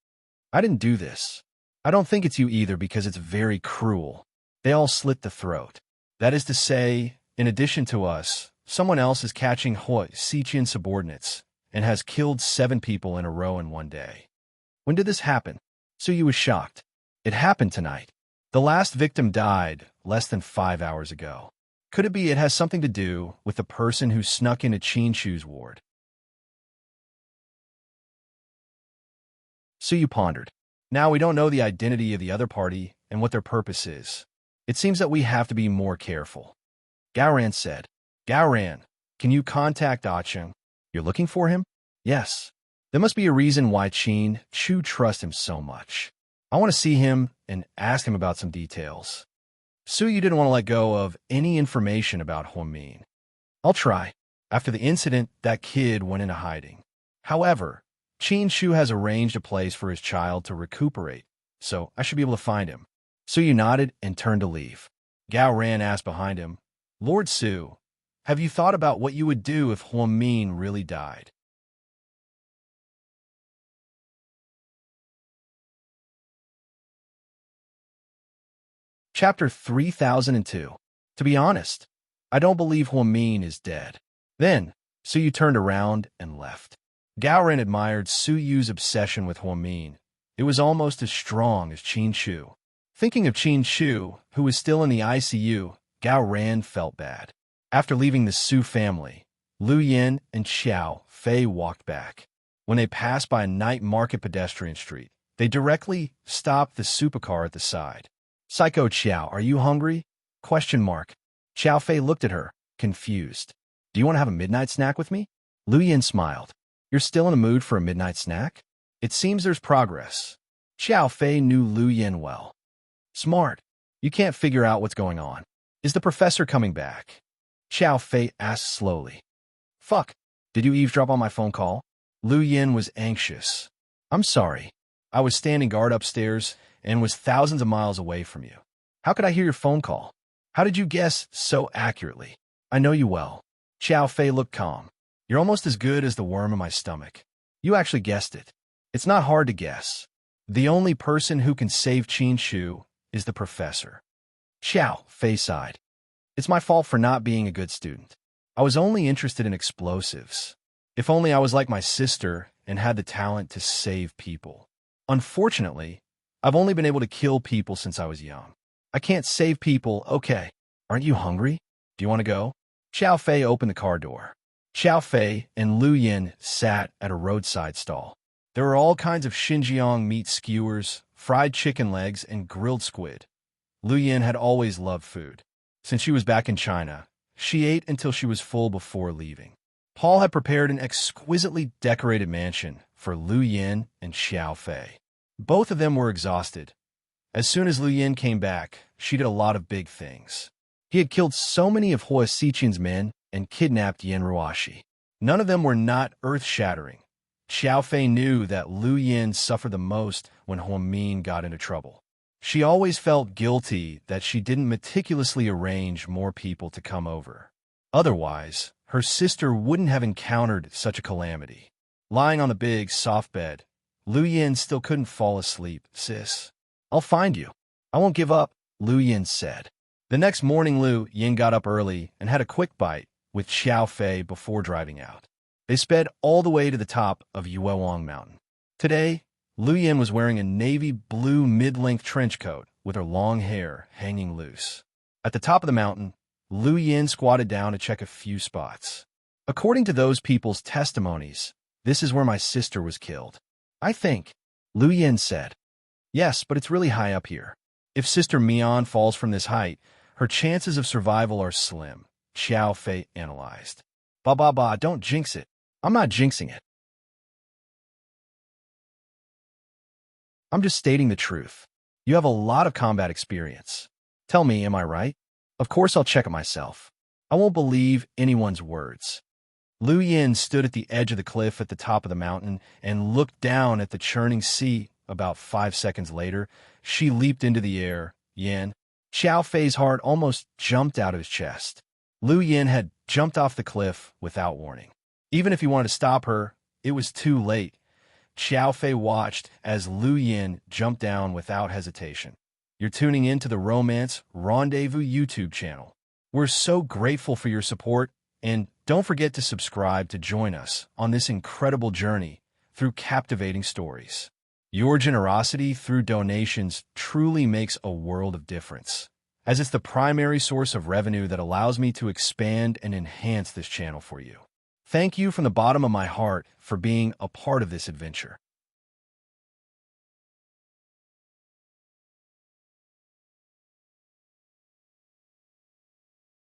"I didn't do this. I don't think it's you either because it's very cruel. They all slit the throat. That is to say, in addition to us, someone else is catching Hua Xiqian subordinates and has killed 7 people in a row in one day." "When did this happen?" So you was shocked. "It happened tonight. The last victim died less than 5 hours ago. Could it be it has something to do with the person who snuck into Chin Chu's ward?" So you pondered. "Now we don't know the identity of the other party and what their purpose is. It seems that we have to be more careful. Gaoran said. Gaoran, can you contact Acheng? You're looking for him? Yes. There must be a reason why Qin Chu trusts him so much. I want to see him and ask him about some details. Suyu didn't want to let go of any information about Huamin. I'll try. After the incident, that kid went into hiding. However, Qin Chu has arranged a place for his child to recuperate, so I should be able to find him. Suyu nodded and turned to leave. Gao Ran asked behind him, Lord Su, have you thought about what you would do if Huamin really died? Chapter 3002. To be honest, I don't believe Huamin is dead. Then, Suyu turned around and left. Gaoran admired Suyu's obsession with Huamin. It was almost as strong as Qin Chu. Thinking of Qin Chu, who was still in the ICU, Gaoran felt bad. After leaving the Su family, Lu Yin and Xiao Fei walked back. When they passed by a night market pedestrian street, they directly stopped the supercar at the side. Psycho Xiao, are you hungry? ? Xiao Fei looked at her, confused. Do you want to have a midnight snack with me? Lu Yin smiled. You're still in a mood for a midnight snack? It seems there's progress. Xiao Fei knew Lu Yin well. Smart. You can't figure out what's going on. Is the professor coming back? Xiao Fei asked slowly. Fuck. Did you eavesdrop on my phone call? Lu Yin was anxious. I'm sorry. I was standing guard upstairs and was thousands of miles away from you. How could I hear your phone call? How did you guess so accurately? I know you well. Xiao Fei looked calm. You're almost as good as the worm in my stomach. You actually guessed it. It's not hard to guess. The only person who can save Qin Chu is the professor. Xiao Fei sighed. It's my fault for not being a good student. I was only interested in explosives. If only I was like my sister and had the talent to save people. Unfortunately, I've only been able to kill people since I was young. I can't save people, okay. Aren't you hungry? Do you want to go? Xiao Fei opened the car door. Xiao Fei and Lu Yin sat at a roadside stall. There were all kinds of Xinjiang meat skewers, fried chicken legs, and grilled squid. Lu Yin had always loved food. Since she was back in China, she ate until she was full before leaving. Paul had prepared an exquisitely decorated mansion for Lu Yin and Xiao Fei. Both of them were exhausted. As soon as Lu Yin came back, she did a lot of big things. He had killed so many of Hua Xiqian's men and kidnapped Yin Ruashi. None of them were not earth-shattering. Xiao Fei knew that Lu Yin suffered the most when Huamin got into trouble. She always felt guilty that she didn't meticulously arrange more people to come over. Otherwise, her sister wouldn't have encountered such a calamity. Lying on the big, soft bed, Lu Yin still couldn't fall asleep. Sis, I'll find you. I won't give up, Lu Yin said. The next morning, Lu Yin got up early and had a quick bite with Xiao Fei before driving out. They sped all the way to the top of Yuewang Mountain. Today, Lu Yin was wearing a navy blue mid-length trench coat with her long hair hanging loose. At the top of the mountain, Lu Yin squatted down to check a few spots. According to those people's testimonies, this is where my sister was killed. I think, Lu Yin said. Yes, but it's really high up here. If Sister Mian falls from this height, her chances of survival are slim, Xiao Fei analyzed. Ba, don't jinx it. I'm not jinxing it. I'm just stating the truth. You have a lot of combat experience. Tell me, am I right? Of course I'll check it myself. I won't believe anyone's words. Lu Yin stood at the edge of the cliff at the top of the mountain and looked down at the churning sea. About 5 seconds later, she leaped into the air. Yin. Xiao Fei's heart almost jumped out of his chest. Lu Yin had jumped off the cliff without warning. Even if he wanted to stop her, it was too late. Xiao Fei watched as Lu Yin jumped down without hesitation. You're tuning in to the Romance Rendezvous YouTube channel. We're so grateful for your support, and don't forget to subscribe to join us on this incredible journey through captivating stories. Your generosity through donations truly makes a world of difference, as it's the primary source of revenue that allows me to expand and enhance this channel for you. Thank you from the bottom of my heart for being a part of this adventure.